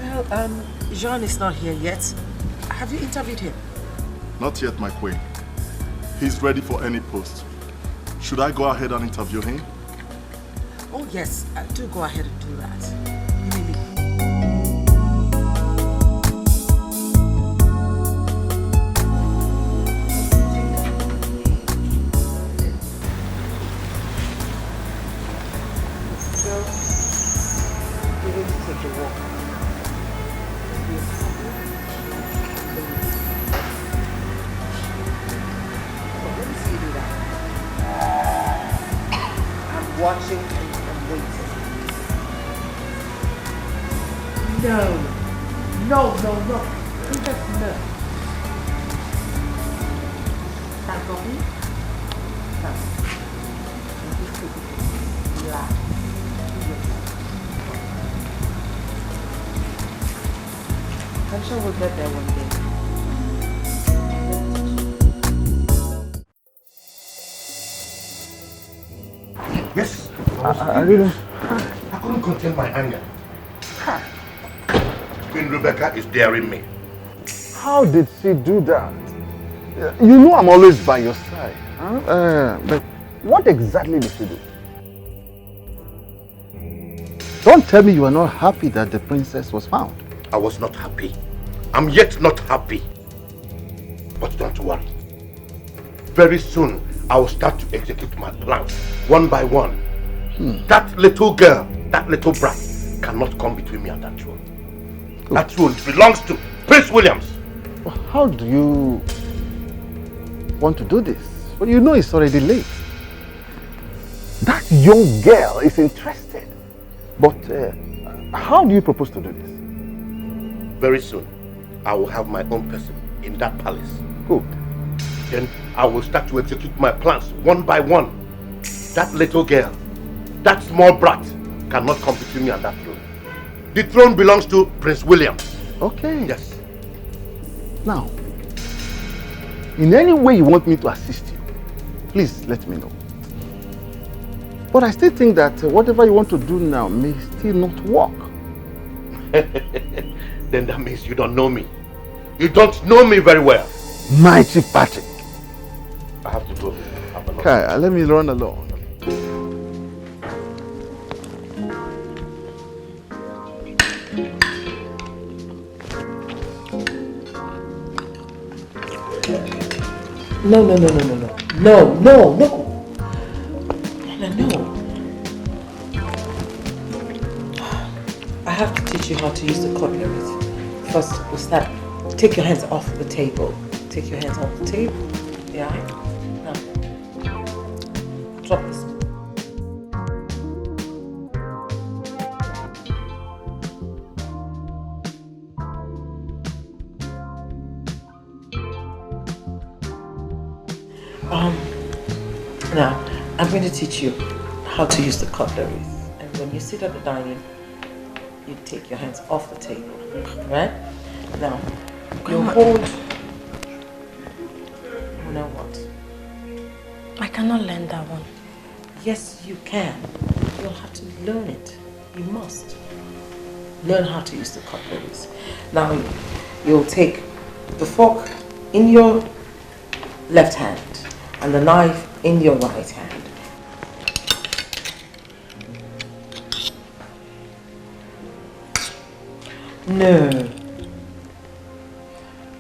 Well, Jean is not here yet. Have you interviewed him? Not yet, my queen. He's ready for any post. Should I go ahead and interview him? Oh yes, do go ahead and do that. Watching and waiting. No. Princess, no. Stand for me. Stand. Just take it. Relax. I'm sure we'll get there one day. Yes. I didn't. I couldn't contain my anger. Queen Rebecca is daring me. How did she do that? You know I'm always by your side. Huh? But what exactly did she do? Don't tell me you are not happy that the princess was found. I was not happy. I'm yet not happy. But don't worry. Very soon, I will start to execute my plans, one by one. That little girl, that little brat, cannot come between me and that throne. Good. That throne belongs to Prince Williams. Well, how do you want to do this? Well, you know it's already late. That young girl is interested. But how do you propose to do this? Very soon, I will have my own person in that palace. Good. Then I will start to execute my plans one by one. That little girl, that small brat, cannot come between me and that throne. The throne belongs to Prince William. Okay. Yes. Now, in any way you want me to assist you, please let me know. But I still think that whatever you want to do now may still not work. Then that means you don't know me. You don't know me very well. My Chief Patrick. I have to go. Okay, let me run along. No. I have to teach you how to use the cutlery. First, we'll start. Take your hands off the table. Take your hands off the table. Yeah? Now, drop this. Now, I'm going to teach you how to use the cutlery. And when you sit at the dining, you take your hands off the table, right? Now, you hold. Now what? I cannot learn that one. Yes, you can. You'll have to learn it. You must learn how to use the cutleries. Now, you'll take the fork in your left hand and the knife in your right hand. No.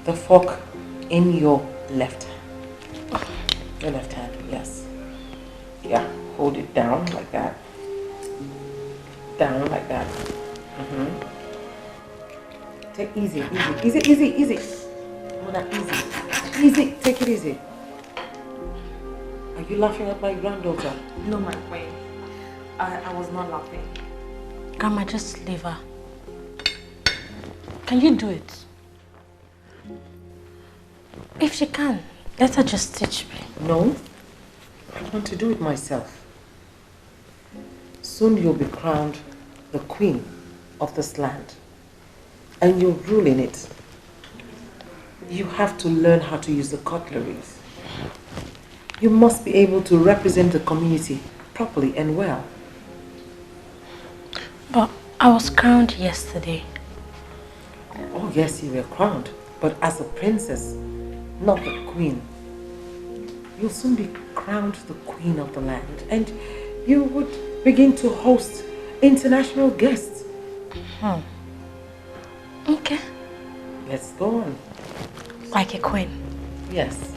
The fork in your left hand. Your left hand, yes. Yeah, hold it down like that. Down like that. Take easy. Oh, not easy. Easy, take it easy. Are you laughing at my granddaughter? No, my queen. I was not laughing. Grandma, just leave her. Can you do it? If she can, let her just teach me. No, I want to do it myself. Soon you'll be crowned the queen of this land. And you'll rule in it. You have to learn how to use the cutleries. You must be able to represent the community properly and well. But I was crowned yesterday. Oh yes, you were crowned, but as a princess, not the queen. you'll soon be crowned the queen of the land and you would begin to host international guests. Okay. Let's go on. Like a queen? Yes.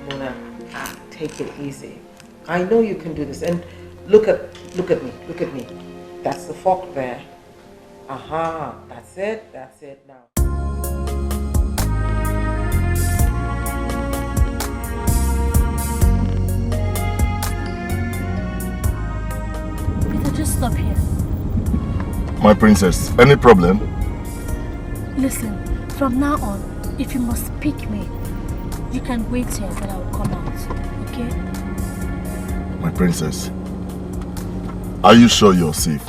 Mona, take it easy. I know you can do this. And look at me. That's the fork there. Aha, that's it now. Peter, just stop here. My princess, any problem? Listen, from now on, if you must pick me, you can wait here that I will come out, okay? My princess, are you sure you're safe?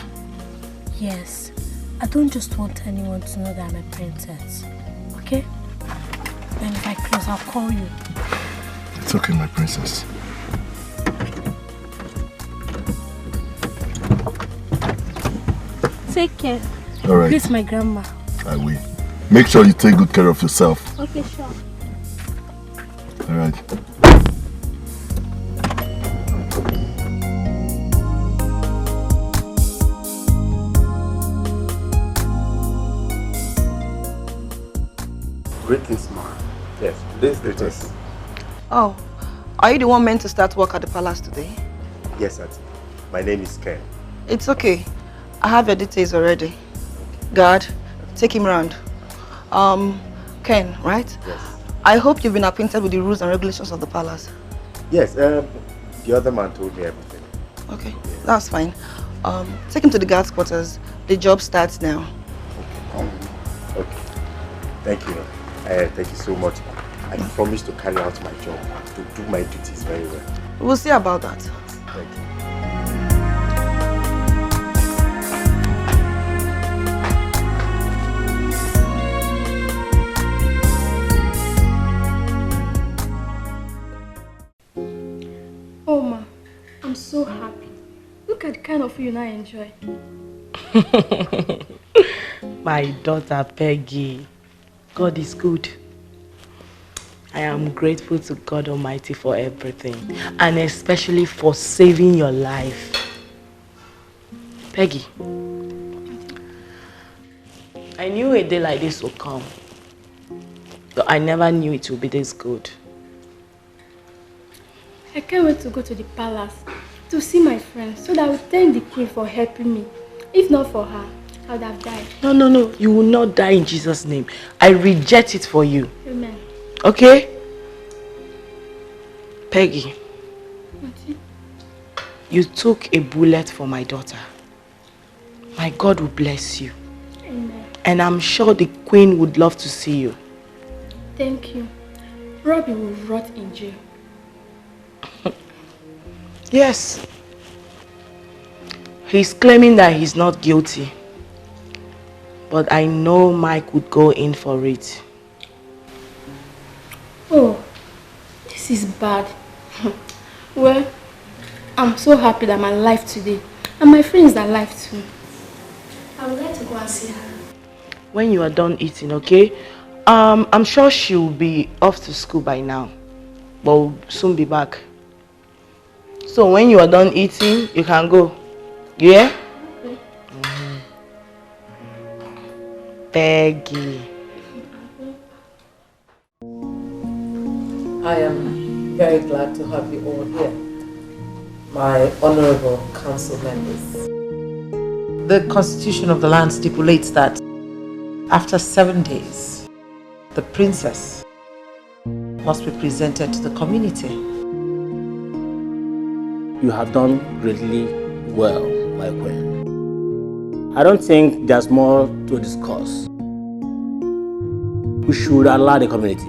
Yes. I don't just want anyone to know that I'm a princess, okay? Then if I close, I'll call you. It's okay, my princess. Take care. All right. Greet my grandma. I will. Make sure you take good care of yourself. Okay, sure. All right. Greetings, ma. Yes, this is. Oh, are you the one meant to start work at the palace today? Yes, Auntie. My name is Ken. It's okay. I have your details already. Guard, take him round. Ken, right? Yes. I hope you've been acquainted with the rules and regulations of the palace. Yes, the other man told me everything. Okay, that's fine. Take him to the guard's quarters. The job starts now. Okay. Thank you. Thank you so much. I promise to carry out my job, to do my duties very well. We'll see about that. Thank you. Oh, ma, I'm so happy. Look at the kind of food you now enjoy. My daughter Peggy, God is good. I am grateful to God Almighty for everything, and especially for saving your life. Peggy, I knew a day like this would come, but I never knew it would be this good. I can't wait to go to the palace to see my friends so that I will thank the queen for helping me. If not for her, I would have died. No, you will not die in Jesus' name. I reject it for you. Amen. Okay? Peggy, Auntie? you took a bullet for my daughter. My God will bless you. Amen. And I'm sure the queen would love to see you. Thank you. Robbie will rot in jail. Yes. He's claiming that he's not guilty. But I know Mike would go in for it. Oh, this is bad. Well, I'm so happy that I'm alive today. And my friends are alive too. I would like to go and see her. When you are done eating, okay? I'm sure she'll be off to school by now. But we'll soon be back. So when you are done eating, you can go. Yeah? Okay. Peggy. I am very glad to have you all here, my honorable council members. The constitution of the land stipulates that after 7 days, the princess must be presented to the community. You have done greatly well, my queen. I don't think there's more to discuss. We should allow the community.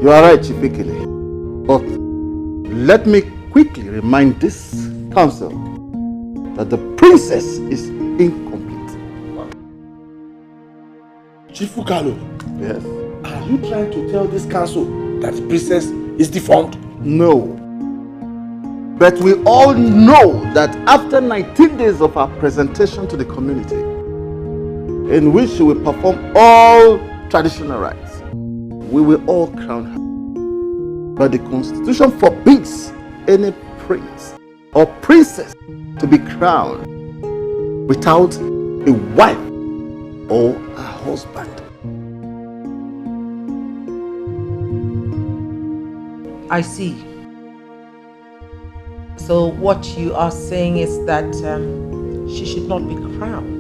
You are right, Chief Ikele. But let me quickly remind this council that the princess is incomplete. Chief Ukalo, yes. Are you trying to tell this council that the princess is deformed? No. But we all know that after 19 days of our presentation to the community, in which she will perform all traditional rites. We will all crown her. But the Constitution forbids any prince or princess to be crowned without a wife or a husband. I see. So what you are saying is that she should not be crowned.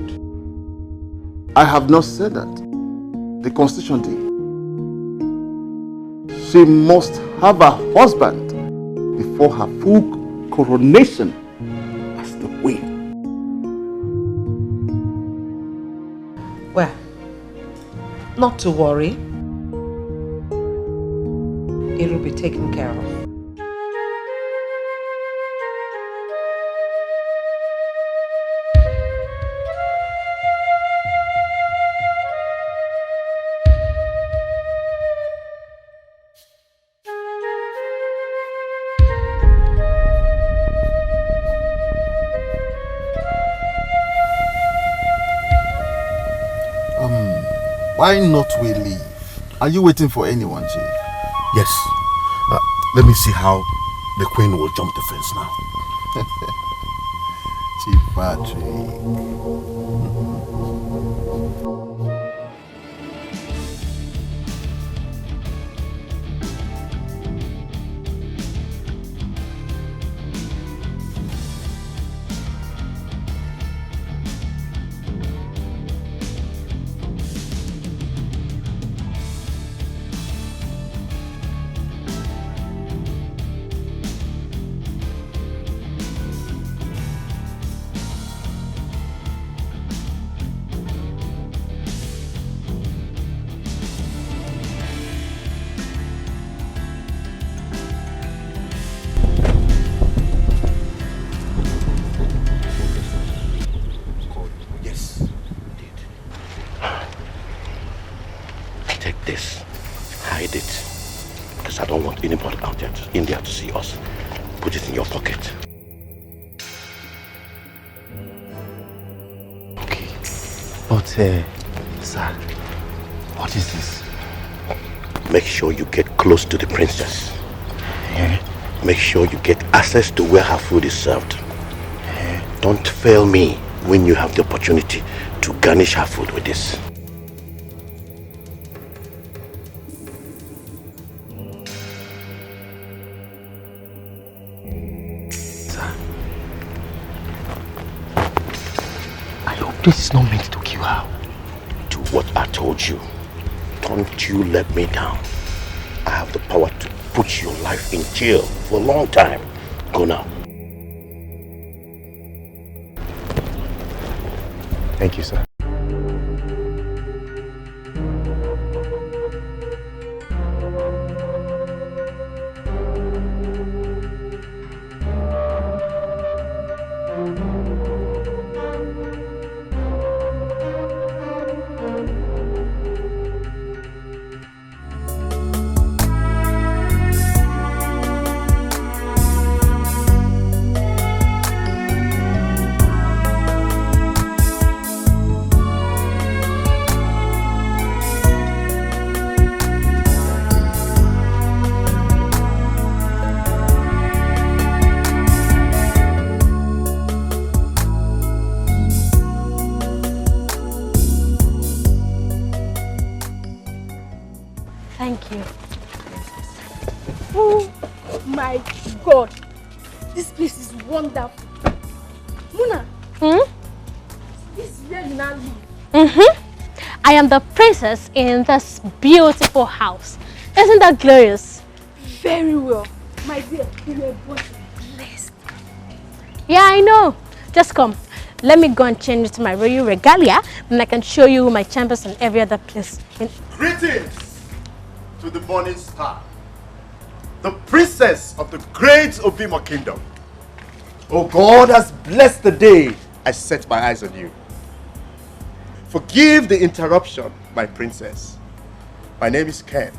I have not said that. The Constitution did. She must have a husband before her full coronation as the queen. Well, not to worry. It will be taken care of. Why not we leave? Are you waiting for anyone, Jay? Yes. Let me see how the queen will jump the fence now. Chief Patrick. India to see us. Put it in your pocket. Okay. But, sir, what is this? Make sure you get close to the princess. Yeah. Make sure you get access to where her food is served. Don't fail me when you have the opportunity to garnish her food with this. This is not meant to kill her. Do what I told you. Don't you let me down. I have the power to put your life in jail for a long time. Go now. Thank you, sir. Thank you. Oh my God. This place is wonderful. Muna. This is where you now live. I am the princess in this beautiful house. Isn't that glorious? Very well. My dear, you were born blessed. Yeah, I know. Just come. Let me go and change to my royal regalia, and I can show you my chambers and every other place. Greetings to the morning star, the princess of the great Obimo kingdom. Oh, God has blessed the day I set my eyes on you. Forgive the interruption, my princess. My name is Ken,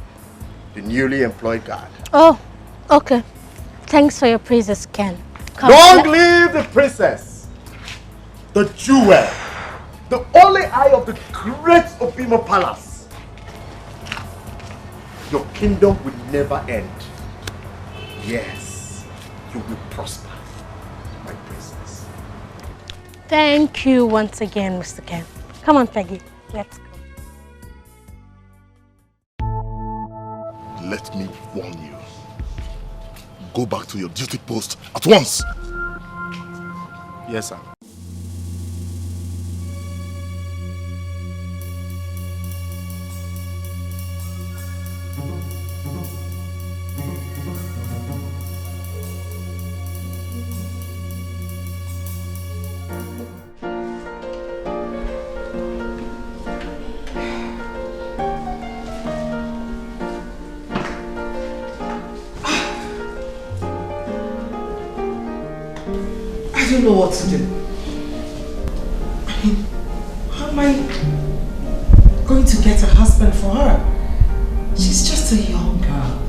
the newly employed guard. Oh, okay. Thanks for your praises, Ken. Come, Long live the princess, the jewel, The only eye of the great Obimo Palace. Your kingdom will never end. Yes, you will prosper, my princess. Thank you once again, Mr. Ken. Come on, Peggy. Let's go. Let me warn you. Go back to your duty post at once. Yes, sir. I don't know what to do. I mean, how am I going to get a husband for her? She's just a young girl.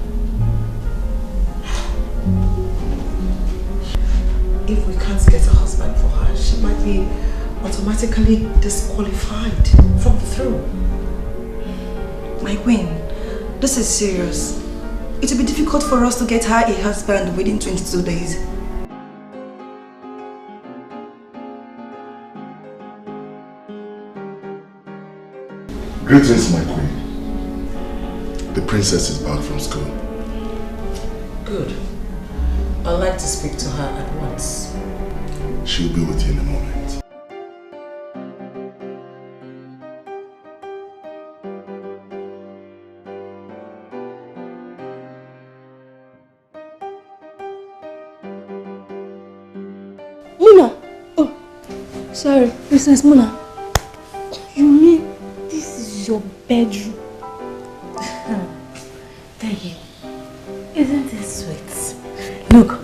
If we can't get a husband for her, she might be automatically disqualified from the throne. My queen, this is serious. It will be difficult for us to get her a husband within 22 days. Greetings, my queen. The princess is back from school. Good. I'd like to speak to her at once. She'll be with you in a moment. Muna! Oh, sorry, Princess Muna. You mean this is your bedroom? Thank you. Isn't it sweet? Look,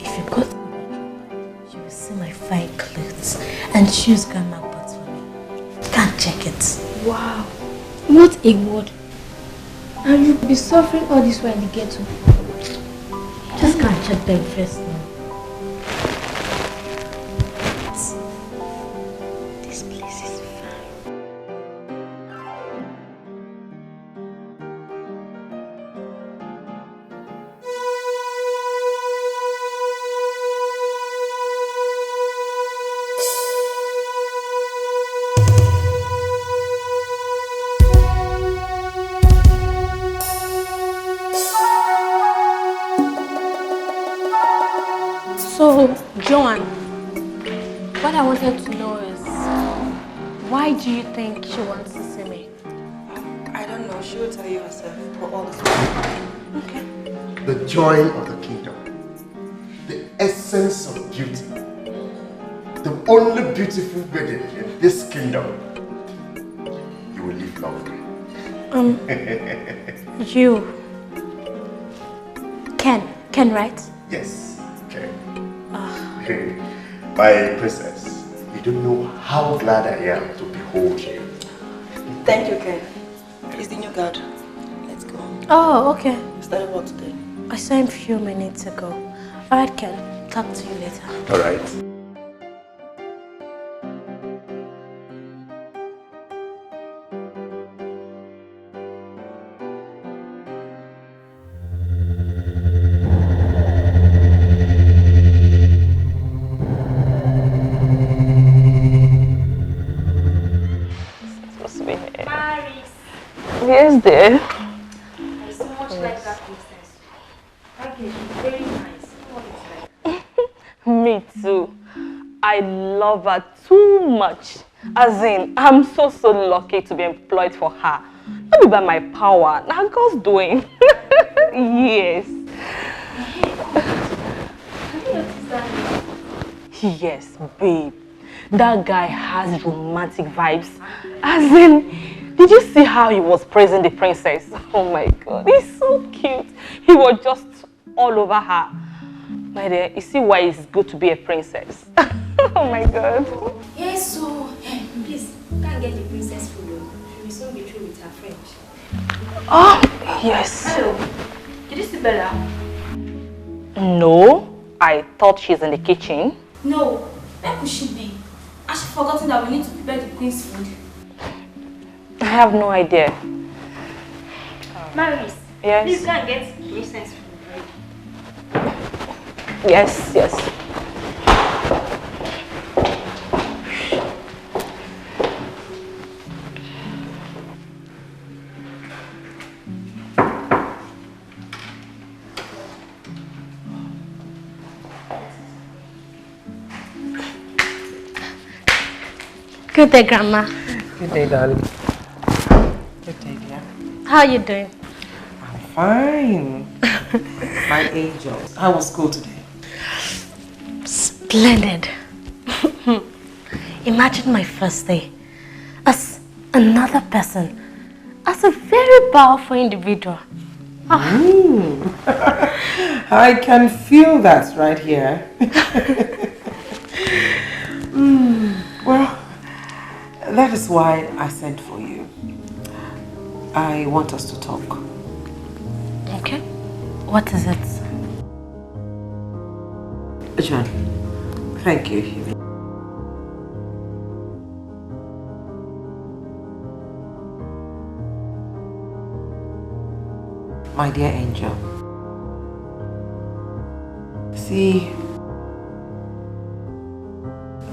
if you go to my bedroom, you will see my fine clothes and shoes grandma bought for me. Can't check it. Wow, what a word. And you'll be suffering all this while in the ghetto. Just can't check them first now. This place is fine. So, Joanne, what I wanted to know is, why do you think she wants to see me? I don't know, she will tell you herself for all the time. Okay. The joy of the kingdom. The essence of beauty. The only beautiful wedding in this kingdom. You will live long. You. Ken, right? Yes, okay. My princess, you don't know how glad I am to behold you. Thank you, Ken. He's the new guard. Let's go. Oh, okay. Started work today. I saw him a few minutes ago. Alright, Ken. Talk to you later. Alright. Yes, dear. I so much like that princess. That girl is very nice. What is like? Me too. I love her too much. As in, I'm so lucky to be employed for her. Not be by my power. Now God's doing. Yes. Yes, babe. That guy has romantic vibes. As in, did you see how he was praising the princess? Oh my God, he's so cute. He was just all over her. My dear, you see why it's good to be a princess. Oh my God. Yes, so, please, can't get the princess food though. She will soon be through with her French. Oh, yes. Hello. Did you see Bella? No, I thought she's in the kitchen. No. Where could she be? I Has she forgotten that we need to prepare the queen's food? I have no idea. Maris, Yes? please go and get Grace's food. Yes, yes. Good day, Grandma. Good day, darling. Good day, dear. How are you doing? Fine. My angel. How was school today? Splendid. Imagine my first day as another person, as a very powerful individual. I can feel that right here. Well, that is why I sent for you. I want us to talk. Okay. What is it? John, thank you. My dear angel, see,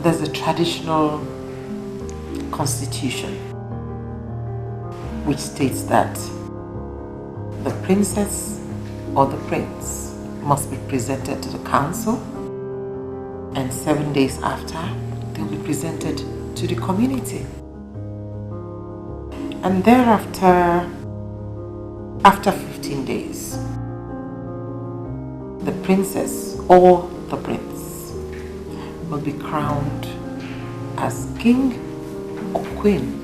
there's a traditional constitution which states that the princess or the prince must be presented to the council, and 7 days after, they'll be presented to the community. And thereafter, after 15 days, the princess or the prince will be crowned as king or queen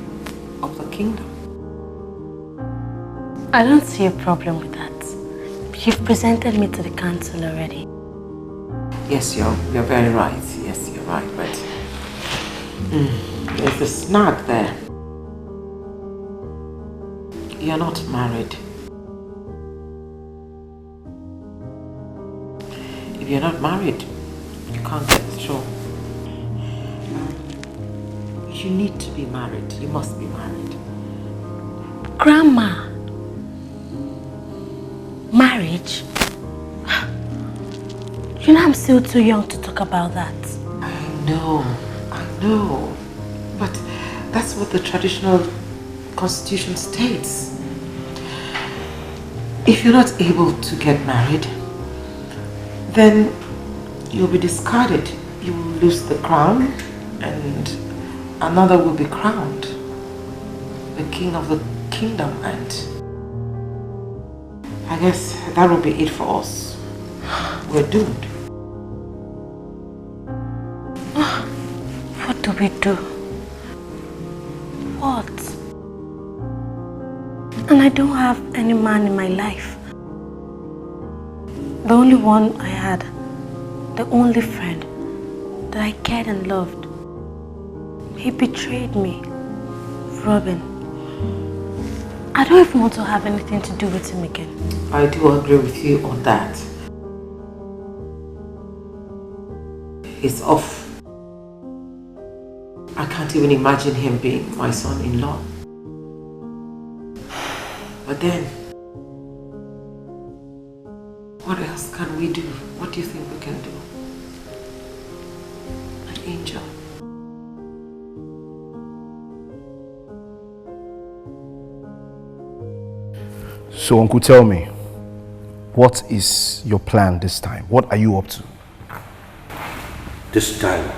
of the kingdom. I don't see a problem with that. You've presented me to the council already. Yes, you're very right. Yes, you're right, but there's a snag there. You're not married. If you're not married, you can't get the throne. You need to be married. You must be married. Grandma, marriage? You know I'm still too young to talk about that. I know. But that's what the traditional constitution states. If you're not able to get married, then you'll be discarded. You will lose the crown and another will be crowned, the king of the kingdom, and I guess that will be it for us. We're doomed. What do we do? What? And I don't have any man in my life. The only one I had, the only friend that I cared and loved, he betrayed me. Robin, I don't even want to have anything to do with him again. I do agree with you on that. He's off. I can't even imagine him being my son-in-law. But then, what else can we do? What do you think we can do? An angel. So, Uncle, tell me, what is your plan this time? What are you up to? This time,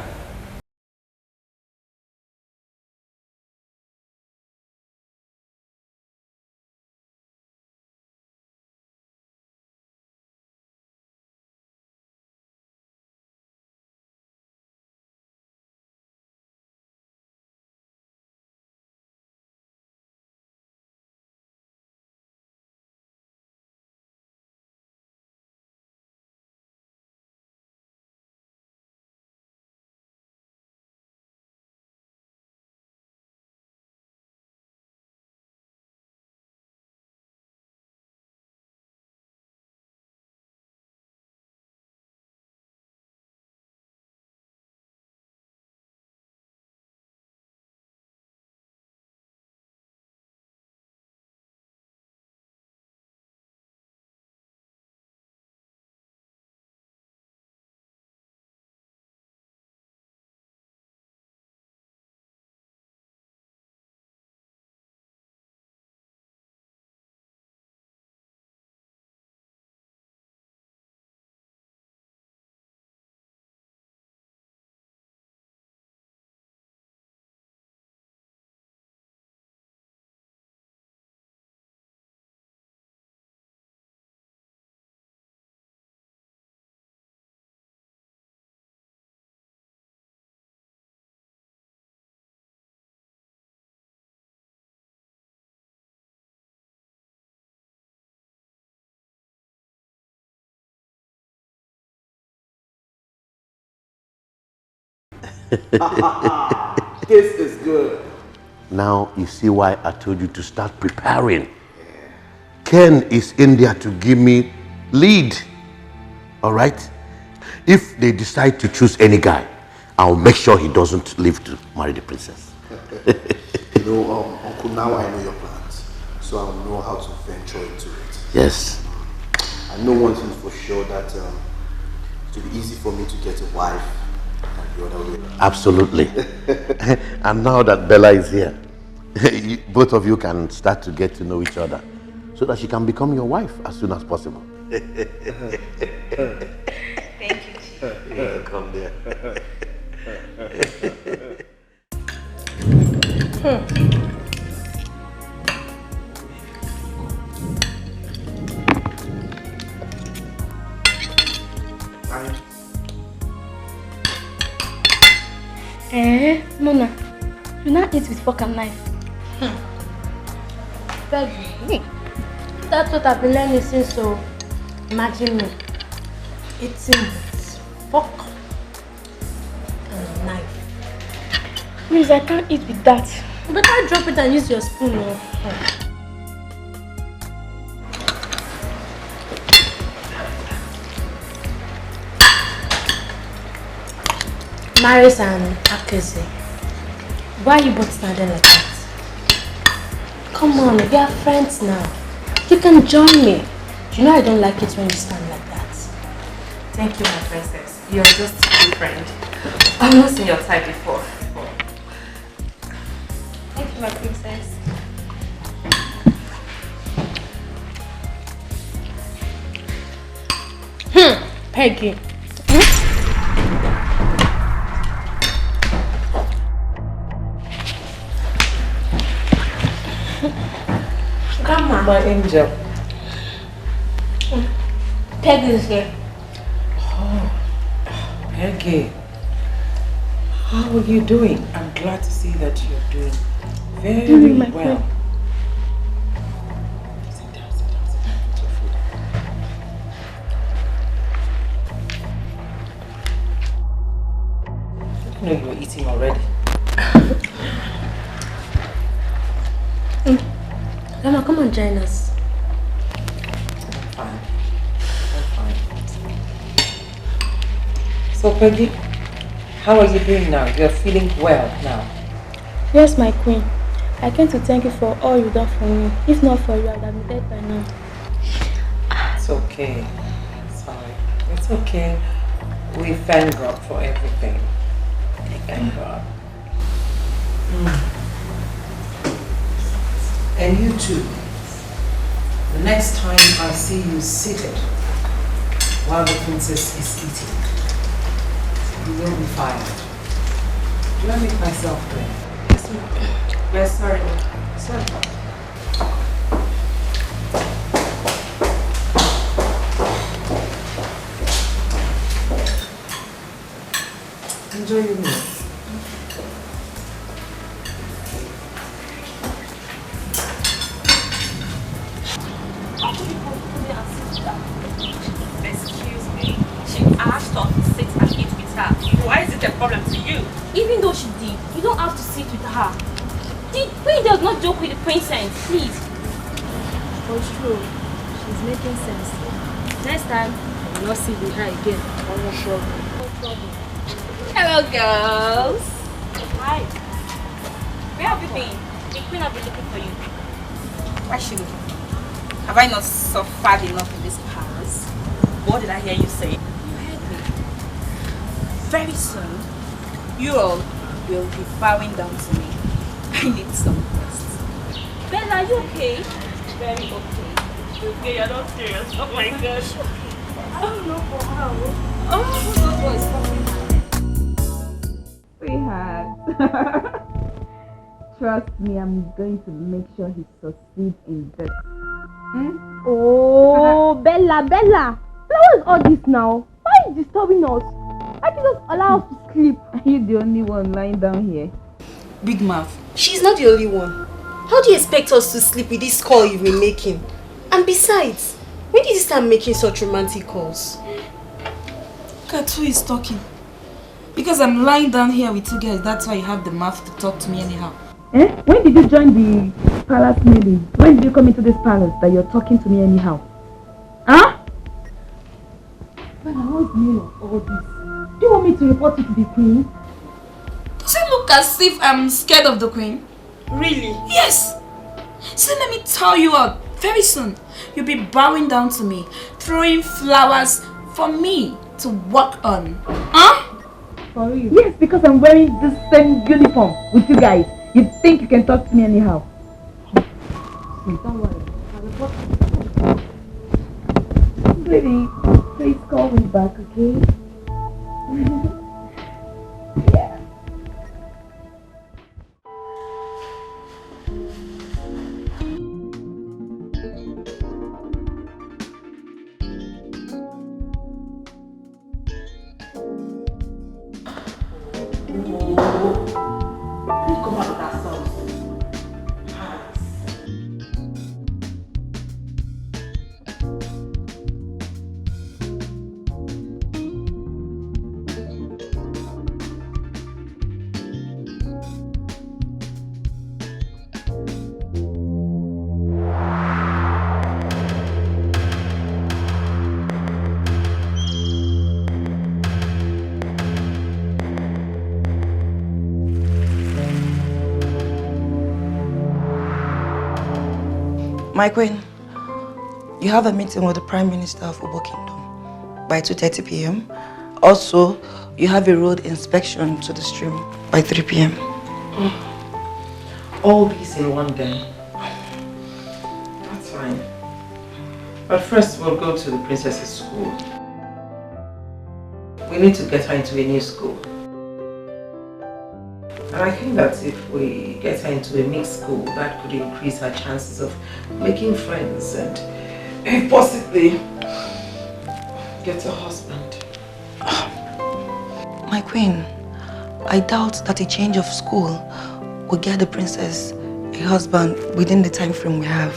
This is good. Now you see why I told you to start preparing. Ken is in there to give me lead. All right? If they decide to choose any guy, I'll make sure he doesn't live to marry the princess. You know, Uncle, now I know your plans, so I'll know how to venture into it. Yes. I know one thing for sure, that it will be easy for me to get a wife and the other way around. Absolutely. And now that Bella is here, both of you can start to get to know each other so that she can become your wife as soon as possible. Thank you, Chief. Yeah, come there. Mona, you now eat with fork and knife. Baby, that's what I've been learning since, so imagine me eating with fork and knife. Please, I can't eat with that. You better drop it and use your spoon. Maris and Akeze, why are you both standing like that? Come on, we are friends now. You can join me. You know I don't like it when you stand like that. Thank you, my princess. You're just a good friend. I've not seen your type before. Thank you, my princess. Peggy. Grandma. My angel. Peggy is here. Oh, Peggy. How are you doing? I'm glad to see that you're doing very well. Friend. Sit down, sit down, sit down. Put your food down. I didn't know you were eating already. Grandma, come and join us. I'm fine. So Peggy, how are you doing now? You're feeling well now? Yes, my queen. I came to thank you for all you've done for me. If not for you, I would have been dead by now. It's okay. Sorry. It's okay. We thank God for everything. Thank God. And you too. The next time I see you seated while the princess is eating, you will be fired. Do I make myself clear? Yes, ma'am. Yes, sorry. Sorry. Enjoy your meal. Excuse me. She asked us to sit and eat with her. Why is it a problem to you? Even though she did, you don't have to sit with her. The queen does not joke with the princess, please. Oh, it's true. She's making sense. Next time, I will not sit with her again. I won't show her. Hello, girls. Hi. Where have you been? The queen have been looking for you. Why is she looking? Have I not suffered enough in this palace? What did I hear you say? You heard me. Very soon, you all will be bowing down to me. I need some rest. Bella, are you okay? Very okay. Okay, you're not serious. Oh my gosh. I don't know for how. Oh, who knows what is happening? Sweetheart. Trust me, I'm going to make sure he succeeds in this. Oh, Bella. Bella, what is all this now? Why are you disturbing us? Why can't you just allow us to sleep? Are you the only one lying down here? Big mouth. She's not the only one. How do you expect us to sleep with this call you've been making? And besides, when did you start making such romantic calls? Look at who is talking. Because I'm lying down here with you guys, that's why you have the mouth to talk to me anyhow. Eh? When did you join the palace maybe? When did you come into this palace that you're talking to me anyhow? Huh? Well, what's the meaning of all this? Do you want me to report you to the queen? Does it look as if I'm scared of the queen? Really? Yes! So let me tell you what, very soon you'll be bowing down to me, throwing flowers for me to walk on. Huh? For real? Yes, because I'm wearing this same uniform with you guys. You think you can talk to me anyhow? Don't worry. I'll report you. Baby, please call me back, okay? Yeah. Come out of that song. My queen, you have a meeting with the Prime Minister of Ubo Kingdom by 2:30 p.m. Also, you have a road inspection to the stream by 3 p.m. All these in one day. That's fine. But first we'll go to the princess's school. We need to get her into a new school. And I think that if we get her into a mixed school, that could increase her chances of making friends and, if possibly, get a husband. My queen, I doubt that a change of school will get the princess a husband within the time frame we have.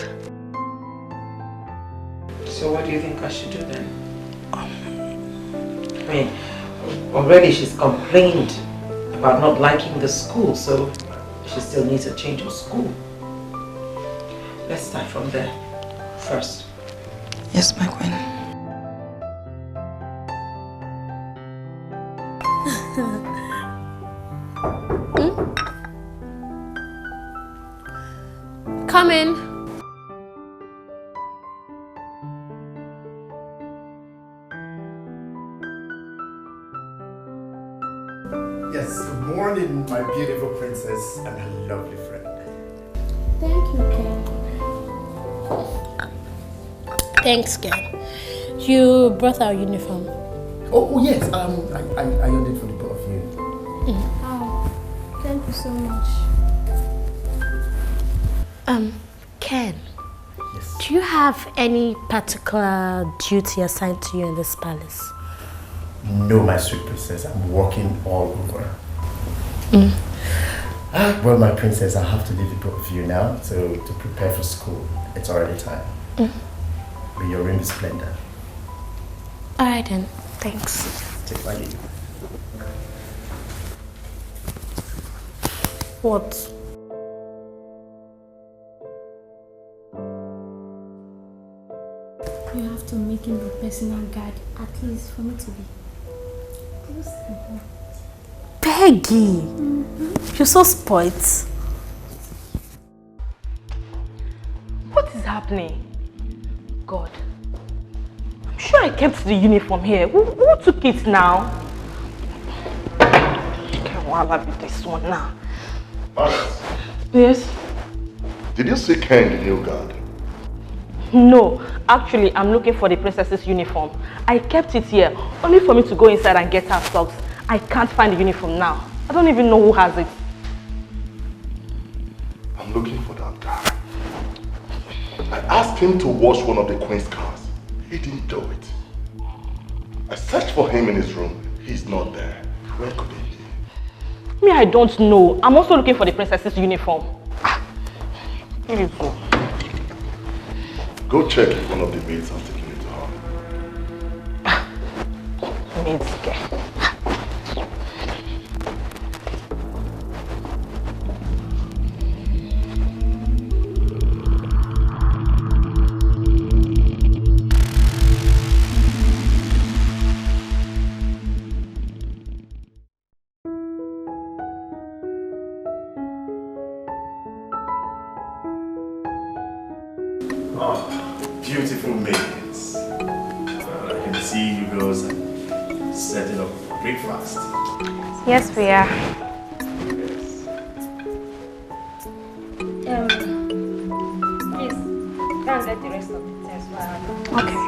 So what do you think I should do then? I mean, already she's complained about not liking the school, so she still needs a change of school. Let's start from there first. Yes, my queen. Come in. Yes, good morning, my beautiful princess and her lovely friend. Thank you, Ken. Thanks, Ken. You brought our uniform. Oh yes, I ironed it for the both of you. Oh, thank you so much. Ken. Yes. Do you have any particular duty assigned to you in this palace? No, my sweet princess, I'm walking all over. Well, my princess, I have to leave the both of you now to prepare for school. It's already time. May your room be splendid. Alright then, thanks. Take my leave. What? You have to make him a personal guide, at least for me to be close to him. Peggy! You're so spoiled. What is happening? God. I'm sure I kept the uniform here. Who took it now? Okay, well, I'll have this one now. Marcus, Yes? did you see Ken, the new guard? No, actually, I'm looking for the princess's uniform. I kept it here, only for me to go inside and get her socks. I can't find the uniform now. I don't even know who has it. I'm looking for that guy. I asked him to wash one of the queen's cars. He didn't do it. I searched for him in his room. He's not there. Where could he be? Me, I don't know. I'm also looking for the princess's uniform. Here you go. Go check if one of the maids has taken it to her. Maids, okay. Oh, beautiful maidens. I can see you girls setting up breakfast. Yes, we are. Please, go and get the rest of the things for her. Okay.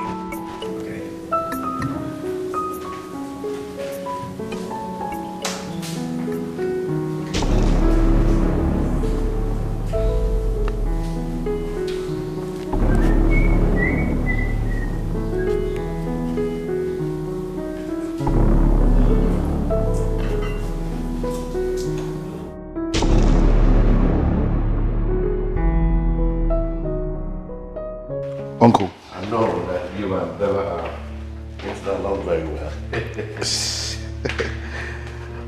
Uncle. I know that you and Bella are getting along very well.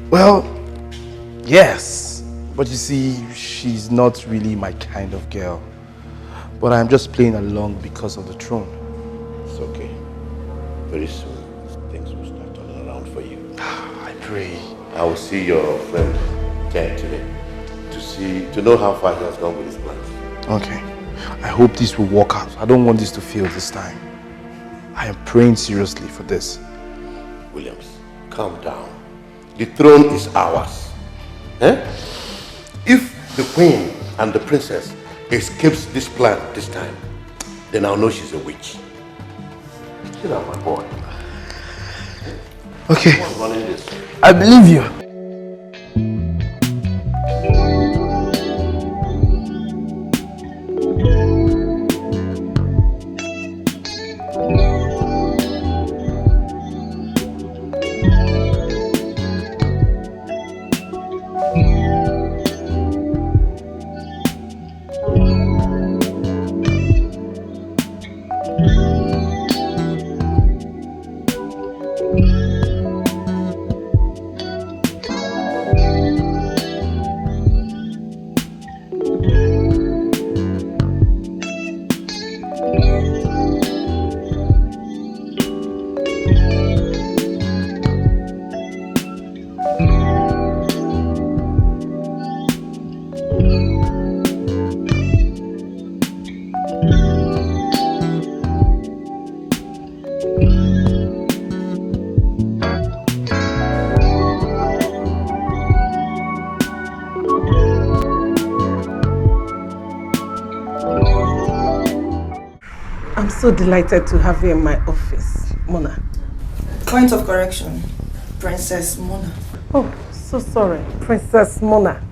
Well, yes. But you see, she's not really my kind of girl. But I'm just playing along because of the throne. It's okay. Very soon, things will start turning around for you. I pray. I will see your friend Ken today to know how far he has gone with his plans. Okay. I hope this will work out. I don't want this to fail this time. I am praying seriously for this. Williams, calm down. The throne is ours. Eh? If the queen and the princess escapes this plan this time, then I'll know she's a witch. Sit down, my boy. Okay. What's running this? I believe you. So delighted to have you in my office, Mona. Point of correction, Princess Mona. Oh, so sorry, Princess Mona.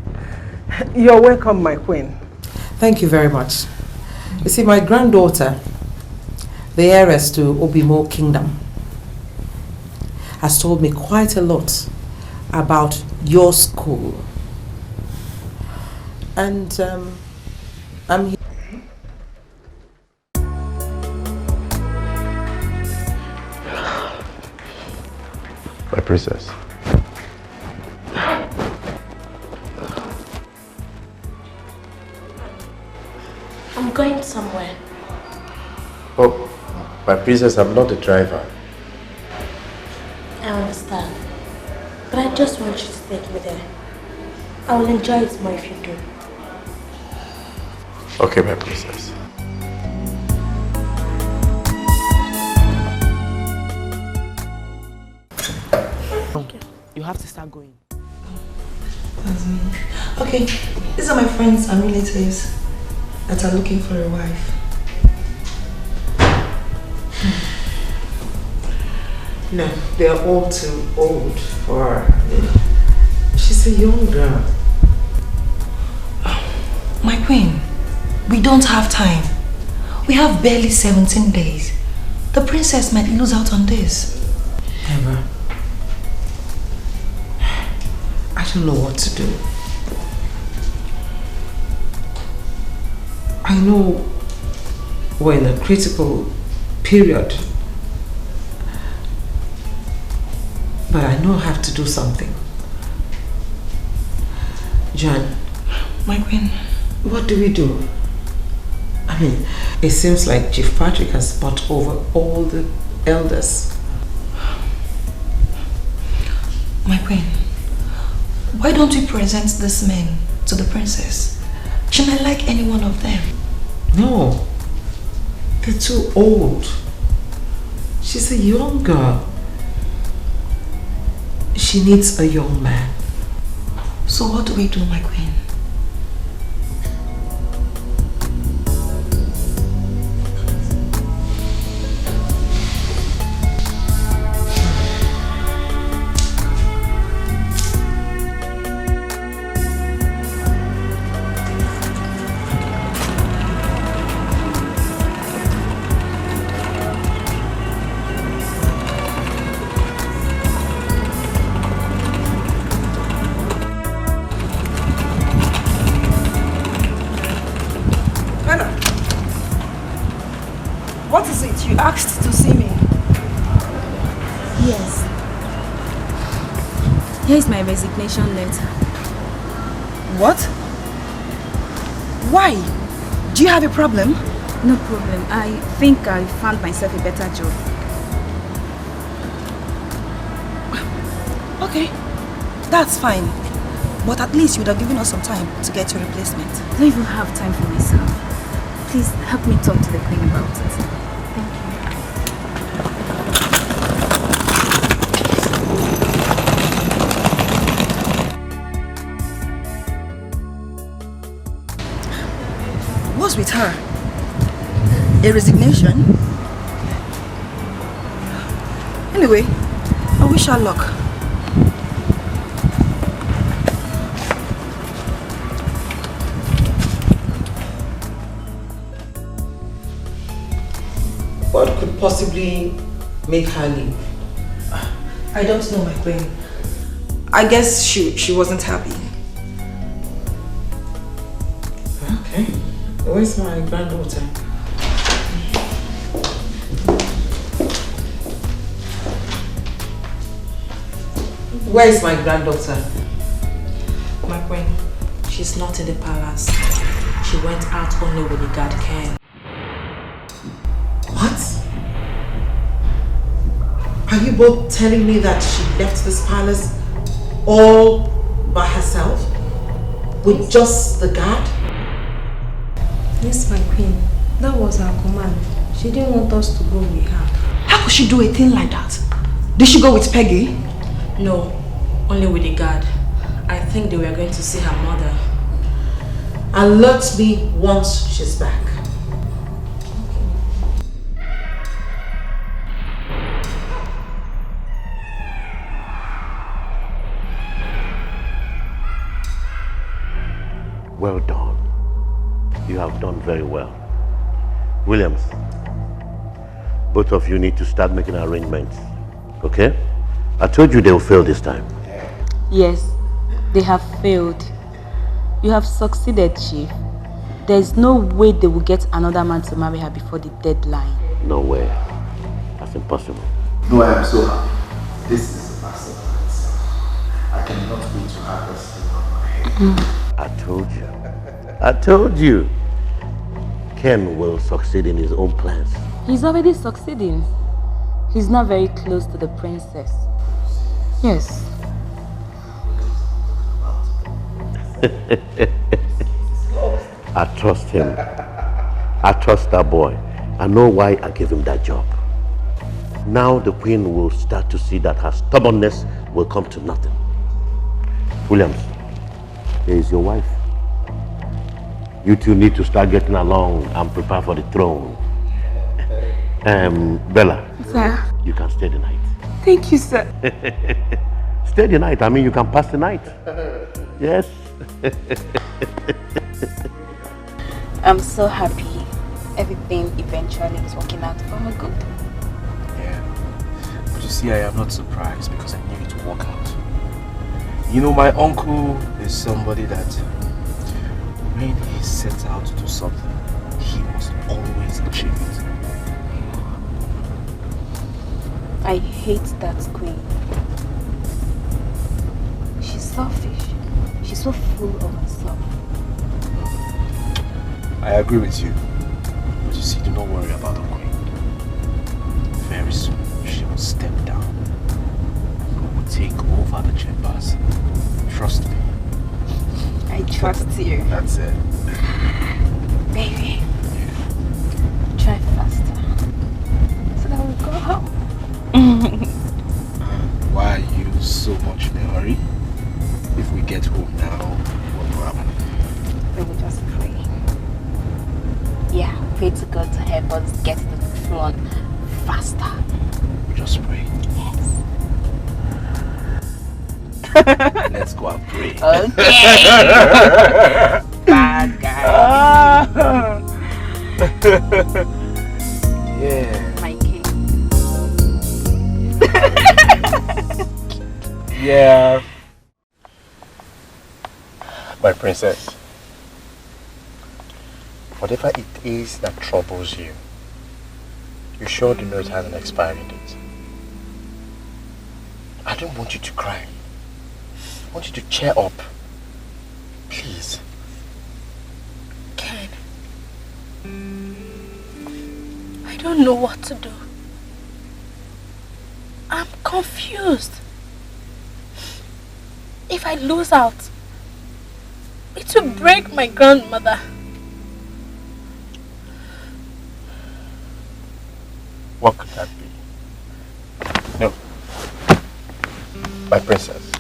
You're welcome, my queen. Thank you very much. You see, my granddaughter, the heiress to Obimo Kingdom, has told me quite a lot about your school. And I'm here. My princess. I'm going somewhere. Oh, my princess, I'm not the driver. I understand. But I just want you to take me there. I will enjoy it more if you do. Okay, my princess. You have to start going. Okay, these are my friends and relatives that are looking for a wife. No, they're all too old for her. She's a young girl. My queen, we don't have time. We have barely 17 days. The princess might lose out on this. Never. I don't know what to do. I know we're in a critical period, but I know I have to do something. John. My queen. What do we do? I mean, it seems like Chief Patrick has bought over all the elders. My queen, why don't we present this man to the princess? She might like any one of them. No. They're too old. She's a young girl. She needs a young man. So what do we do, my queen? What is it? You asked to see me. Yes. Here is my resignation letter. What? Why? Do you have a problem? No problem. I think I found myself a better job. Okay, that's fine. But at least you would have given us some time to get your replacement. I don't even have time for myself. Please help me talk to the queen about it. Thank you. What's with her? A resignation? Anyway, I wish her luck. What could possibly make her leave? I don't know, my queen. I guess she wasn't happy. Okay. Where's my granddaughter? Where is my granddaughter? My queen, she's not in the palace. She went out only with the guard can. What? Are you both telling me that she left this palace all by herself? With just the guard? Yes, my queen. That was her command. She didn't want us to go with her. How could she do a thing like that? Did she go with Peggy? No, only with the guard. I think they were going to see her mother. Alert me once she's back. Well done. You have done very well. Williams, both of you need to start making arrangements, okay? I told you they will fail this time. Yes, they have failed. You have succeeded, Chief. There is no way they will get another man to marry her before the deadline. No way. That's impossible. No, I am so happy. This is a masterpiece. I cannot wait to have this thing on my head. I told you. I told you. Ken will succeed in his own plans. He's already succeeding. He's not very close to the princess. Yes. I trust him. I trust that boy. I know why I gave him that job. Now the queen will start to see that her stubbornness will come to nothing. Williams, here is your wife. You two need to start getting along and prepare for the throne. Bella. Sir. You can stay the night. Thank you, sir. Stay the night. I mean, you can pass the night. Yes. I'm so happy. Everything eventually is working out for her good. Yeah. But you see, I am not surprised because I knew it would work out. You know, my uncle is somebody that when he sets out to do something, he must always achieve it. I hate that queen. She's selfish. She's so full of herself. I agree with you. But you see, do not worry about the queen. Very soon, she will step down. We will take over the chambers. Trust me. I trust you. That's it. Baby. Try fast. to God to help us get to the throne faster. Just pray. Yes. Let's go and pray. Okay. Bad guy. Yeah. My king. Yeah. My princess, whatever it is that troubles you, you sure do know it has an expiry date. I don't want you to cry. I want you to cheer up. Please. Ken, I don't know what to do. I'm confused. If I lose out, it will break my grandmother. What could that be? No. My princess,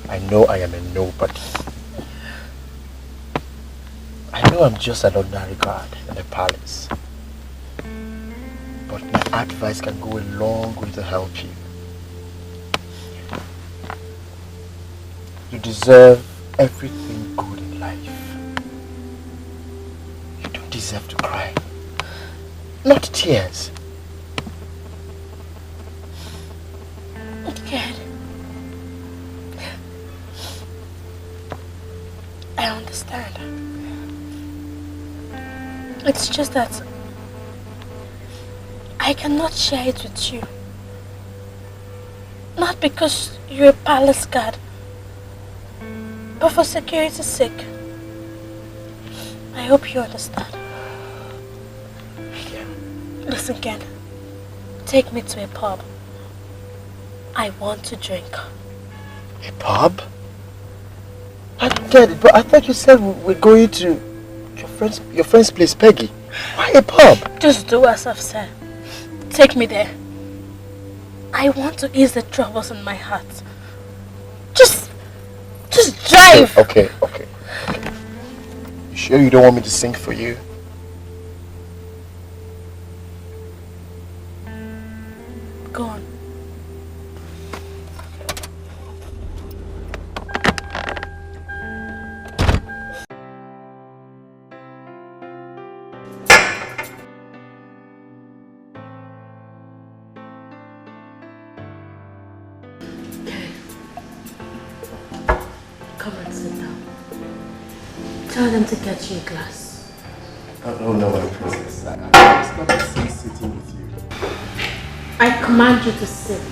I know I am a nobody. I know I'm just an ordinary guard in a palace. But my advice can go a long way to help you. You deserve everything good in life. You don't deserve to cry. Not tears. Ken, I understand. It's just that I cannot share it with you. Not because you're a palace guard, but for security's sake. I hope you understand. Yeah. Listen, Ken. Take me to a pub. I want to drink. A pub? I don't get it, but I thought you said we're going to your friend's place, Peggy. Why a pub? Just do as I've said. Take me there. I want to ease the troubles in my heart. Just drive. Okay. You sure you don't want me to sing for you? Go on. Come and sit down. Tell them to get you a glass. Oh no, my princess. I was not sitting with you. I command you to sit.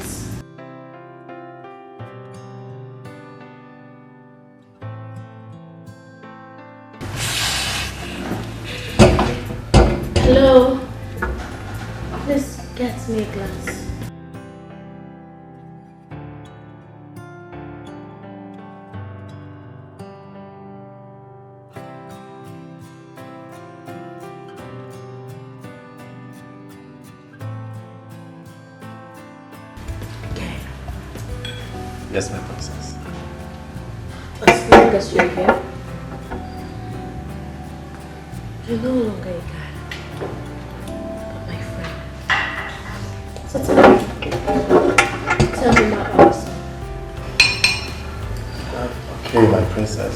Hello. Please get me a glass. Yes, my princess. As long as you're here, you're no longer a guy, but my friend. So tell me more about yourself. Okay, my princess.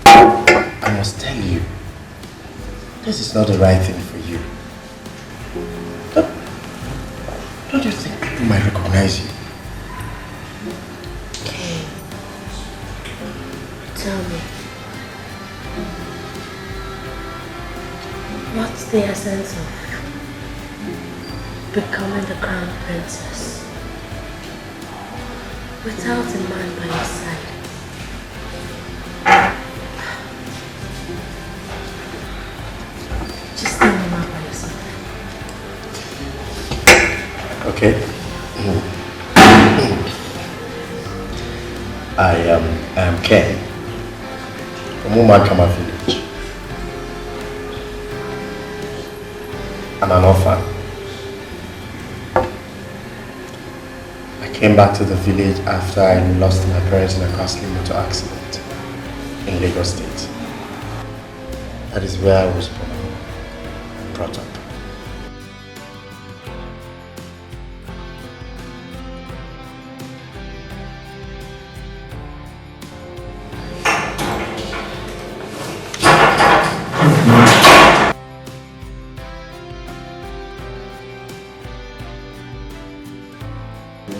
I must tell you, this is not the right thing for you. Don't you think people might recognize you? Tell me, what's the essence of becoming the crown princess without a man by your side? Just tell me more about yourself. Okay. I am Ken from Umakama village. I'm an orphan. I came back to the village after I lost my parents in a costly motor accident in Lagos State. That is where I was born. brought up.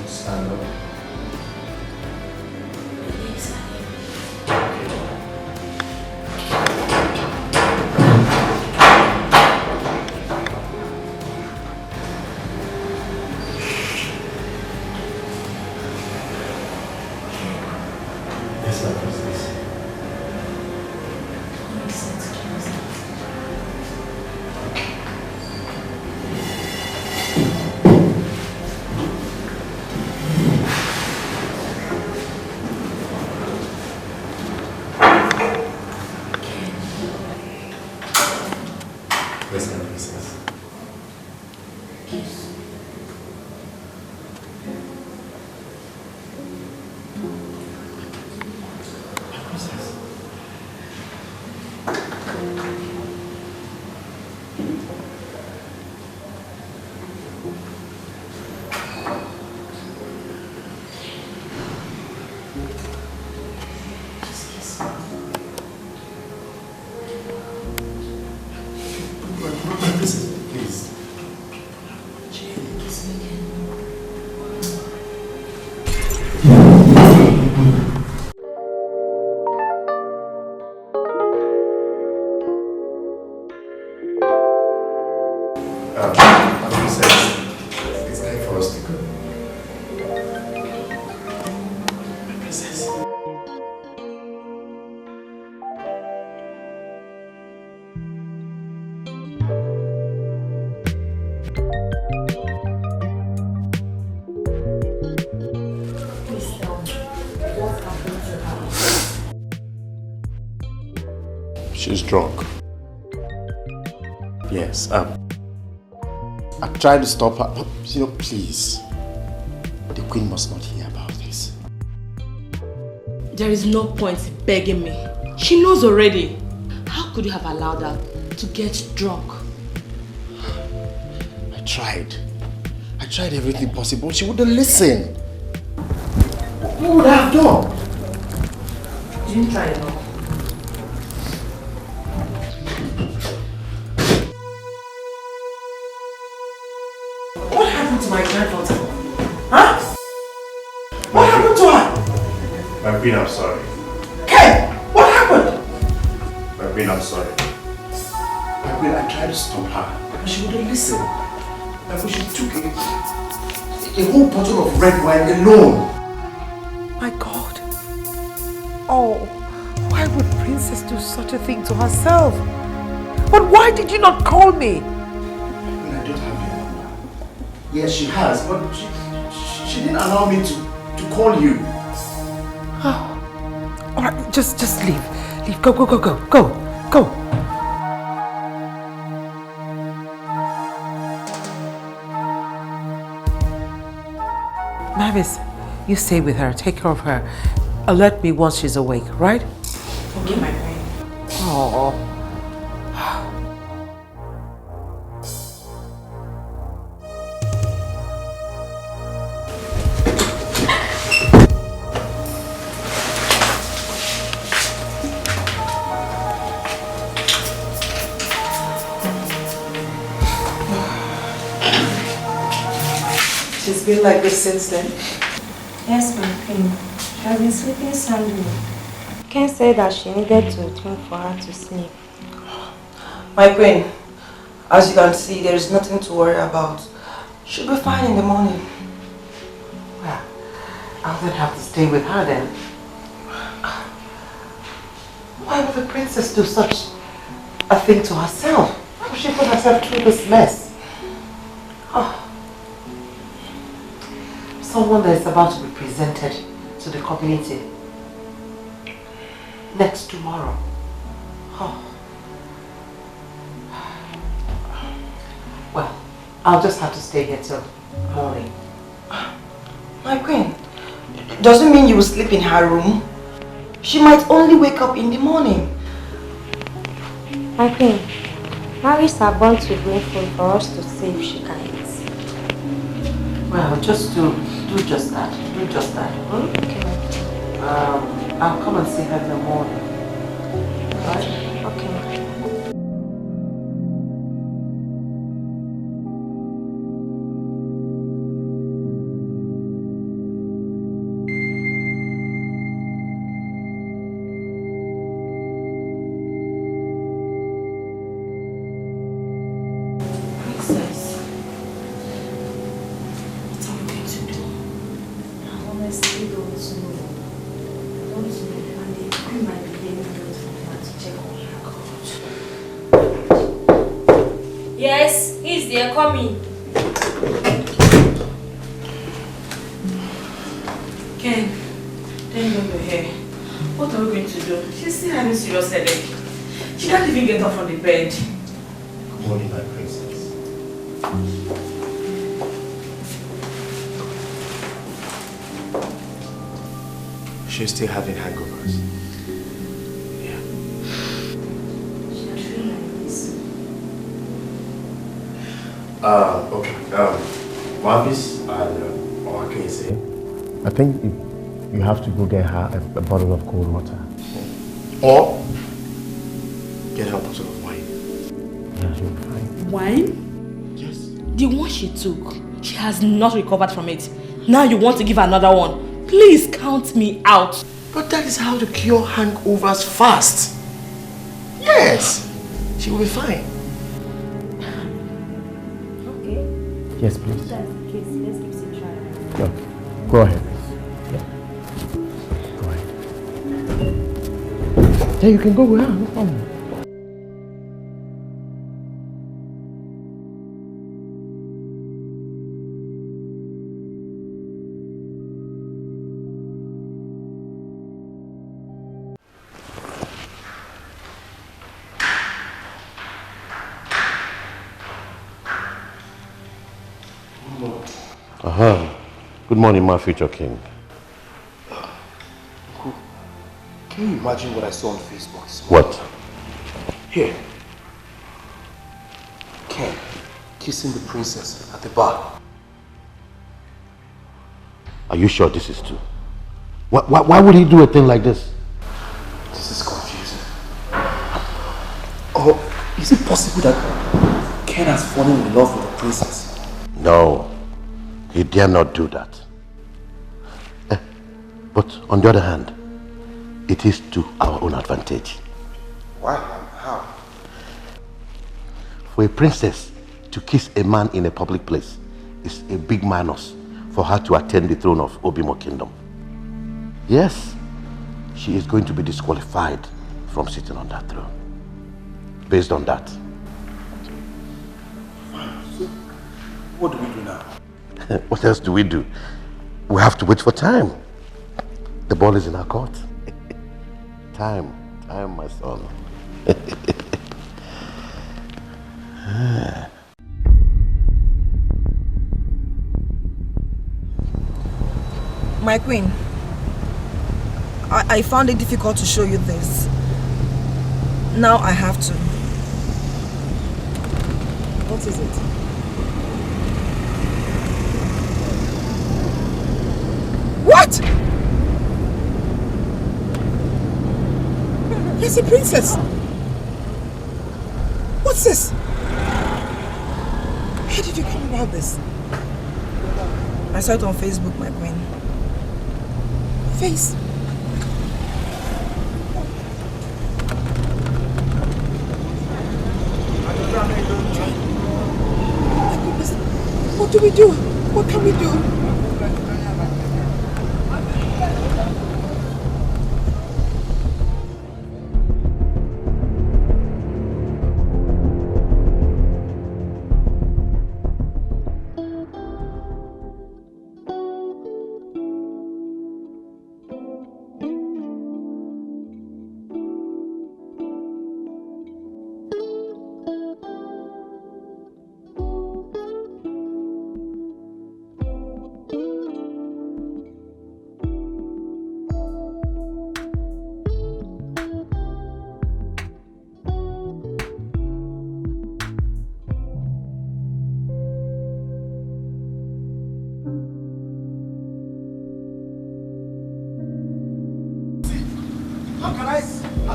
Stand up. Yes, my princess. Yes, my princess. Please. It's time for us to go. Princess. She's drunk. Yes, I tried to stop her, but please. The queen must not hear about this. There is no point begging me. She knows already. How could you have allowed her to get drunk? I tried everything possible. She wouldn't listen. What would I have done? You didn't try enough. What happened to my granddaughter? Huh? What happened to her? My queen, I'm sorry. Ken, what happened? My queen, I'm sorry. My queen, I tried to stop her, but she wouldn't listen. Like when she took a whole bottle of red wine alone. My God. Oh, why would Princess do such a thing to herself? But why did you not call me? I don't have your number. Yes, she has, but she didn't allow me to call you. Oh. All right, just leave. Leave. Go. Mavis, you stay with her. Take care of her. Alert me once she's awake, right? Okay, my queen. Oh. She's been like this since then? Yes, my queen. She has been sleeping soundly. Ken said that she needed to drink for her to sleep. My queen, as you can see, there is nothing to worry about. She'll be fine in the morning. Well, I'll then have to stay with her then. Why would the princess do such a thing to herself? Why would she put herself through this mess? Oh. Someone that is about to be presented to the community next tomorrow. Oh. Well, I'll just have to stay here till morning. My queen, doesn't mean you will sleep in her room. She might only wake up in the morning. My queen, Marries are born to bring food for us to see if she can eat. Well, just do just that. Do just that. Hmm? Okay, my queen. I'll come and see her in the morning. Right? Okay, ma. Yes, he's there, coming. Ken, thank God you're here. What are we going to do? She's still having serious headache. She can't even get up from the bed. Good morning, my princess. She's still having hangovers. Okay. Wabis and what can you say? I think you have to go get her a bottle of cold water. Or get her a bottle of wine. Yeah, she'll be fine. Wine? Yes. The one she took, she has not recovered from it. Now you want to give her another one. Please count me out. But that is how to cure hangovers fast. Yes. She will be fine. Yes, please. That's the case. Let's give it a try. No. Go ahead. Go ahead. Yeah, you can go with her, no problem. Good morning, my future king. Can you imagine what I saw on Facebook this What? morning? Here. Ken kissing the princess at the bar. Are you sure this is true? Why would he do a thing like this? This is confusing. Or is it possible that Ken has fallen in love with the princess? No, he dare not do that. But on the other hand, it is to our own advantage. Why? How? For a princess to kiss a man in a public place is a big minus for her to attain the throne of Obimo Kingdom. Yes, she is going to be disqualified from sitting on that throne. Based on that. Fine. So, what do we do now? What else do we do? We have to wait for time. The ball is in our court. Time, my son. My queen, I found it difficult to show you this. Now I have to. What is it? What? Yes, a princess. What's this? How did you come about this? I saw it on Facebook, my queen. Face. What do we do? What can we do?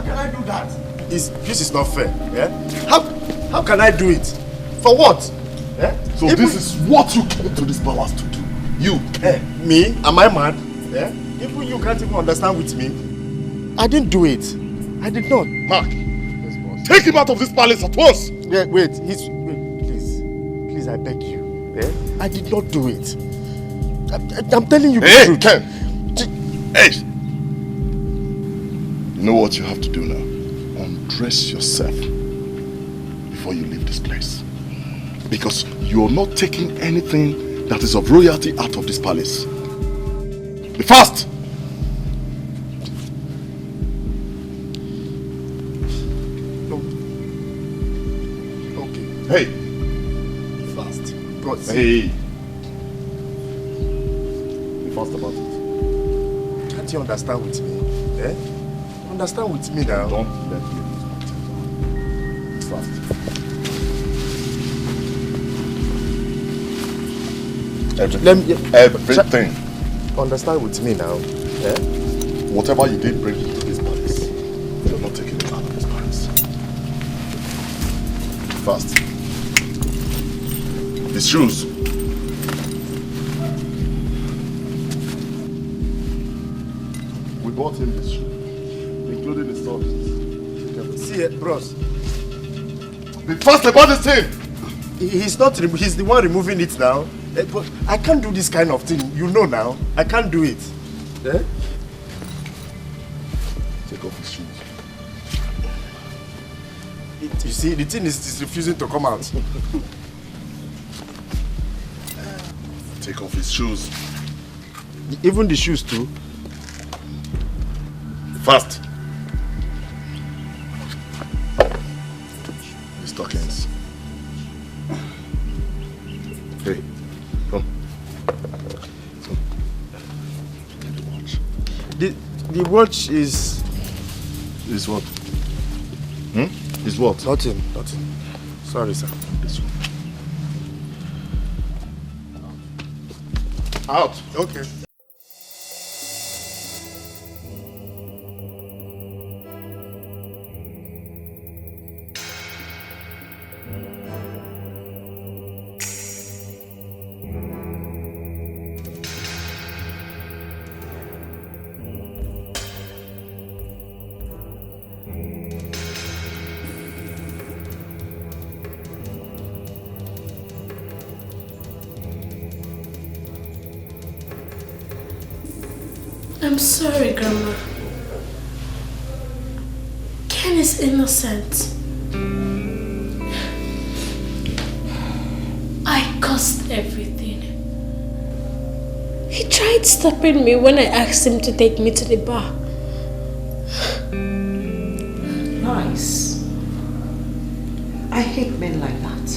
How can I do that? This is not fair. Yeah? How can I do it? For what? Yeah? So this is what you came to this palace to do. You. Me? Am I mad? Yeah? Even you can't even understand with me. I didn't do it. I did not. Mark, take him out of this palace at once. Yeah, wait, please, I beg you. Yeah? I did not do it. I'm telling you the truth. Ken. Hey! You know what you have to do now? Undress yourself before you leave this place. Because you're not taking anything that is of royalty out of this palace. Be fast! Okay. Hey! Be fast. God, hey! Be fast about it. Can't you understand with me? Eh? Understand with me now. Don't let me lose my temper. Fast. Everything. Understand with me now. Eh? Whatever you did bring into this palace, you're not taking it out of this palace. Fast. His shoes. We bought him this shoe, including his socks. See it, bros. Be fast about this thing! He's the one removing it now. But I can't do this kind of thing. You know now. I can't do it. Eh? Take off his shoes. You see, the thing is refusing to come out. Take off his shoes. Even the shoes too. Fast. The stockings. Hey, come. Get the watch. The watch is... Is what? Is what? Nothing. Sorry, sir. This one. Out. Okay. I'm sorry, Grandma. Ken is innocent. I caused everything. He tried stopping me when I asked him to take me to the bar. Nice. I hate men like that.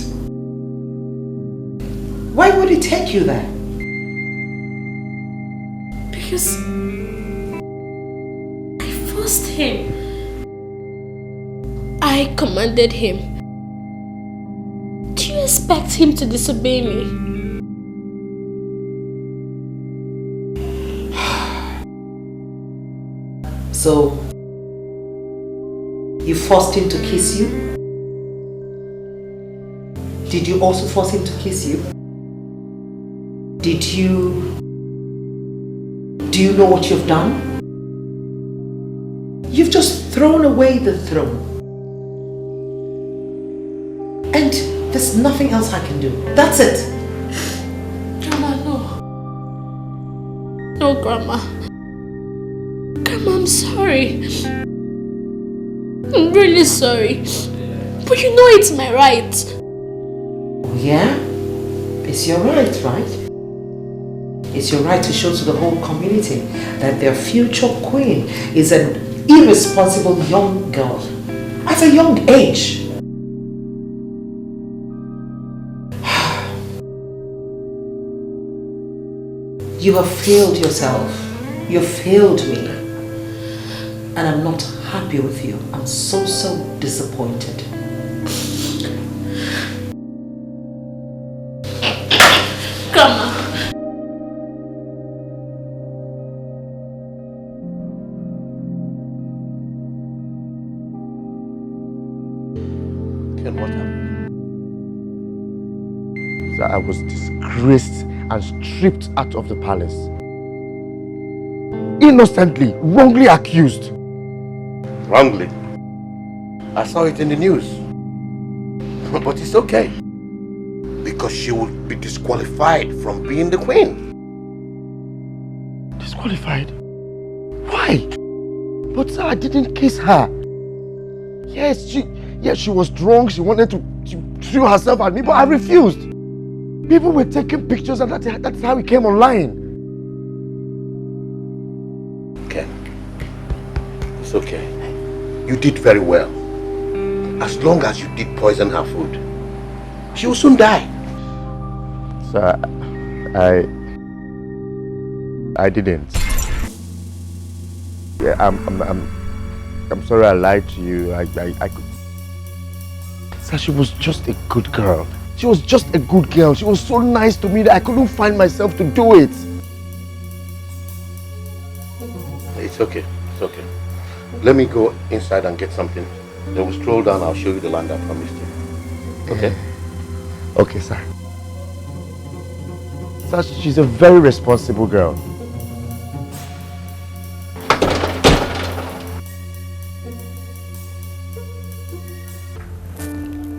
Why would he take you there? Because I forced him. I commanded him. Do you expect him to disobey me? So, you forced him to kiss you? Did you also force him to kiss you? Do you know what you've done? You've just thrown away the throne. And there's nothing else I can do. That's it. Grandma, no. No, Grandma. Grandma, I'm sorry. I'm really sorry. But you know it's my right. Yeah? It's your right, right? It's your right to show to the whole community that their future queen is an irresponsible young girl at a young age. You have failed yourself. You failed me. And I'm not happy with you. I'm so disappointed. Grandma. So I was disgraced and stripped out of the palace. Innocently, wrongly accused. Wrongly? I saw it in the news. But it's okay. Because she will be disqualified from being the queen. Disqualified? Why? But sir, I didn't kiss her. Yes, she was drunk. She wanted to throw herself at me, but I refused. People were taking pictures and that's how it came online. Okay. It's okay. You did very well. As long as you did poison her food, she will soon die. Sir, I didn't. Yeah, I'm sorry I lied to you. I could. Sir, she was just a good girl. She was just a good girl. She was so nice to me that I couldn't find myself to do it. It's okay. It's okay. Let me go inside and get something. Then we'll stroll down. I'll show you the land I promised you. Okay? Okay, sir. Sir, she's a very responsible girl.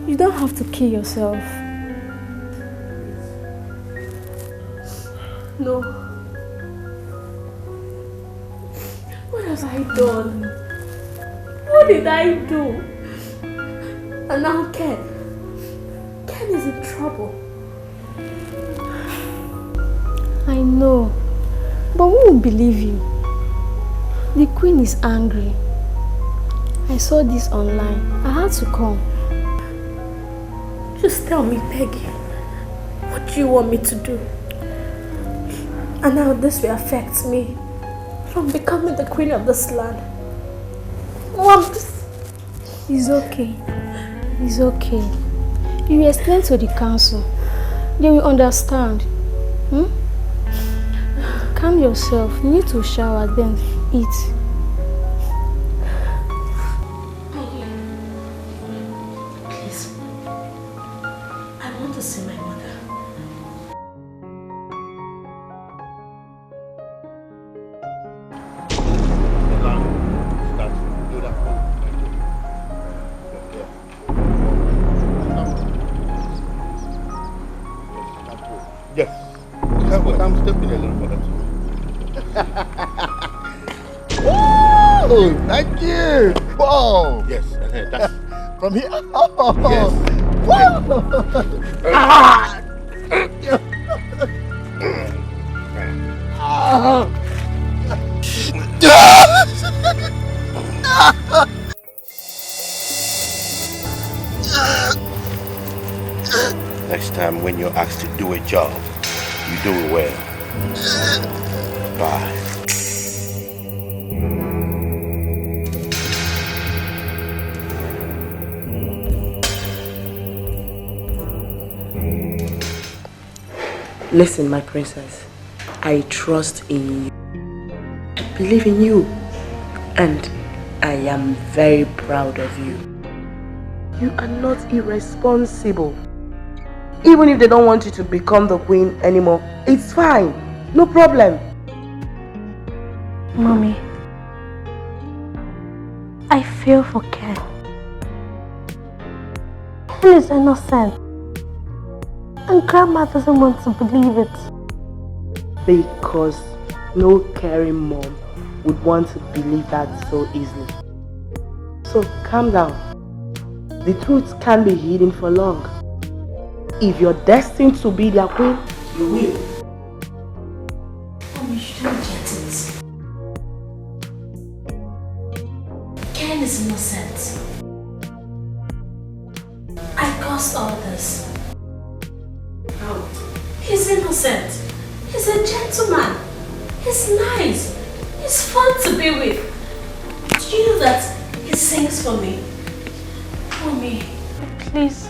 You don't have to kill yourself. No. What have I done? What did I do? And now Ken is in trouble. I know, but who will believe you? The queen is angry. I saw this online. I had to come. Just tell me, Peggy, what do you want me to do? And how this will affect me from becoming the queen of this land. Mom, it's okay. It's okay. You will explain to the council. They will understand. Calm yourself. You need to shower, then eat. Please. I want to see my mother. Yes. But I'm stepping a little further too. Oh, thank you. Wow. Yes. That's from here. Oh. Yes. Next time when you're asked to do a job, you do it well. Bye. Listen, my princess, I trust in you. I believe in you. And I am very proud of you. You are not irresponsible. Even if they don't want you to become the queen anymore, it's fine. No problem. Mommy, I feel for Ken. Ken is innocent. And Grandma doesn't want to believe it. Because no caring mom would want to believe that so easily. So calm down. The truth can't be hidden for long. If you're destined to be their queen, you will. Mommy, you don't get it. Ken is innocent. I caused all this. No. He's innocent. He's a gentleman. He's nice. He's fun to be with. Do you know that he sings for me? Mommy, please.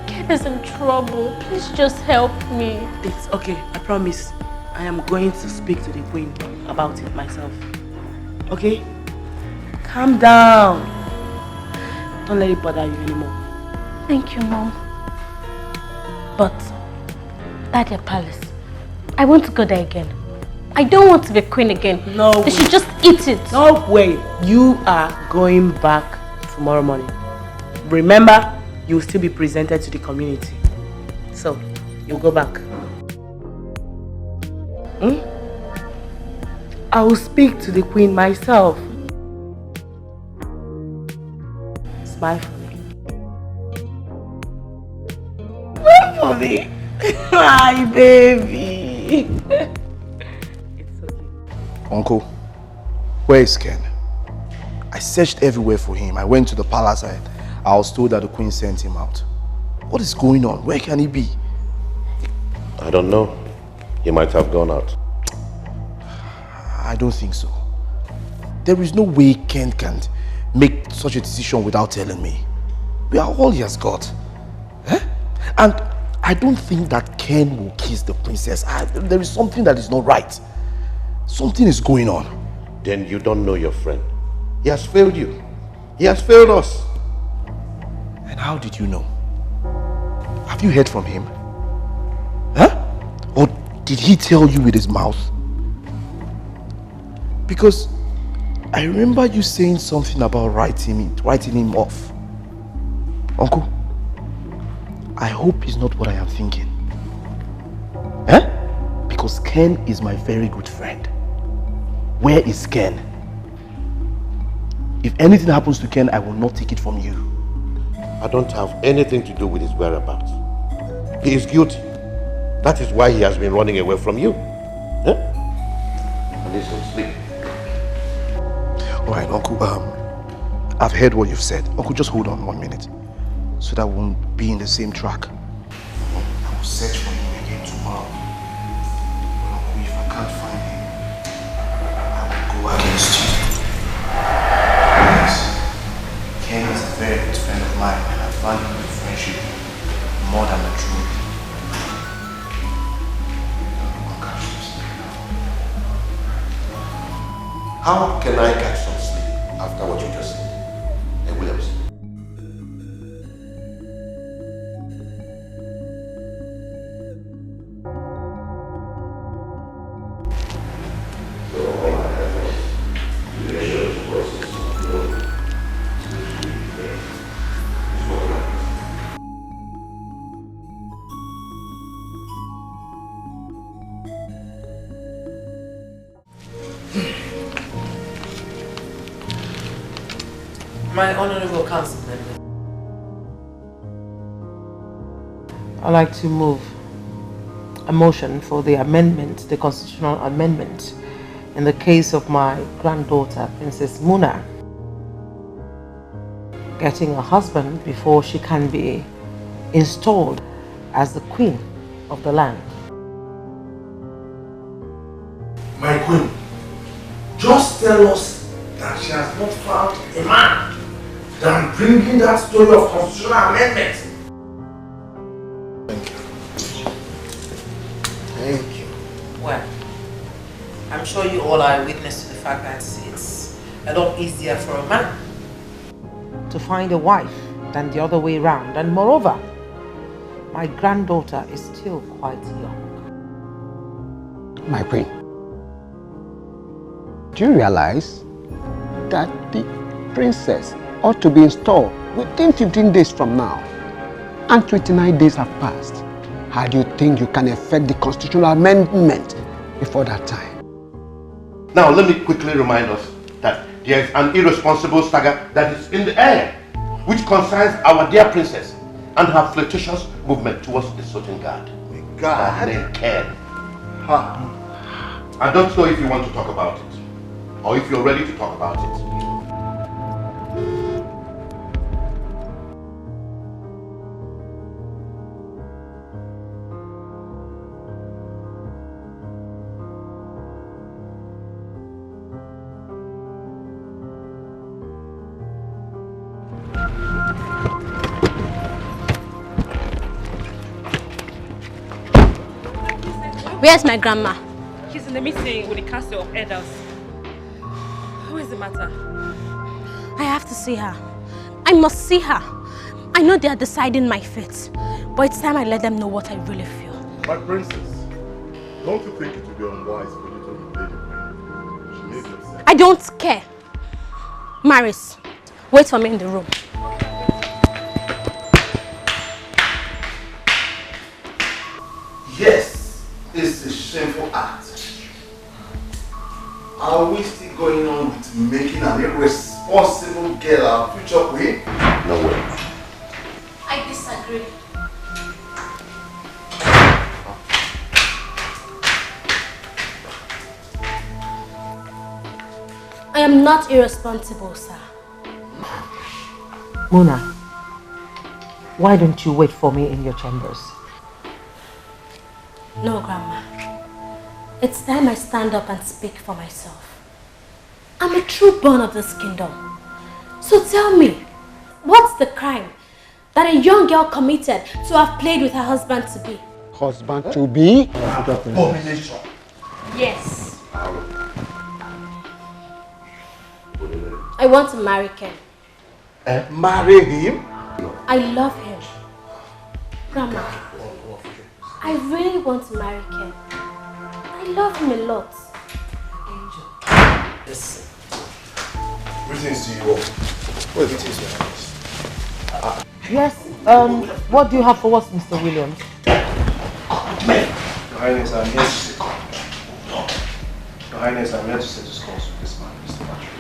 Ken is in trouble. Please just help me. It's okay, I promise. I am going to speak to the queen about it myself. Okay? Calm down. Don't let it bother you anymore. Thank you, Mom. But That's their palace. I want to go there again. I don't want to be queen again. No They should just eat it. No way. You are going back tomorrow morning. Remember, you will still be presented to the community. So, you'll go back. I will speak to the queen myself. Smile for me. Smile for me. My baby. Uncle, where is Ken? I searched everywhere for him. I went to the palace. I was told that the queen sent him out. What is going on? Where can he be? I don't know. He might have gone out. I don't think so. There is no way Ken can make such a decision without telling me. We are all he has got. And I don't think that Ken will kiss the princess. There is something that is not right. Something is going on. Then you don't know your friend. He has failed you. He has failed us. And how did you know? Have you heard from him? Or did he tell you with his mouth? Because I remember you saying something about writing him off. Uncle, I hope it's not what I am thinking. Because Ken is my very good friend. Where is Ken? If anything happens to Ken, I will not take it from you. I don't have anything to do with his whereabouts. He is guilty. That is why he has been running away from you. I need some sleep. Alright, Uncle, I've heard what you've said. Uncle, just hold on 1 minute. So that we won't be in the same track. I will search for him again tomorrow. But Uncle, if I can't find him, I will go against you. Yes. Ken is a very good friend of mine, and I value the friendship more than the truth. How can I catch some sleep after what you just said? Hey, Williams. My honorable council member, I'd like to move a motion for the amendment, the constitutional amendment, in the case of my granddaughter, Princess Muna, getting a husband before she can be installed as the queen of the land. My queen, just tell us that she has not found a man than bringing that story of constitutional amendment. Thank you. Thank you. Well, I'm sure you all are witness to the fact that it's a lot easier for a man to find a wife than the other way around. And moreover, my granddaughter is still quite young. My queen, do you realize that the princess ought to be installed within 15 days from now, and 29 days have passed? How do you think you can effect the constitutional amendment before that time? Now let me quickly remind us that there is an irresponsible saga that is in the air, which concerns our dear princess and her flirtatious movement towards a certain guard. God. Named Ken. I don't know if you want to talk about it, or if you're ready to talk about it. Where's my grandma? She's in the meeting with the council of elders. What is the matter? I have to see her. I must see her. I know they are deciding my fate, but it's time I let them know what I really feel. My princess, don't you think it would be unwise for you to invade the queen? She may be upset. I don't care. Maris, wait for me in the room. Yes, it's a shameful act. Are we still going on with making an irresponsible girl our future queen? No way. I disagree. I am not irresponsible, sir. Mona, why don't you wait for me in your chambers? No, Grandma. It's time I stand up and speak for myself. I'm a true born of this kingdom. So tell me, what's the crime that a young girl committed to have played with her husband to be? Husband to be? Abomination. Yes. I want to marry Ken. Marry him? I love him. Grandma, I really want to marry Ken. I love him a lot. Listen. Greetings to you all. What greetings, Your Highness? Yes, what do you have for us, Mr. Williams? Your Highness, I'm here to say. Your Highness, I'm here to settle scores with this man, Mr. Patrick.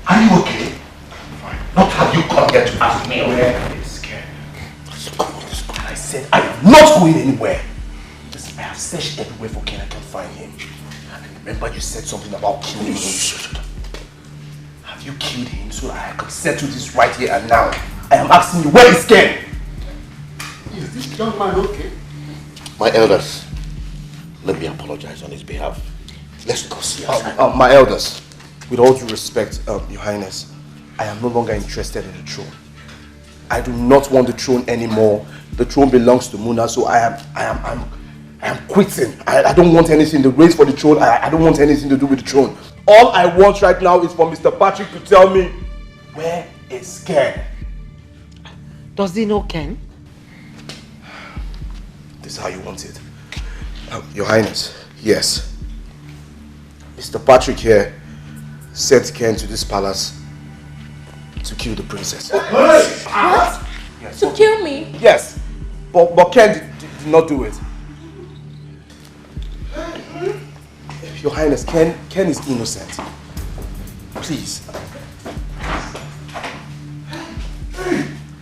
Are you okay? Fine. Not have you come here to ask me where is Ken? I said I am not going anywhere. Listen, I have searched everywhere for Ken. I can't find him. And remember you said something about killing him. Have you killed him so that I could settle this right here and now? I am asking you, where is Ken? Is this young man okay? My elders, let me apologize on his behalf. Let's go see us. My elders, with all due respect, Your Highness, I am no longer interested in the throne. I do not want the throne anymore. The throne belongs to Muna, so I am quitting. I don't want anything. The race for the throne, I don't want anything to do with the throne. All I want right now is for Mr. Patrick to tell me, where is Ken? Does he know Ken? This is how you want it. Your Highness, yes. Mr. Patrick here sent Ken to this palace to kill the princess. What? Yes. To kill me? Yes, but Ken did not do it. Your Highness, Ken is innocent. Please.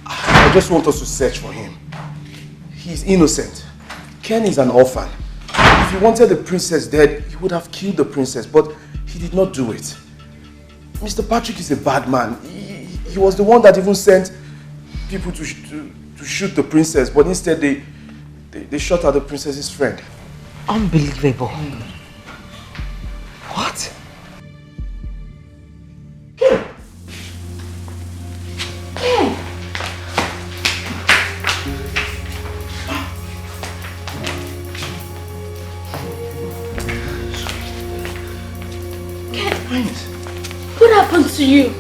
I just want us to search for him. He's innocent. Ken is an orphan. If he wanted the princess dead, he would have killed the princess, but he did not do it. Mr. Patrick is a bad man. He was the one that even sent people to shoot the princess, but instead they shot at the princess's friend. Unbelievable. What? What happened to you?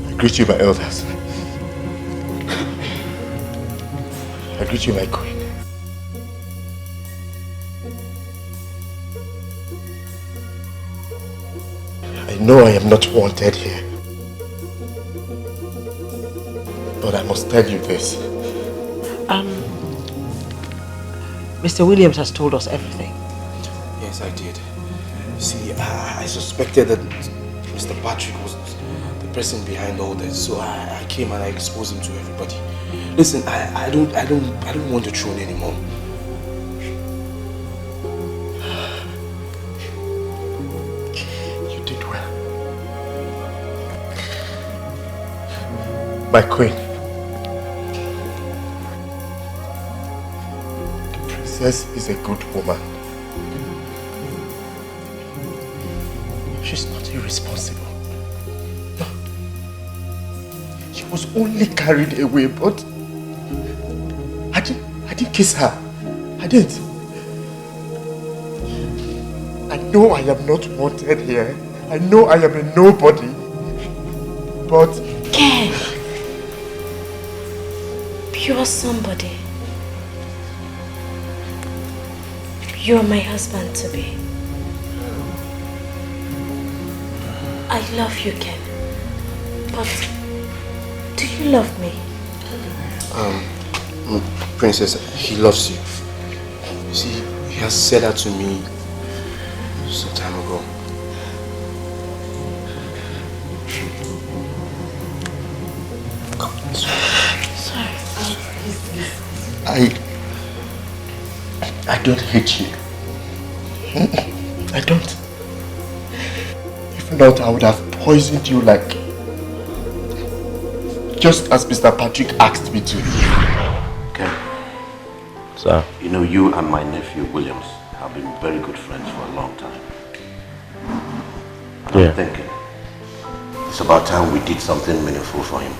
I greet you, my elders. I greet you, my queen. I know I am not wanted here. But I must tell you this. Mr. Williams has told us everything. Yes, I did. See, I suspected that Mr. Patrick was the person behind all this, so I came and I exposed him to everybody. Listen, I don't want the throne anymore. You did well. My queen. The princess is a good woman. She's not irresponsible. No. She was only carried away, but I didn't kiss her. I didn't. I know I am not wanted here. I know I am a nobody, but... Ken, you're somebody. You're my husband to be. I love you, Ken. But do you love me? Princess, he loves you. You see, he has said that to me some time ago. Sorry. I don't hate you. I don't. If not, I would have poisoned you like... just as Mr. Patrick asked me to. Okay. Sir? You know, you and my nephew Williams have been very good friends for a long time. And I'm thinking, it's about time we did something meaningful for him.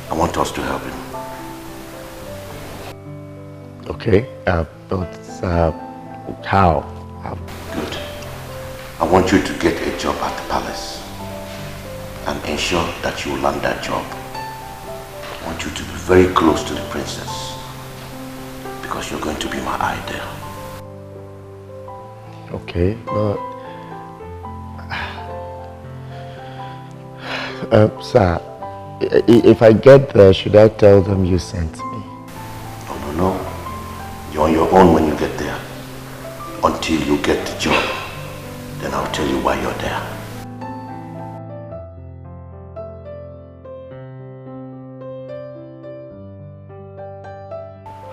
I want us to help him. Okay, but how? Good. I want you to get a job at the palace and ensure that you land that job. I want you to be very close to the princess because you're going to be my eye there. Okay, but... sir, if I get there, should I tell them you sent me? No. You're on your own when you get there. Until you get the job. Then I'll tell you why you're there.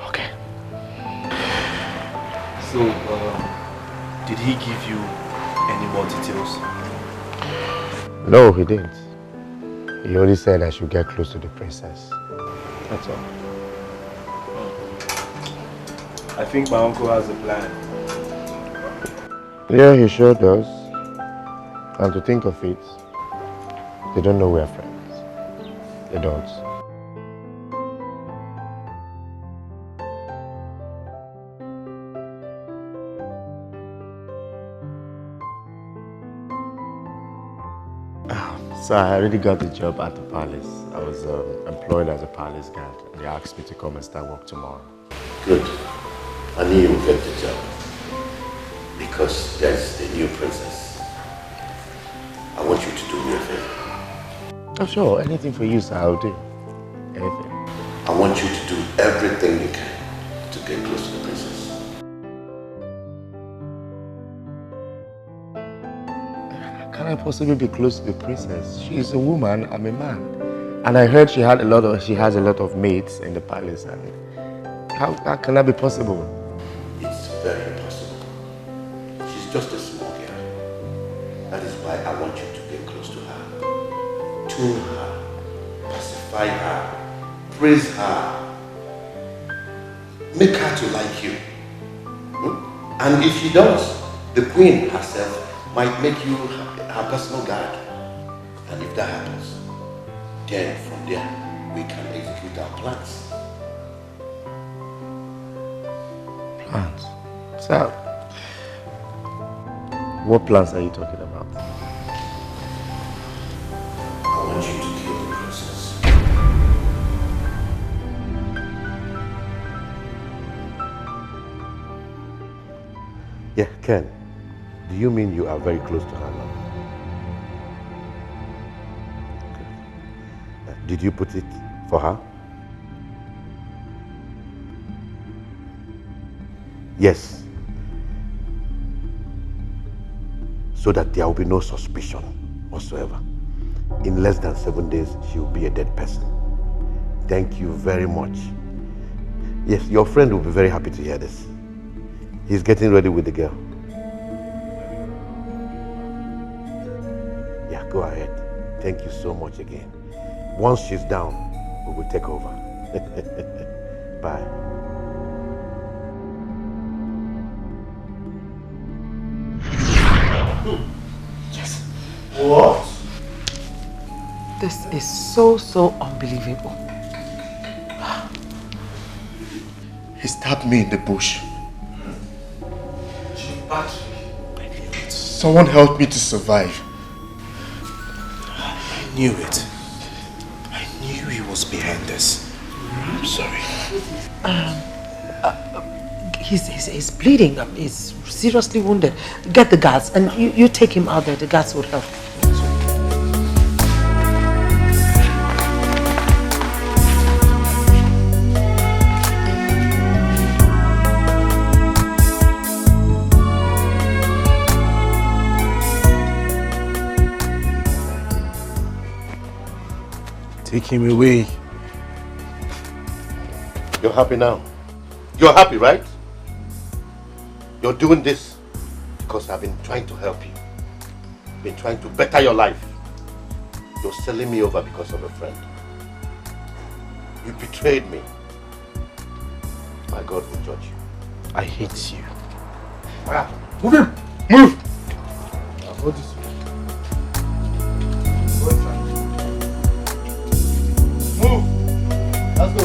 Okay. So, did he give you any more details? No, he didn't. He only said I should get close to the princess. That's all. I think my uncle has a plan. Yeah, he sure does. And to think of it, they don't know we're friends. They don't. So I already got the job at the palace. I was employed as a palace guard. They asked me to come and start work tomorrow. Good. I knew you would get the job. Because there's the new princess. I want you to do me a favor. Oh sure, anything for you, sir, I'll do. Anything. I want you to do everything you can to get close to the princess. How can I possibly be close to the princess? She's a woman, I'm a man. And I heard she has a lot of maids in the palace. And how can that be possible? It's very impossible. She's just a small girl. That is why I want you to get close to her. Tune her, pacify her, praise her, make her to like you. And if she does, the queen herself might make you her personal guard. And if that happens, then from there we can execute our plans. Plans? Sir, what plans are you talking about? I want you to kill the princess. Yeah, Ken, do you mean you are very close to her now? Okay. Did you put it for her? Yes. So that there will be no suspicion whatsoever. In less than 7 days, she will be a dead person. Thank you very much. Yes, your friend will be very happy to hear this. He's getting ready with the girl. Yeah, go ahead. Thank you so much again. Once she's down, we will take over. Bye. Yes. What? This is so unbelievable. He stabbed me in the bush. Chief Patrick. Someone help me to survive. I knew it. I knew he was behind this. I'm sorry. He's bleeding. He's seriously wounded. Get the guards and you take him out there. The guards will help. Take him away. You're happy now? You're happy, right? You're doing this because I've been trying to help you. Been trying to better your life. You're selling me over because of a friend. You betrayed me. My God will judge you. I hate you. Move him! Move! I'll hold this. Move! Let's go.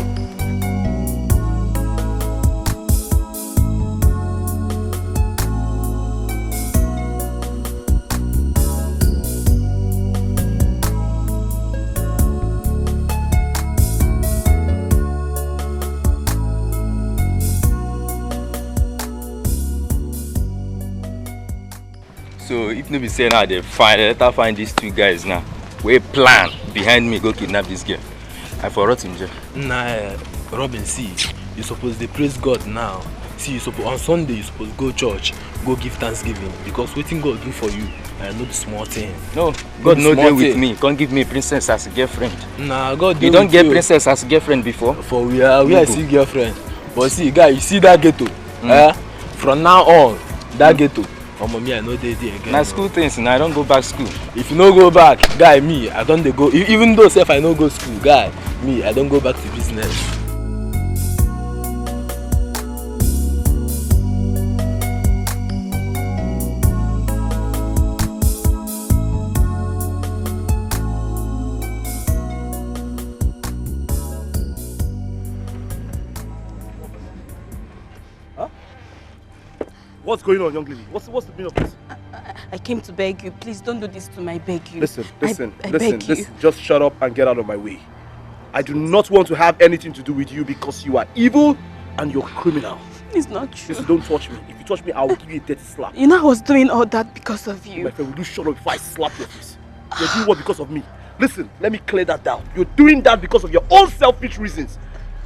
So if no be say now they find these two guys now. We plan behind me go kidnap this girl. I forgot him, Jeff. Nah, Robin, see, you supposed to praise God now. See, you supposed on Sunday you supposed to go church, go give thanksgiving because waiting God do for you. I know the small thing. No, God no deal with me. Can't give me a princess as a girlfriend. Nah, God you don't get princess as a girlfriend before. For we are see girlfriend. But see, guy, you see that ghetto? From now on, that ghetto. Oh, mommy, I know they again. Now school things, and I don't go back school. If you no go back, guy, me, I don't go. Even though if I no go school, guy, me, I don't go back to business. What's going on, young lady? What's the meaning of this? I came to beg you. Please don't do this to me. I beg you. Listen. I beg you. Just shut up and get out of my way. I do not want to have anything to do with you because you are evil and you're criminal. It's not true. Listen, don't touch me. If you touch me, I will give you a dirty slap. You know I was doing all that because of you. My friend, will you shut up before I slap your face? You're doing what because of me? Listen, let me clear that down. You're doing that because of your own selfish reasons.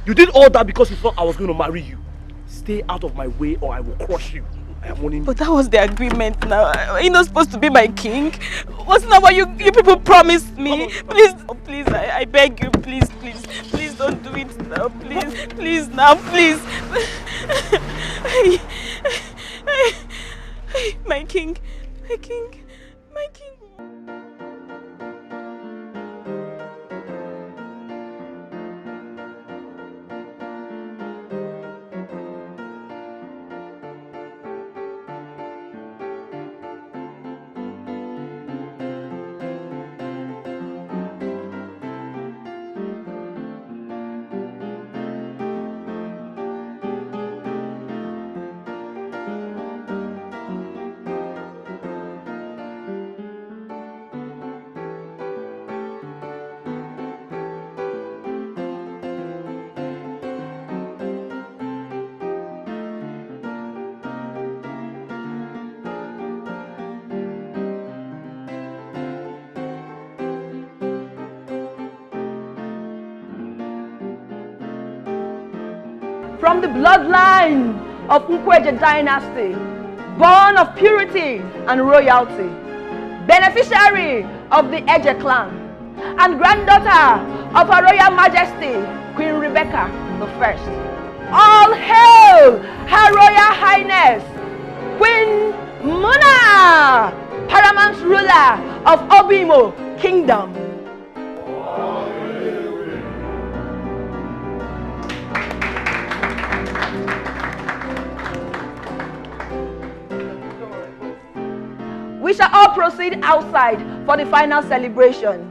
You did all that because you thought I was going to marry you. Stay out of my way or I will crush you. I am warning you. But that was the agreement now. Are you not supposed to be my king? Wasn't that what you people promised me? Please, oh, please, I beg you, please don't do it now, please now, please. My king. From the bloodline of Nkweje dynasty, born of purity and royalty, beneficiary of the Eje clan, and granddaughter of Her Royal Majesty, Queen Rebecca I. All hail Her Royal Highness, Queen Muna, paramount ruler of Obimo Kingdom. We shall all proceed outside for the final celebration.